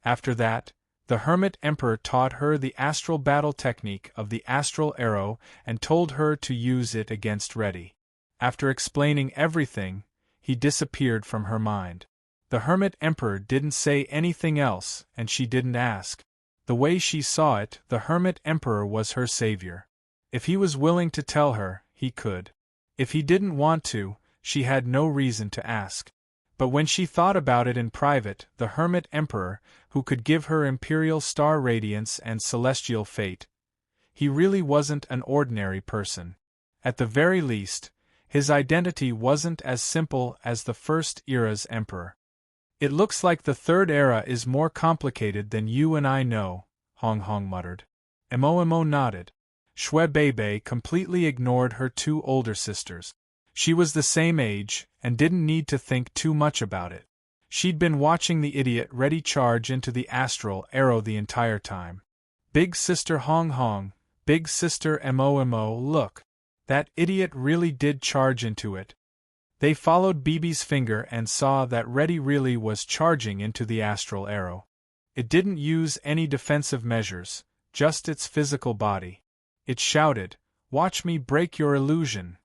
After that, the Hermit Emperor taught her the astral battle technique of the astral arrow and told her to use it against Reddy. After explaining everything, he disappeared from her mind. The Hermit Emperor didn't say anything else, and she didn't ask. The way she saw it, the Hermit Emperor was her savior. If he was willing to tell her, he could. If he didn't want to, she had no reason to ask. But when she thought about it in private, the Hermit Emperor, who could give her Imperial Star Radiance and Celestial Fate, he really wasn't an ordinary person. At the very least, his identity wasn't as simple as the First Era's Emperor. It looks like the Third Era is more complicated than you and I know, Hong Hong muttered. Mo nodded. Bebe completely ignored her two older sisters. She was the same age, and didn't need to think too much about it. She'd been watching the idiot Reddy charge into the astral arrow the entire time. Big sister Hong Hong, big sister Mo, look. That idiot really did charge into it. They followed Bibi's finger and saw that Reddy really was charging into the astral arrow. It didn't use any defensive measures, just its physical body. It shouted, "Watch me break your illusion."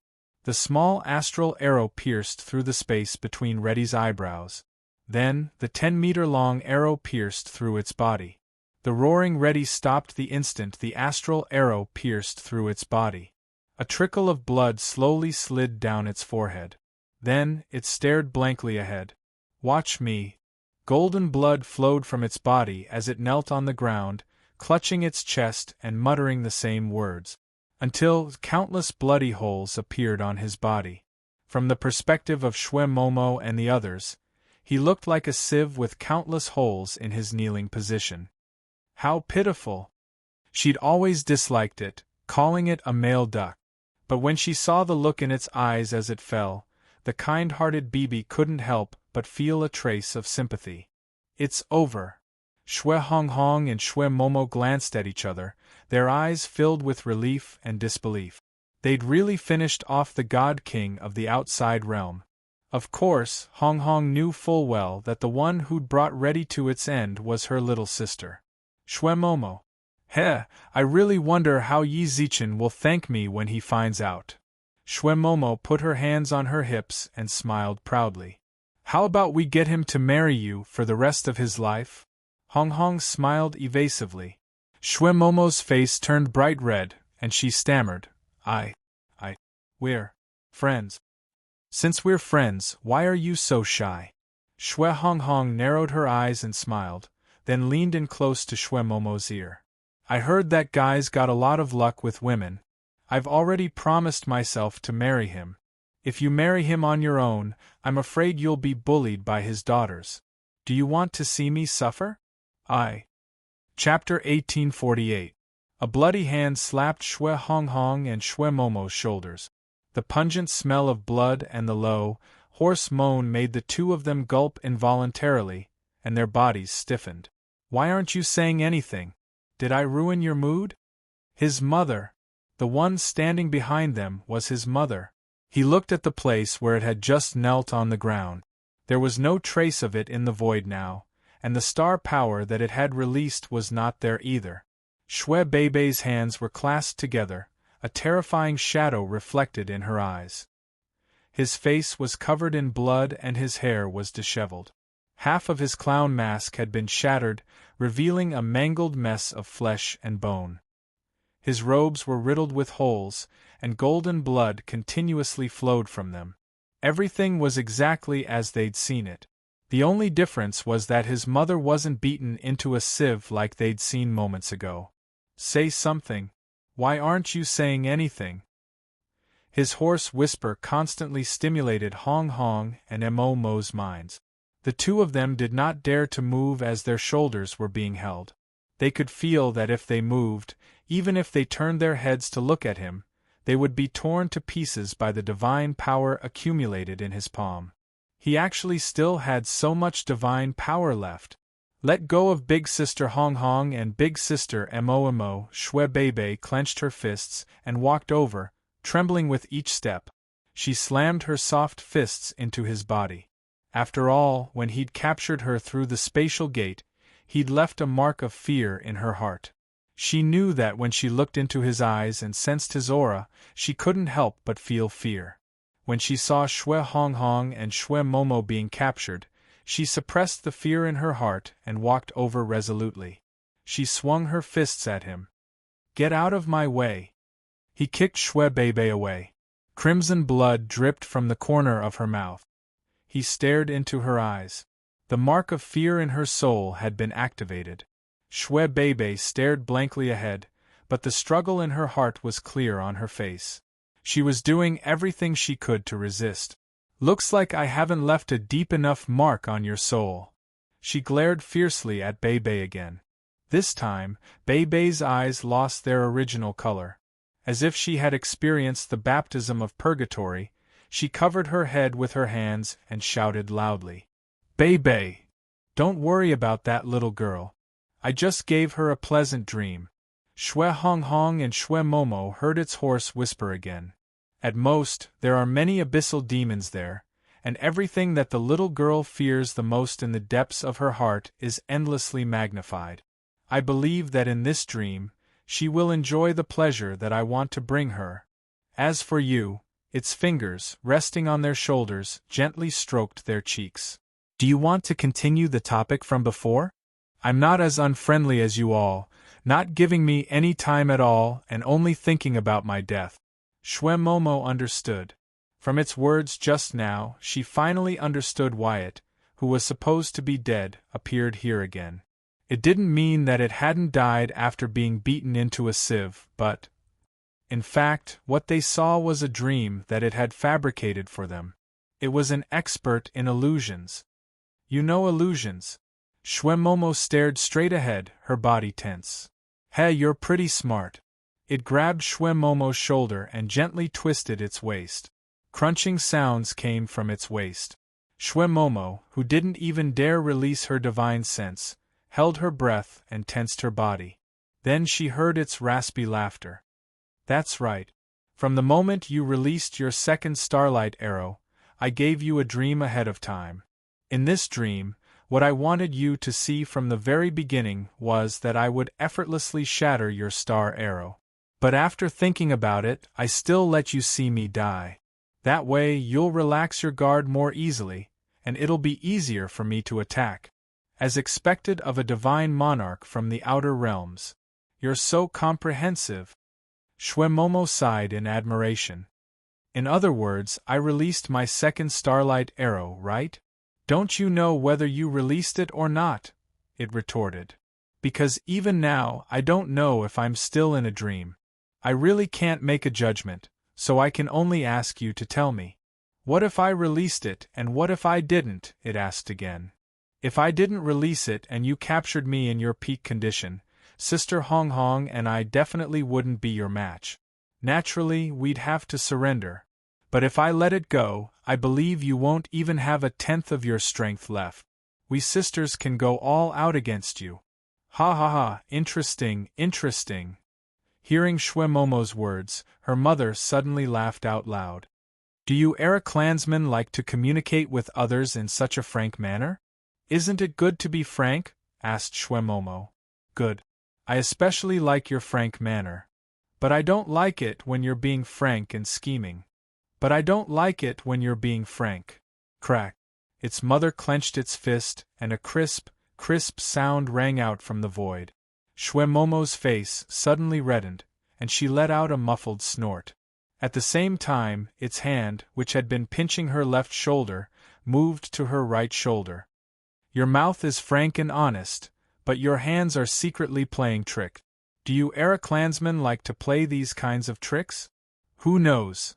The small astral arrow pierced through the space between Reddy's eyebrows. Then, the 10-meter-long arrow pierced through its body. The roaring Reddy stopped the instant the astral arrow pierced through its body. A trickle of blood slowly slid down its forehead. Then, it stared blankly ahead. "Watch me." Golden blood flowed from its body as it knelt on the ground, clutching its chest and muttering the same words, until countless bloody holes appeared on his body. From the perspective of Momo and the others, he looked like a sieve with countless holes in his kneeling position. How pitiful! She'd always disliked it, calling it a male duck. But when she saw the look in its eyes as it fell, the kind-hearted Bibi couldn't help but feel a trace of sympathy. "It's over." Hong Hong and Momo glanced at each other, their eyes filled with relief and disbelief. They'd really finished off the God King of the outside realm. Of course, Hong Hong knew full well that the one who'd brought Reddy to its end was her little sister. Momo. I really wonder how Yi Zichen will thank me when he finds out. Momo put her hands on her hips and smiled proudly. How about we get him to marry you for the rest of his life? Hong Hong smiled evasively. Momo's face turned bright red, and she stammered, We're friends. Since we're friends, why are you so shy? Hong Hong narrowed her eyes and smiled, then leaned in close to Momo's ear. I heard that guy's got a lot of luck with women. I've already promised myself to marry him. If you marry him on your own, I'm afraid you'll be bullied by his daughters. Do you want to see me suffer? Chapter 1848. A bloody hand slapped Xue Honghong and Xue Momo's shoulders. The pungent smell of blood and the low, hoarse moan made the two of them gulp involuntarily, and their bodies stiffened. "Why aren't you saying anything? Did I ruin your mood?" His mother. The one standing behind them was his mother. He looked at the place where it had just knelt on the ground. There was no trace of it in the void now, and the star power that it had released was not there either. Xue Beibei's hands were clasped together, a terrifying shadow reflected in her eyes. His face was covered in blood and his hair was disheveled. Half of his clown mask had been shattered, revealing a mangled mess of flesh and bone. His robes were riddled with holes, and golden blood continuously flowed from them. Everything was exactly as they'd seen it. The only difference was that his mother wasn't beaten into a sieve like they'd seen moments ago. "Say something. Why aren't you saying anything?" His hoarse whisper constantly stimulated Hong Hong and Mo Mo's minds. The two of them did not dare to move as their shoulders were being held. They could feel that if they moved, even if they turned their heads to look at him, they would be torn to pieces by the divine power accumulated in his palm. He actually still had so much divine power left. "Let go of Big Sister Hong Hong and Big Sister Mo. Xue Beibei clenched her fists and walked over, trembling with each step. She slammed her soft fists into his body. After all, when he'd captured her through the spatial gate, he'd left a mark of fear in her heart. She knew that when she looked into his eyes and sensed his aura, she couldn't help but feel fear. When she saw Xue Honghong and Xue Momo being captured, she suppressed the fear in her heart and walked over resolutely. She swung her fists at him. "Get out of my way!" He kicked Xue Beibei away. Crimson blood dripped from the corner of her mouth. He stared into her eyes. The mark of fear in her soul had been activated. Xue Beibei stared blankly ahead, but the struggle in her heart was clear on her face. She was doing everything she could to resist. "Looks like I haven't left a deep enough mark on your soul." She glared fiercely at Beibei again. This time, Beibei's eyes lost their original color. As if she had experienced the baptism of purgatory, she covered her head with her hands and shouted loudly. "Beibei! Don't worry about that little girl. I just gave her a pleasant dream." Xue Honghong and Xue Momo heard its hoarse whisper again. "At most, there are many abyssal demons there, and everything that the little girl fears the most in the depths of her heart is endlessly magnified. I believe that in this dream, she will enjoy the pleasure that I want to bring her. As for you," its fingers, resting on their shoulders, gently stroked their cheeks. "Do you want to continue the topic from before? I'm not as unfriendly as you all, not giving me any time at all and only thinking about my death." Xue Momo understood. From its words just now, she finally understood why it, who was supposed to be dead, appeared here again. It didn't mean that it hadn't died after being beaten into a sieve, but, in fact, what they saw was a dream that it had fabricated for them. It was an expert in illusions. "You know illusions?" Xue Momo stared straight ahead, her body tense. "Hey, you're pretty smart." It grabbed Xue Momo's shoulder and gently twisted its waist. Crunching sounds came from its waist. Xue Momo, who didn't even dare release her divine sense, held her breath and tensed her body. Then she heard its raspy laughter. "That's right. From the moment you released your second starlight arrow, I gave you a dream ahead of time. In this dream, what I wanted you to see from the very beginning was that I would effortlessly shatter your star arrow. But after thinking about it, I still let you see me die. That way you'll relax your guard more easily, and it'll be easier for me to attack. As expected of a divine monarch from the outer realms. You're so comprehensive." Xue Momo sighed in admiration. "In other words, I released my second starlight arrow, right?" "Don't you know whether you released it or not?" it retorted. "Because even now I don't know if I'm still in a dream. I really can't make a judgment, so I can only ask you to tell me. What if I released it and what if I didn't?" it asked again. "If I didn't release it and you captured me in your peak condition, Sister Hong Hong and I definitely wouldn't be your match. Naturally, we'd have to surrender. But if I let it go, I believe you won't even have a tenth of your strength left. We sisters can go all out against you. Ha ha ha, interesting, interesting. Hearing Shwe Momo's words, her mother suddenly laughed out loud. Do you Era clansmen like to communicate with others in such a frank manner? Isn't it good to be frank? Asked Shwe Momo. Good. I especially like your frank manner. But I don't like it when you're being frank and scheming. But I don't like it when you're being frank. Crack. Its mother clenched its fist, and a crisp, crisp sound rang out from the void. Shwe Momo's face suddenly reddened, and she let out a muffled snort. At the same time, its hand, which had been pinching her left shoulder, moved to her right shoulder. Your mouth is frank and honest, but your hands are secretly playing tricks. Do you Era clansmen like to play these kinds of tricks? Who knows?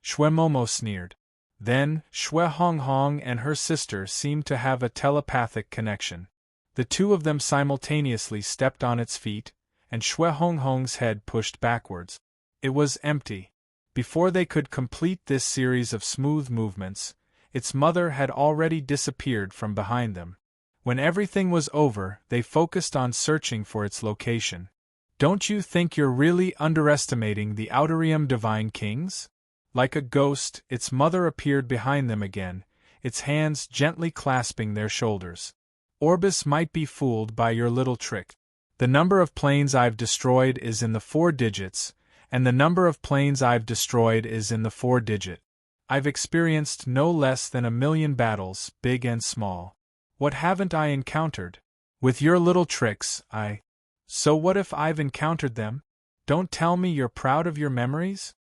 Shwe Momo sneered. Then, Shwe Hong Hong and her sister seemed to have a telepathic connection. The two of them simultaneously stepped on its feet, and Shwe Hong Hong's head pushed backwards. It was empty. Before they could complete this series of smooth movements, its mother had already disappeared from behind them. When everything was over, they focused on searching for its location. Don't you think you're really underestimating the Outerium Divine Kings? Like a ghost, its mother appeared behind them again, its hands gently clasping their shoulders. Orbis might be fooled by your little trick. The number of planes I've destroyed is in the 4 digits, and the number of planes I've destroyed is in the 4 digit. I've experienced no less than 1,000,000 battles, big and small. What haven't I encountered? With your little tricks, So what if I've encountered them? Don't tell me you're proud of your memories?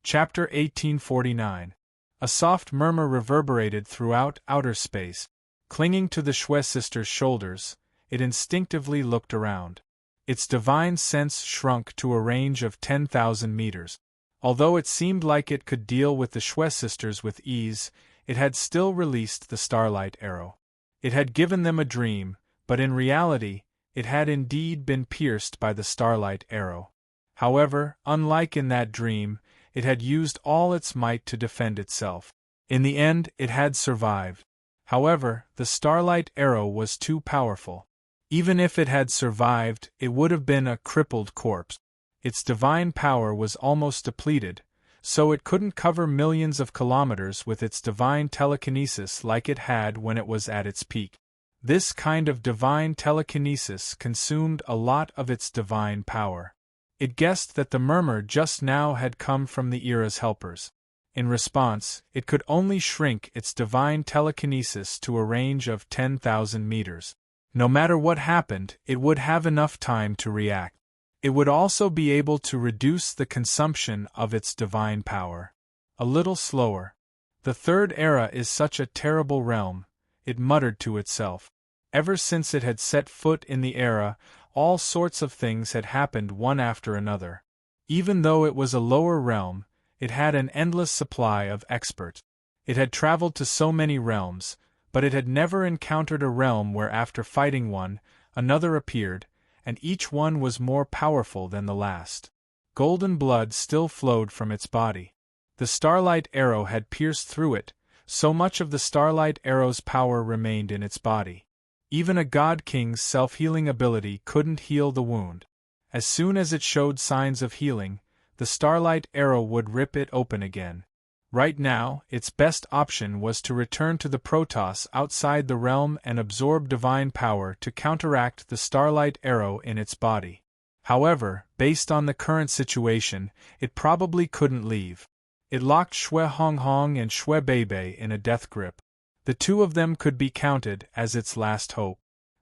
Chapter 1849. A soft murmur reverberated throughout outer space. Clinging to the Shwe sister's shoulders, it instinctively looked around. Its divine sense shrunk to a range of 10,000 meters. Although it seemed like it could deal with the Shwe sisters with ease, it had still released the starlight arrow. It had given them a dream, but in reality, it had indeed been pierced by the starlight arrow. However, unlike in that dream, it had used all its might to defend itself. In the end, it had survived. However, the starlight arrow was too powerful. Even if it had survived, it would have been a crippled corpse. Its divine power was almost depleted, so it couldn't cover millions of kilometers with its divine telekinesis like it had when it was at its peak. This kind of divine telekinesis consumed a lot of its divine power. It guessed that the murmur just now had come from the Era's helpers. In response, it could only shrink its divine telekinesis to a range of 10,000 meters. No matter what happened, it would have enough time to react. It would also be able to reduce the consumption of its divine power. A little slower. The Third Era is such a terrible realm, it muttered to itself. Ever since it had set foot in the Era, all sorts of things had happened one after another. Even though it was a lower realm, it had an endless supply of experts. It had traveled to so many realms, but it had never encountered a realm where after fighting one, another appeared, and each one was more powerful than the last. Golden blood still flowed from its body. The starlight arrow had pierced through it, so much of the starlight arrow's power remained in its body. Even a god king's self-healing ability couldn't heal the wound. As soon as it showed signs of healing, the starlight arrow would rip it open again. Right now, its best option was to return to the Protoss outside the realm and absorb divine power to counteract the starlight arrow in its body. However, based on the current situation, it probably couldn't leave. It locked Shwe Hong Hong and Shwe Beibei in a death grip. The two of them could be counted as its last hope.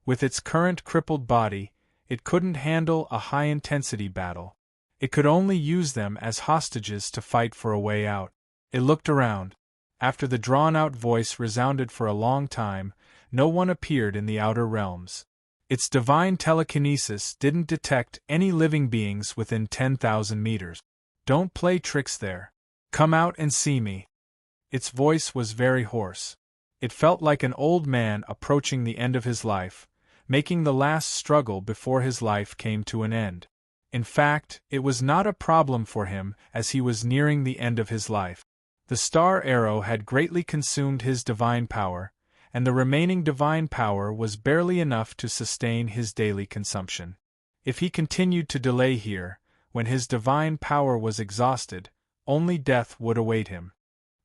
With its current crippled body, it couldn't handle a high-intensity battle. It could only use them as hostages to fight for a way out. It looked around. After the drawn-out voice resounded for a long time, no one appeared in the outer realms. Its divine telekinesis didn't detect any living beings within 10,000 meters. Don't play tricks there. Come out and see me. Its voice was very hoarse. It felt like an old man approaching the end of his life, making the last struggle before his life came to an end. In fact, it was not a problem for him as he was nearing the end of his life. The star arrow had greatly consumed his divine power, and the remaining divine power was barely enough to sustain his daily consumption. If he continued to delay here, when his divine power was exhausted, only death would await him.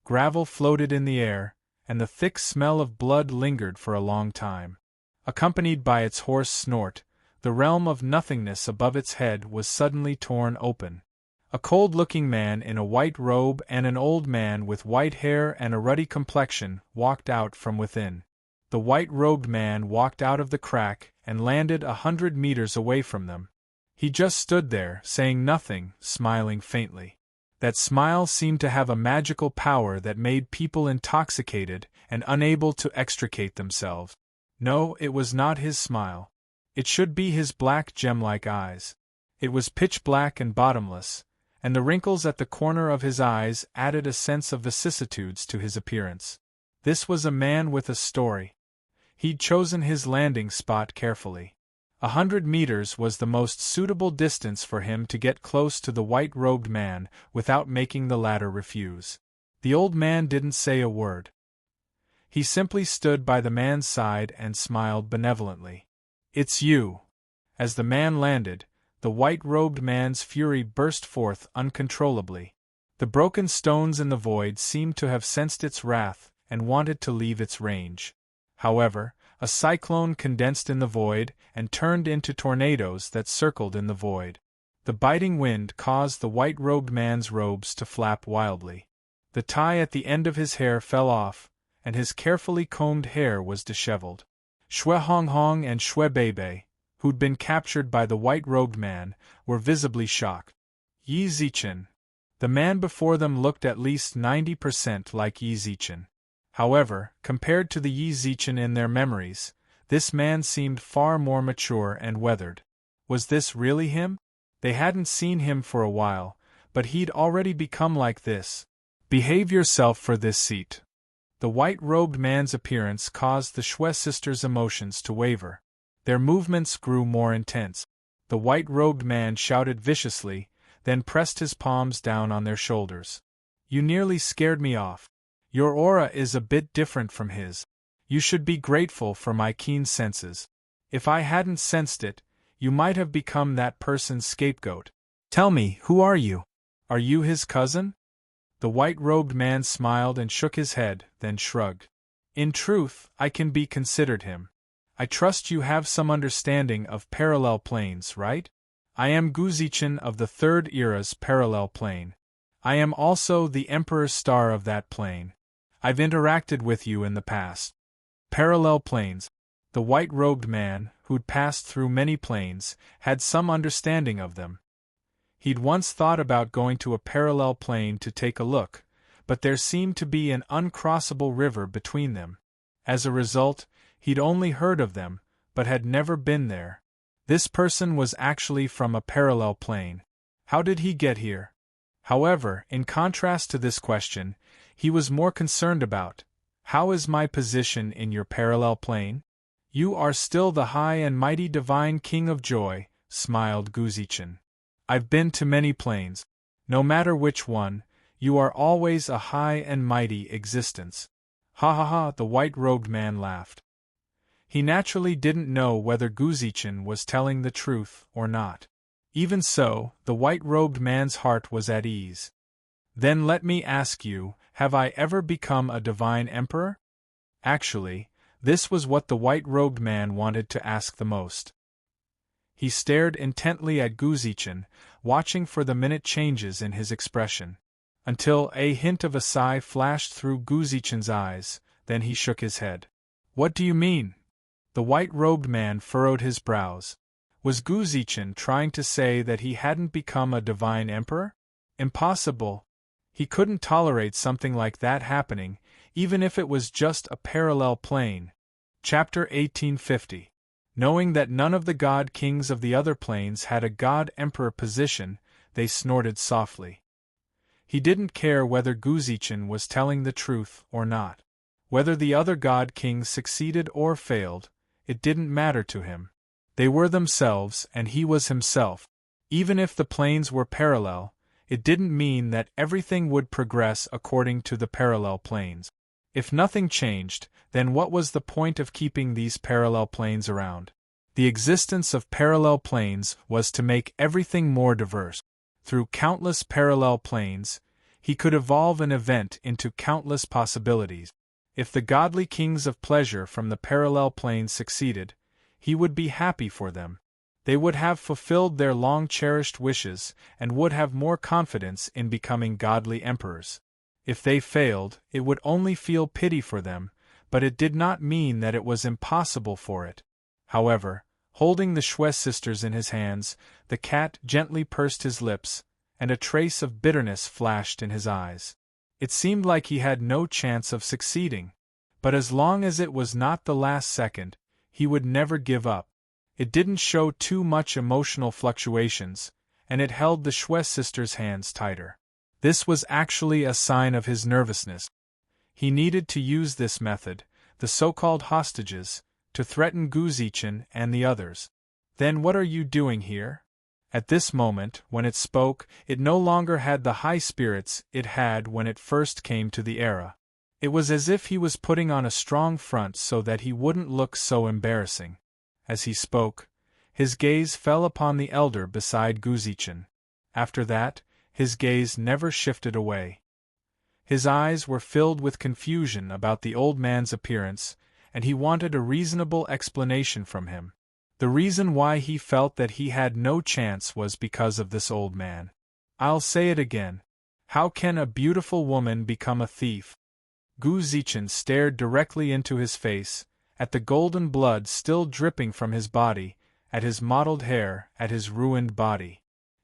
Gravel floated in the air, and the thick smell of blood lingered for a long time. Accompanied by its hoarse snort, the realm of nothingness above its head was suddenly torn open. A cold-looking man in a white robe and an old man with white hair and a ruddy complexion walked out from within. The white-robed man walked out of the crack and landed 100 meters away from them. He just stood there, saying nothing, smiling faintly. That smile seemed to have a magical power that made people intoxicated and unable to extricate themselves. No, it was not his smile. It should be his black gem-like eyes. It was pitch black and bottomless, and the wrinkles at the corner of his eyes added a sense of vicissitudes to his appearance. This was a man with a story. He'd chosen his landing spot carefully. 100 meters was the most suitable distance for him to get close to the white-robed man without making the latter refuse. The old man didn't say a word. He simply stood by the man's side and smiled benevolently. "It's you." As the man landed, the white-robed man's fury burst forth uncontrollably. The broken stones in the void seemed to have sensed its wrath and wanted to leave its range. However, a cyclone condensed in the void and turned into tornadoes that circled in the void. The biting wind caused the white-robed man's robes to flap wildly. The tie at the end of his hair fell off, and his carefully combed hair was disheveled. Shwe Hong Hong and Shwe Bebe, who'd been captured by the white-robed man, were visibly shocked. Yi Zichen. The man before them looked at least 90% like Yi Zichen. However, compared to the Yi Zichen in their memories, this man seemed far more mature and weathered. Was this really him? They hadn't seen him for a while, but he'd already become like this. "Behave yourself for this seat." The white-robed man's appearance caused the Shwe sisters' emotions to waver. Their movements grew more intense. The white-robed man shouted viciously, then pressed his palms down on their shoulders. "You nearly scared me off. Your aura is a bit different from his. You should be grateful for my keen senses. If I hadn't sensed it, you might have become that person's scapegoat. Tell me, who are you? Are you his cousin?" The white-robed man smiled and shook his head, then shrugged. "In truth, I can be considered him. I trust you have some understanding of parallel planes, right? I am Guzichen of the Third Era's parallel plane. I am also the Emperor's star of that plane. I've interacted with you in the past." Parallel planes. The white-robed man, who'd passed through many planes, had some understanding of them. He'd once thought about going to a parallel plane to take a look, but there seemed to be an uncrossable river between them. As a result, he'd only heard of them, but had never been there. This person was actually from a parallel plane. How did he get here? However, in contrast to this question, he was more concerned about, how is my position in your parallel plane? "You are still the high and mighty divine king of joy," smiled Guzichen. "I've been to many planes. No matter which one, you are always a high and mighty existence." "Ha ha ha," the white-robed man laughed. He naturally didn't know whether Guzichen was telling the truth or not. Even so, the white-robed man's heart was at ease. "Then let me ask you, have I ever become a divine emperor?" Actually, this was what the white-robed man wanted to ask the most. He stared intently at Guzichen, watching for the minute changes in his expression. Until a hint of a sigh flashed through Guzichen's eyes, then he shook his head. "What do you mean?" The white-robed man furrowed his brows. Was Guzichen trying to say that he hadn't become a divine emperor? Impossible. He couldn't tolerate something like that happening, even if it was just a parallel plane. Chapter 1850. Knowing that none of the god-kings of the other planes had a god-emperor position, they snorted softly. He didn't care whether Guzichen was telling the truth or not. Whether the other god-kings succeeded or failed, it didn't matter to him. They were themselves and he was himself. Even if the planes were parallel, it didn't mean that everything would progress according to the parallel planes. If nothing changed, then what was the point of keeping these parallel planes around? The existence of parallel planes was to make everything more diverse. Through countless parallel planes, he could evolve an event into countless possibilities. If the godly kings of pleasure from the parallel planes succeeded, he would be happy for them. They would have fulfilled their long-cherished wishes and would have more confidence in becoming godly emperors. If they failed, it would only feel pity for them, but it did not mean that it was impossible for it. However, holding the Shui sisters in his hands, the cat gently pursed his lips, and a trace of bitterness flashed in his eyes. It seemed like he had no chance of succeeding. But as long as it was not the last second, he would never give up. It didn't show too much emotional fluctuations, and it held the Shui sisters' hands tighter. This was actually a sign of his nervousness. He needed to use this method, the so-called hostages, to threaten Guzichen and the others. Then what are you doing here? At this moment, when it spoke, it no longer had the high spirits it had when it first came to the era. It was as if he was putting on a strong front so that he wouldn't look so embarrassing. As he spoke, his gaze fell upon the elder beside Guzichen. After that, his gaze never shifted away. His eyes were filled with confusion about the old man's appearance, and he wanted a reasonable explanation from him. The reason why he felt that he had no chance was because of this old man. I'll say it again. How can a beautiful woman become a thief? Guzichen stared directly into his face, at the golden blood still dripping from his body, at his mottled hair, at his ruined body.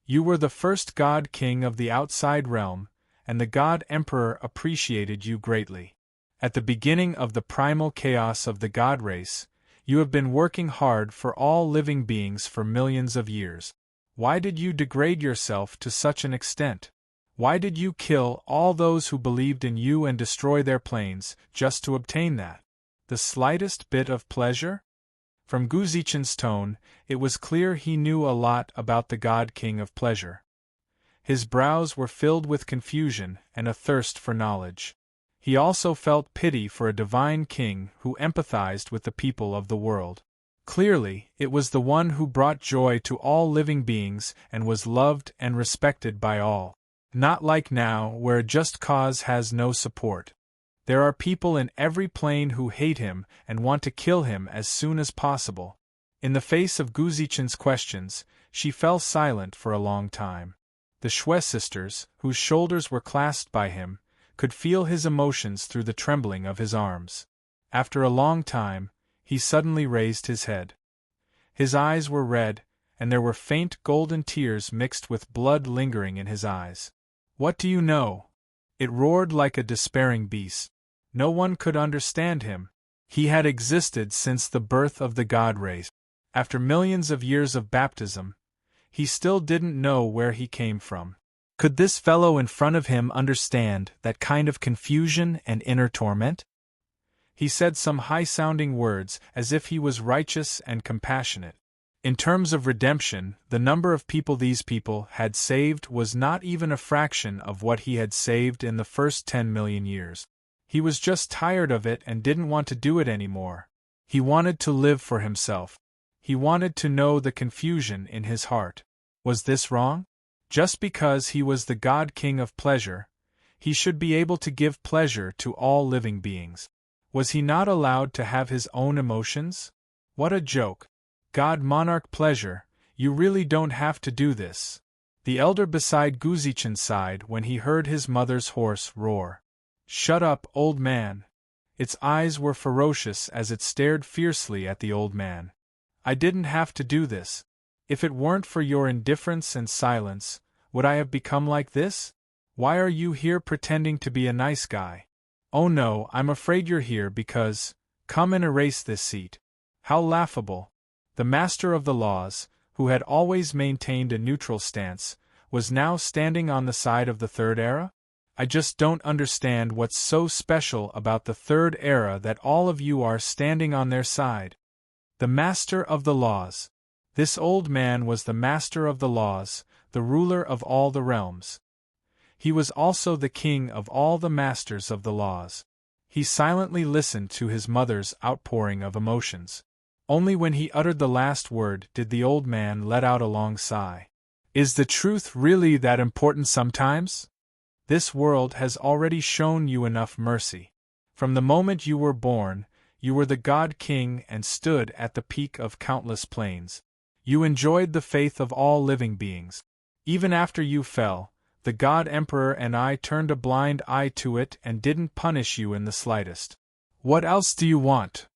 You were the first god king of the outside realm, and the god emperor appreciated you greatly. At the beginning of the primal chaos of the god race, you have been working hard for all living beings for millions of years. Why did you degrade yourself to such an extent? Why did you kill all those who believed in you and destroy their planes, just to obtain that? The slightest bit of pleasure? From Guzichen's tone, it was clear he knew a lot about the God King of Pleasure. His brows were filled with confusion and a thirst for knowledge. He also felt pity for a divine king who empathized with the people of the world. Clearly, it was the one who brought joy to all living beings and was loved and respected by all. Not like now, where a just cause has no support. There are people in every plane who hate him and want to kill him as soon as possible. In the face of Guzichen's questions, she fell silent for a long time. The Shui sisters, whose shoulders were clasped by him, could feel his emotions through the trembling of his arms. After a long time, he suddenly raised his head. His eyes were red, and there were faint golden tears mixed with blood lingering in his eyes. What do you know? It roared like a despairing beast. No one could understand him. He had existed since the birth of the god race. After millions of years of baptism, he still didn't know where he came from. Could this fellow in front of him understand that kind of confusion and inner torment? He said some high-sounding words as if he was righteous and compassionate. In terms of redemption, the number of people these people had saved was not even a fraction of what he had saved in the first 10 million years. He was just tired of it and didn't want to do it anymore. He wanted to live for himself. He wanted to know the confusion in his heart. Was this wrong? Just because he was the God King of Pleasure, he should be able to give pleasure to all living beings. Was he not allowed to have his own emotions? What a joke. God Monarch Pleasure, you really don't have to do this. The elder beside Guzichen sighed when he heard his mother's horse roar. Shut up, old man. Its eyes were ferocious as it stared fiercely at the old man. I didn't have to do this. If it weren't for your indifference and silence, would I have become like this? Why are you here pretending to be a nice guy? Oh no, I'm afraid you're here because, come and erase this seat. How laughable. The master of the laws, who had always maintained a neutral stance, was now standing on the side of the Third Era? I just don't understand what's so special about the Third Era that all of you are standing on their side. The master of the laws. This old man was the master of the laws, the ruler of all the realms. He was also the king of all the masters of the laws. He silently listened to his mother's outpouring of emotions. Only when he uttered the last word did the old man let out a long sigh. Is the truth really that important sometimes? This world has already shown you enough mercy. From the moment you were born, you were the God King and stood at the peak of countless plains. You enjoyed the faith of all living beings. Even after you fell, the God Emperor and I turned a blind eye to it and didn't punish you in the slightest. What else do you want?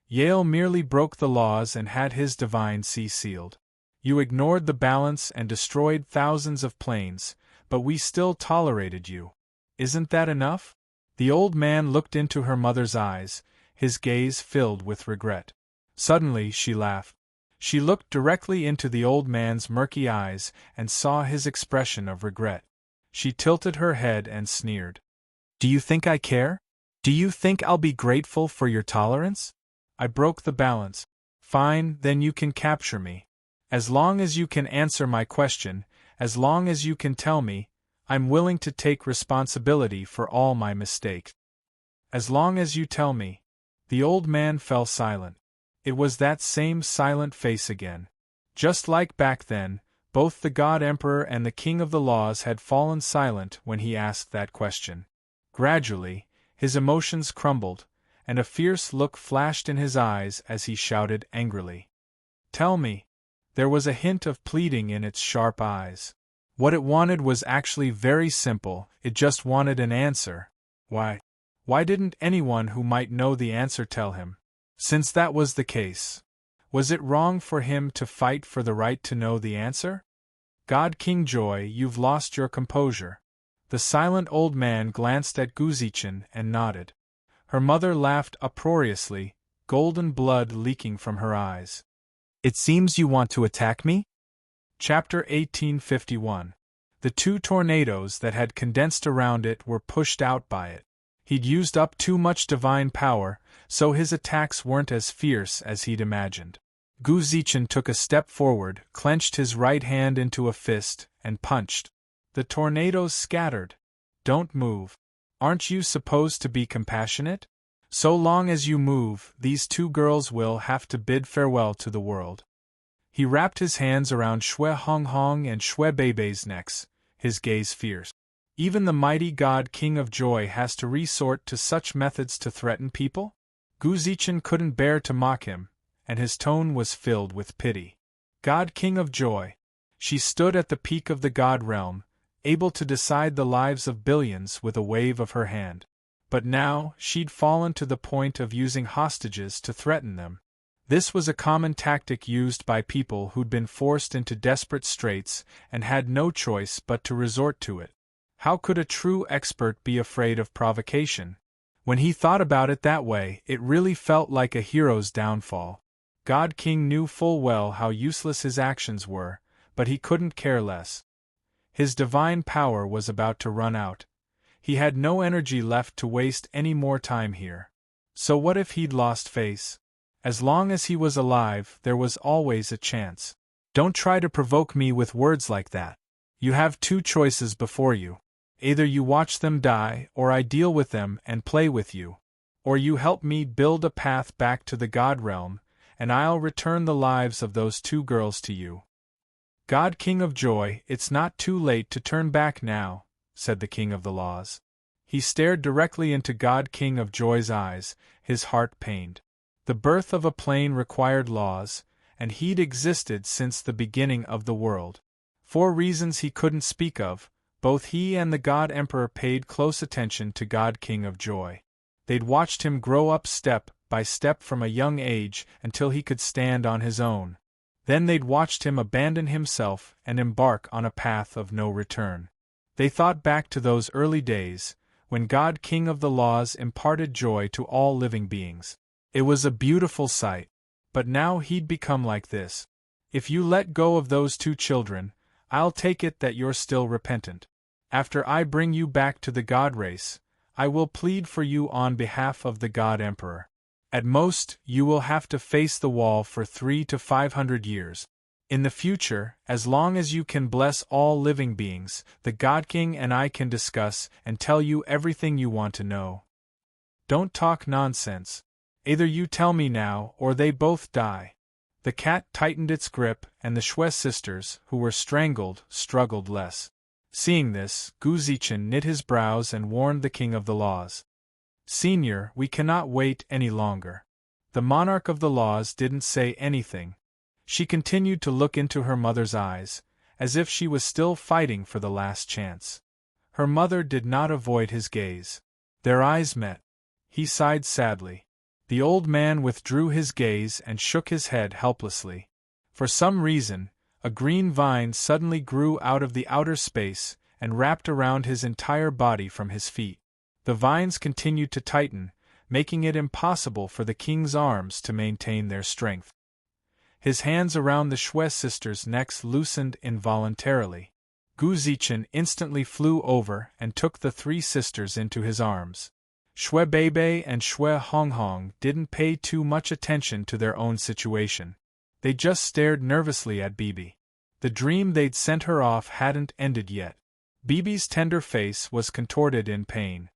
Yale merely broke the laws and had his divine sea sealed. You ignored the balance and destroyed thousands of planes, but we still tolerated you. Isn't that enough? The old man looked into her mother's eyes, his gaze filled with regret. Suddenly she laughed. She looked directly into the old man's murky eyes and saw his expression of regret. She tilted her head and sneered. Do you think I care? Do you think I'll be grateful for your tolerance? I broke the balance. Fine, then you can capture me. As long as you can answer my question, as long as you can tell me, I'm willing to take responsibility for all my mistakes. As long as you tell me. The old man fell silent. It was that same silent face again. Just like back then, both the God Emperor and the King of the Laws had fallen silent when he asked that question. Gradually, his emotions crumbled, and a fierce look flashed in his eyes as he shouted angrily. Tell me. There was a hint of pleading in its sharp eyes. What it wanted was actually very simple, it just wanted an answer. Why? Why didn't anyone who might know the answer tell him? Since that was the case, was it wrong for him to fight for the right to know the answer? God King Joy, you've lost your composure. The silent old man glanced at Guzichin and nodded. Her mother laughed uproariously, golden blood leaking from her eyes. It seems you want to attack me? Chapter 1851. The two tornadoes that had condensed around it were pushed out by it. He'd used up too much divine power, so his attacks weren't as fierce as he'd imagined. Guzichin took a step forward, clenched his right hand into a fist, and punched. The tornadoes scattered. Don't move. Aren't you supposed to be compassionate? So long as you move, these two girls will have to bid farewell to the world. He wrapped his hands around Shui Hong Hong and Shui Beibei's necks, his gaze fierce. Even the mighty God King of Joy has to resort to such methods to threaten people? Guzichin couldn't bear to mock him, and his tone was filled with pity. God King of Joy. She stood at the peak of the God realm, able to decide the lives of billions with a wave of her hand. But now, she'd fallen to the point of using hostages to threaten them. This was a common tactic used by people who'd been forced into desperate straits and had no choice but to resort to it. How could a true expert be afraid of provocation? When he thought about it that way, it really felt like a hero's downfall. God King knew full well how useless his actions were, but he couldn't care less. His divine power was about to run out. He had no energy left to waste any more time here. So what if he'd lost face? As long as he was alive, there was always a chance. Don't try to provoke me with words like that. You have two choices before you. Either you watch them die, or I deal with them and play with you. Or you help me build a path back to the God realm, and I'll return the lives of those two girls to you. God King of Joy, it's not too late to turn back now, said the King of the Laws. He stared directly into God King of Joy's eyes, his heart pained. The birth of a plane required laws, and he'd existed since the beginning of the world. For reasons he couldn't speak of, both he and the God Emperor paid close attention to God King of Joy. They'd watched him grow up step by step from a young age until he could stand on his own. Then they'd watched him abandon himself and embark on a path of no return. They thought back to those early days, when God King of the Laws imparted joy to all living beings. It was a beautiful sight. But now he'd become like this. If you let go of those two children, I'll take it that you're still repentant. After I bring you back to the God race, I will plead for you on behalf of the God Emperor. At most, you will have to face the wall for 300 to 500 years. In the future, as long as you can bless all living beings, the God King and I can discuss and tell you everything you want to know. Don't talk nonsense. Either you tell me now or they both die. The cat tightened its grip, and the Shui sisters, who were strangled, struggled less. Seeing this, Gu Zichen knit his brows and warned the king of the laws. Senior, we cannot wait any longer. The monarch of the laws didn't say anything. She continued to look into her mother's eyes, as if she was still fighting for the last chance. Her mother did not avoid his gaze. Their eyes met. He sighed sadly. The old man withdrew his gaze and shook his head helplessly. For some reason, a green vine suddenly grew out of the outer space and wrapped around his entire body from his feet. The vines continued to tighten, making it impossible for the king's arms to maintain their strength. His hands around the Shui sisters' necks loosened involuntarily. Gu Zichen instantly flew over and took the 3 sisters into his arms. Shui Beibei and Shui Honghong didn't pay too much attention to their own situation. They just stared nervously at Bibi. The dream they'd sent her off hadn't ended yet. Bibi's tender face was contorted in pain.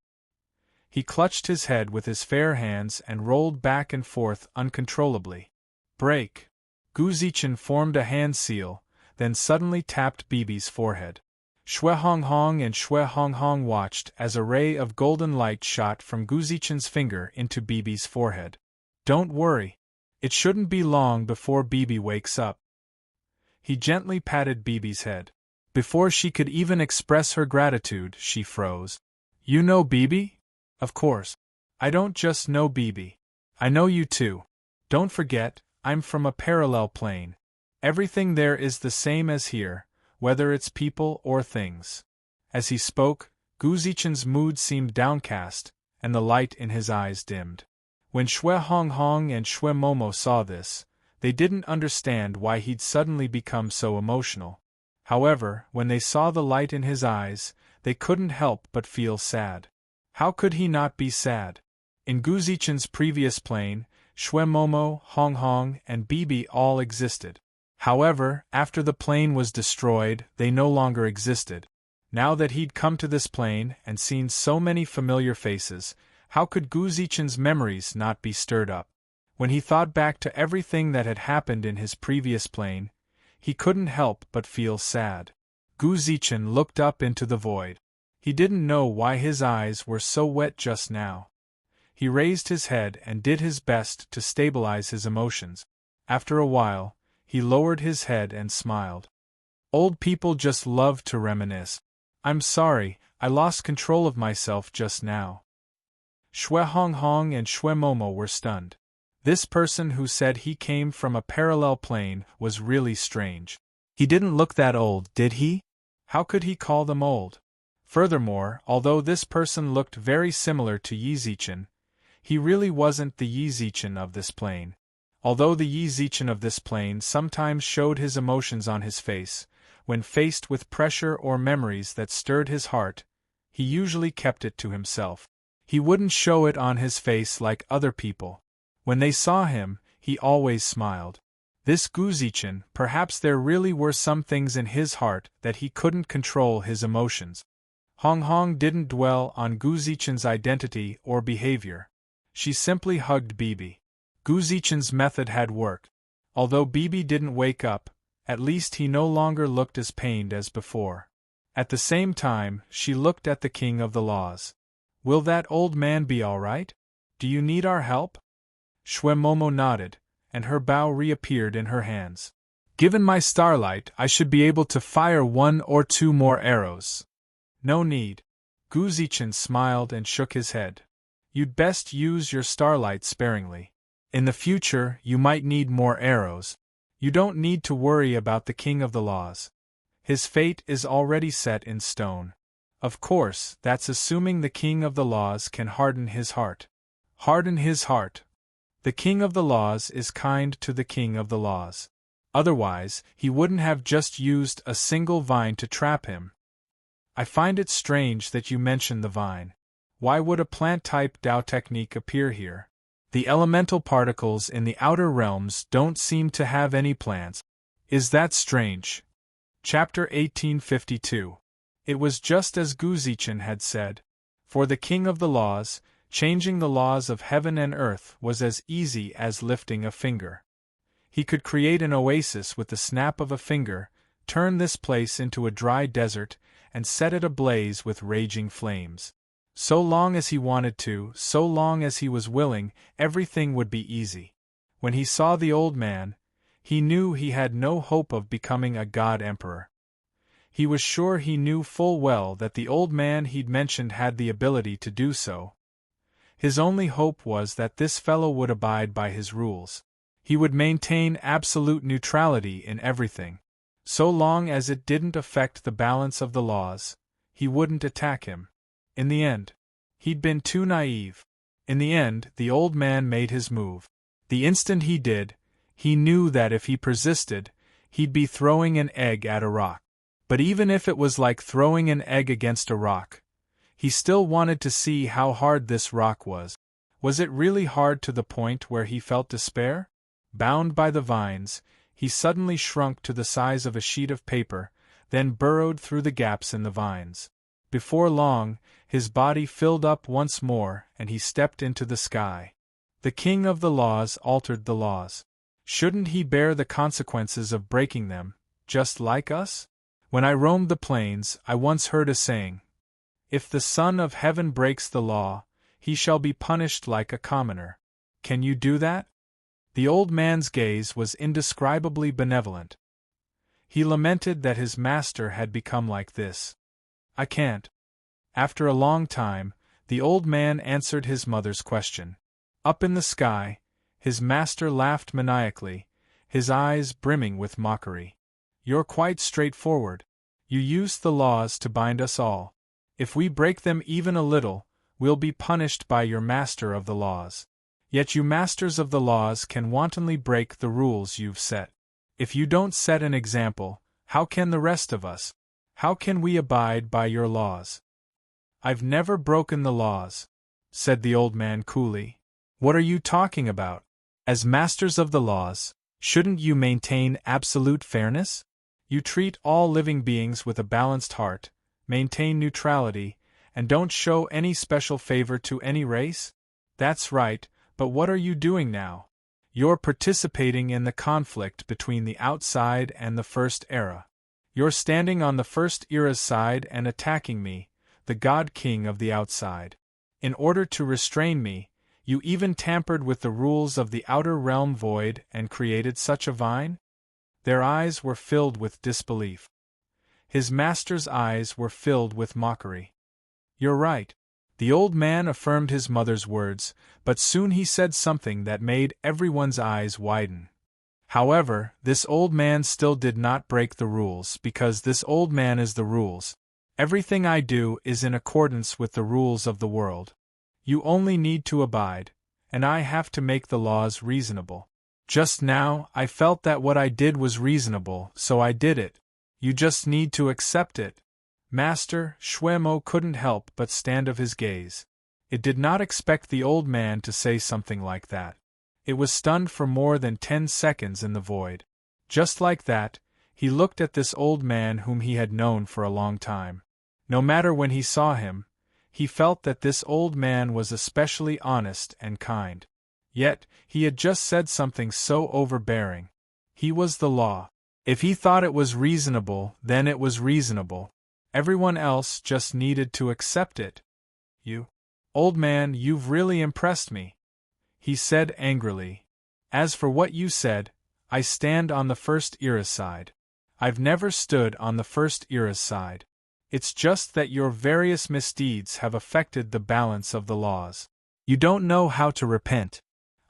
He clutched his head with his fair hands and rolled back and forth uncontrollably. Break! Gu Zichen formed a hand seal, then suddenly tapped Bibi's forehead. Shui Honghong and Shui Honghong watched as a ray of golden light shot from Gu Zichen's finger into Bibi's forehead. Don't worry. It shouldn't be long before Bibi wakes up. He gently patted Bibi's head. Before she could even express her gratitude, she froze. You know Bibi? Of course. I don't just know Bibi. I know you too. Don't forget, I'm from a parallel plane. Everything there is the same as here, whether it's people or things. As he spoke, Gu Zichen's mood seemed downcast, and the light in his eyes dimmed. When Shui Honghong and Shui Momo saw this, they didn't understand why he'd suddenly become so emotional. However, when they saw the light in his eyes, they couldn't help but feel sad. How could he not be sad? In Gu Zichen's previous plane, Shui Momo, Honghong, and Bibi all existed. However, after the plane was destroyed, they no longer existed. Now that he'd come to this plane and seen so many familiar faces, how could Gu Zichen's memories not be stirred up? When he thought back to everything that had happened in his previous plane, he couldn't help but feel sad. Gu Zichen looked up into the void. He didn't know why his eyes were so wet just now. He raised his head and did his best to stabilize his emotions. After a while, he lowered his head and smiled. Old people just love to reminisce. I'm sorry, I lost control of myself just now. Shui Honghong and Shui Momo were stunned. This person who said he came from a parallel plane was really strange. He didn't look that old, did he? How could he call them old? Furthermore, although this person looked very similar to Yi Zichen, he really wasn't the Yi Zichen of this plane. Although the Yi Zichen of this plane sometimes showed his emotions on his face, when faced with pressure or memories that stirred his heart, he usually kept it to himself. He wouldn't show it on his face like other people. When they saw him, he always smiled. This Gu Zichen, perhaps there really were some things in his heart that he couldn't control his emotions. Honghong didn't dwell on Gu Zichen's identity or behavior. She simply hugged Bibi. Gu Zichen's method had worked. Although Bibi didn't wake up, at least he no longer looked as pained as before. At the same time, she looked at the king of the laws. Will that old man be all right? Do you need our help? Shui Momo nodded, and her bow reappeared in her hands. Given my starlight, I should be able to fire 1 or 2 more arrows. No need. Gu Zichen smiled and shook his head. You'd best use your starlight sparingly. In the future, you might need more arrows. You don't need to worry about the king of the laws. His fate is already set in stone. Of course, that's assuming the king of the laws can harden his heart. Harden his heart. The king of the laws is kind to the king of the laws. Otherwise, he wouldn't have just used a single vine to trap him. I find it strange that you mention the vine. Why would a plant-type Dao technique appear here? The elemental particles in the outer realms don't seem to have any plans. Is that strange? Chapter 1852. It was just as Guzichin had said. For the king of the laws, changing the laws of heaven and earth was as easy as lifting a finger. He could create an oasis with the snap of a finger, turn this place into a dry desert, and set it ablaze with raging flames. So long as he wanted to, so long as he was willing, everything would be easy. When he saw the old man, he knew he had no hope of becoming a god-emperor. He was sure he knew full well that the old man he'd mentioned had the ability to do so. His only hope was that this fellow would abide by his rules. He would maintain absolute neutrality in everything. So long as it didn't affect the balance of the laws, he wouldn't attack him. In the end, he'd been too naive. In the end, the old man made his move. The instant he did, he knew that if he persisted, he'd be throwing an egg at a rock. But even if it was like throwing an egg against a rock, he still wanted to see how hard this rock was. Was it really hard to the point where he felt despair? Bound by the vines, he suddenly shrunk to the size of a sheet of paper, then burrowed through the gaps in the vines. Before long, his body filled up once more and he stepped into the sky. The king of the laws altered the laws. Shouldn't he bear the consequences of breaking them, just like us? When I roamed the plains, I once heard a saying, "If the Son of Heaven breaks the law, he shall be punished like a commoner." Can you do that? The old man's gaze was indescribably benevolent. He lamented that his master had become like this. "I can't." After a long time, the old man answered his mother's question. Up in the sky, his master laughed maniacally, his eyes brimming with mockery. "You're quite straightforward. You use the laws to bind us all. If we break them even a little, we'll be punished by your master of the laws. Yet you masters of the laws can wantonly break the rules you've set. If you don't set an example, how can the rest of us? How can we abide by your laws?" "I've never broken the laws," said the old man coolly. "What are you talking about? As masters of the laws, shouldn't you maintain absolute fairness? You treat all living beings with a balanced heart, maintain neutrality, and don't show any special favor to any race? That's right, but what are you doing now? You're participating in the conflict between the outside and the First Era. You're standing on the First Era's side and attacking me, the God King of the outside. In order to restrain me, you even tampered with the rules of the outer realm void and created such a vine?" Their eyes were filled with disbelief. His master's eyes were filled with mockery. "You're right." The old man affirmed his mother's words, but soon he said something that made everyone's eyes widen. However, this old man still did not break the rules because this old man is the rules. Everything I do is in accordance with the rules of the world. You only need to abide, and I have to make the laws reasonable. Just now, I felt that what I did was reasonable, so I did it. You just need to accept it. Master Shwemo couldn't help but stand of his gaze. It did not expect the old man to say something like that. It was stunned for more than 10 seconds in the void. Just like that, he looked at this old man whom he had known for a long time. No matter when he saw him, he felt that this old man was especially honest and kind. Yet, he had just said something so overbearing. He was the law. If he thought it was reasonable, then it was reasonable. Everyone else just needed to accept it. "You, old man, you've really impressed me," he said angrily. "As for what you said, I stand on the First Era's side. I've never stood on the First Era's side. It's just that your various misdeeds have affected the balance of the laws. You don't know how to repent.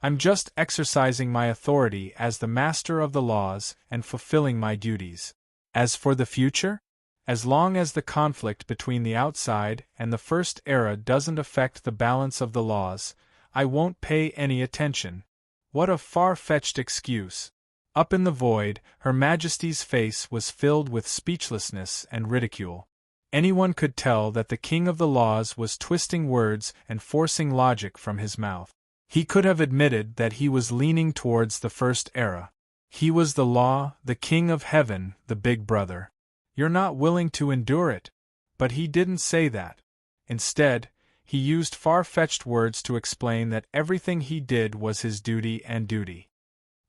I'm just exercising my authority as the master of the laws and fulfilling my duties. As for the future? As long as the conflict between the outside and the First Era doesn't affect the balance of the laws, I won't pay any attention." What a far-fetched excuse. Up in the void, Her Majesty's face was filled with speechlessness and ridicule. Anyone could tell that the King of the Laws was twisting words and forcing logic from his mouth. He could have admitted that he was leaning towards the first era. He was the law, the king of heaven, the big brother. You're not willing to endure it. But he didn't say that. Instead, he used far-fetched words to explain that everything he did was his duty and duty.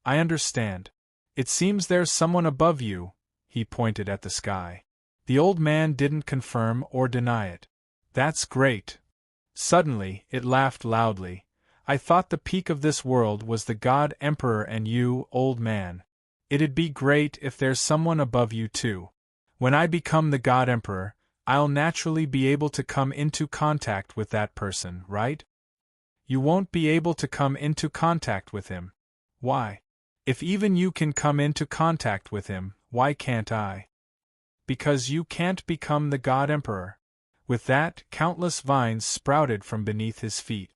I understand. It seems there's someone above you, he pointed at the sky. The old man didn't confirm or deny it. That's great. Suddenly, it laughed loudly. I thought the peak of this world was the God Emperor and you, old man. It'd be great if there's someone above you too. When I become the God Emperor, I'll naturally be able to come into contact with that person, right? You won't be able to come into contact with him. Why? If even you can come into contact with him, why can't I? Because you can't become the God Emperor. With that, countless vines sprouted from beneath his feet.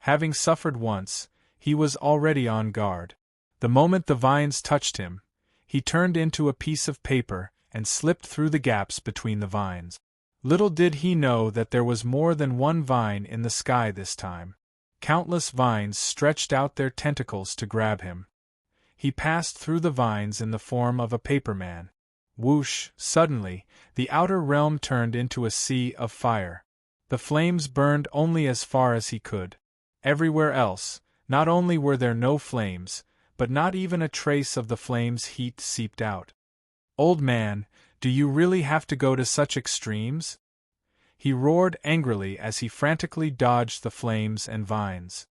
Having suffered once, he was already on guard. The moment the vines touched him, he turned into a piece of paper and slipped through the gaps between the vines. Little did he know that there was more than one vine in the sky this time. Countless vines stretched out their tentacles to grab him. He passed through the vines in the form of a paperman. Whoosh! Suddenly, the outer realm turned into a sea of fire. The flames burned only as far as he could. Everywhere else, not only were there no flames, but not even a trace of the flames' heat seeped out. Old man, do you really have to go to such extremes? He roared angrily as he frantically dodged the flames and vines.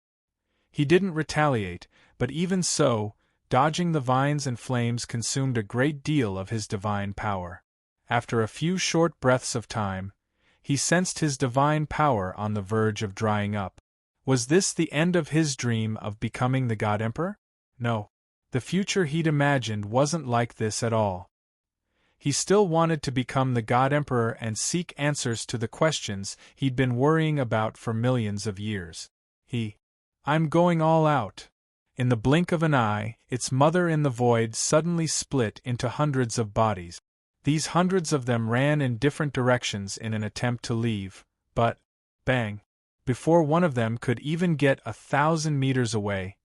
He didn't retaliate, but even so, dodging the vines and flames consumed a great deal of his divine power. After a few short breaths of time, he sensed his divine power on the verge of drying up. Was this the end of his dream of becoming the God Emperor? No. The future he'd imagined wasn't like this at all. He still wanted to become the God Emperor and seek answers to the questions he'd been worrying about for millions of years. I'm going all out. In the blink of an eye, its mother in the void suddenly split into hundreds of bodies. These hundreds of them ran in different directions in an attempt to leave, but, bang! Before one of them could even get 1,000 meters away,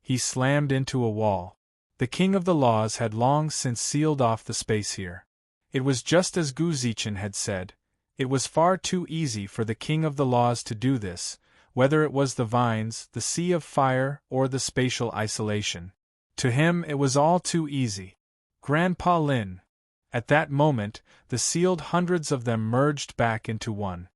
he slammed into a wall. The King of the Laws had long since sealed off the space here. It was just as Guzichen had said. It was far too easy for the King of the Laws to do this, whether it was the vines, the sea of fire, or the spatial isolation. To him it was all too easy. Grandpa Lin. At that moment, the sealed hundreds of them merged back into one.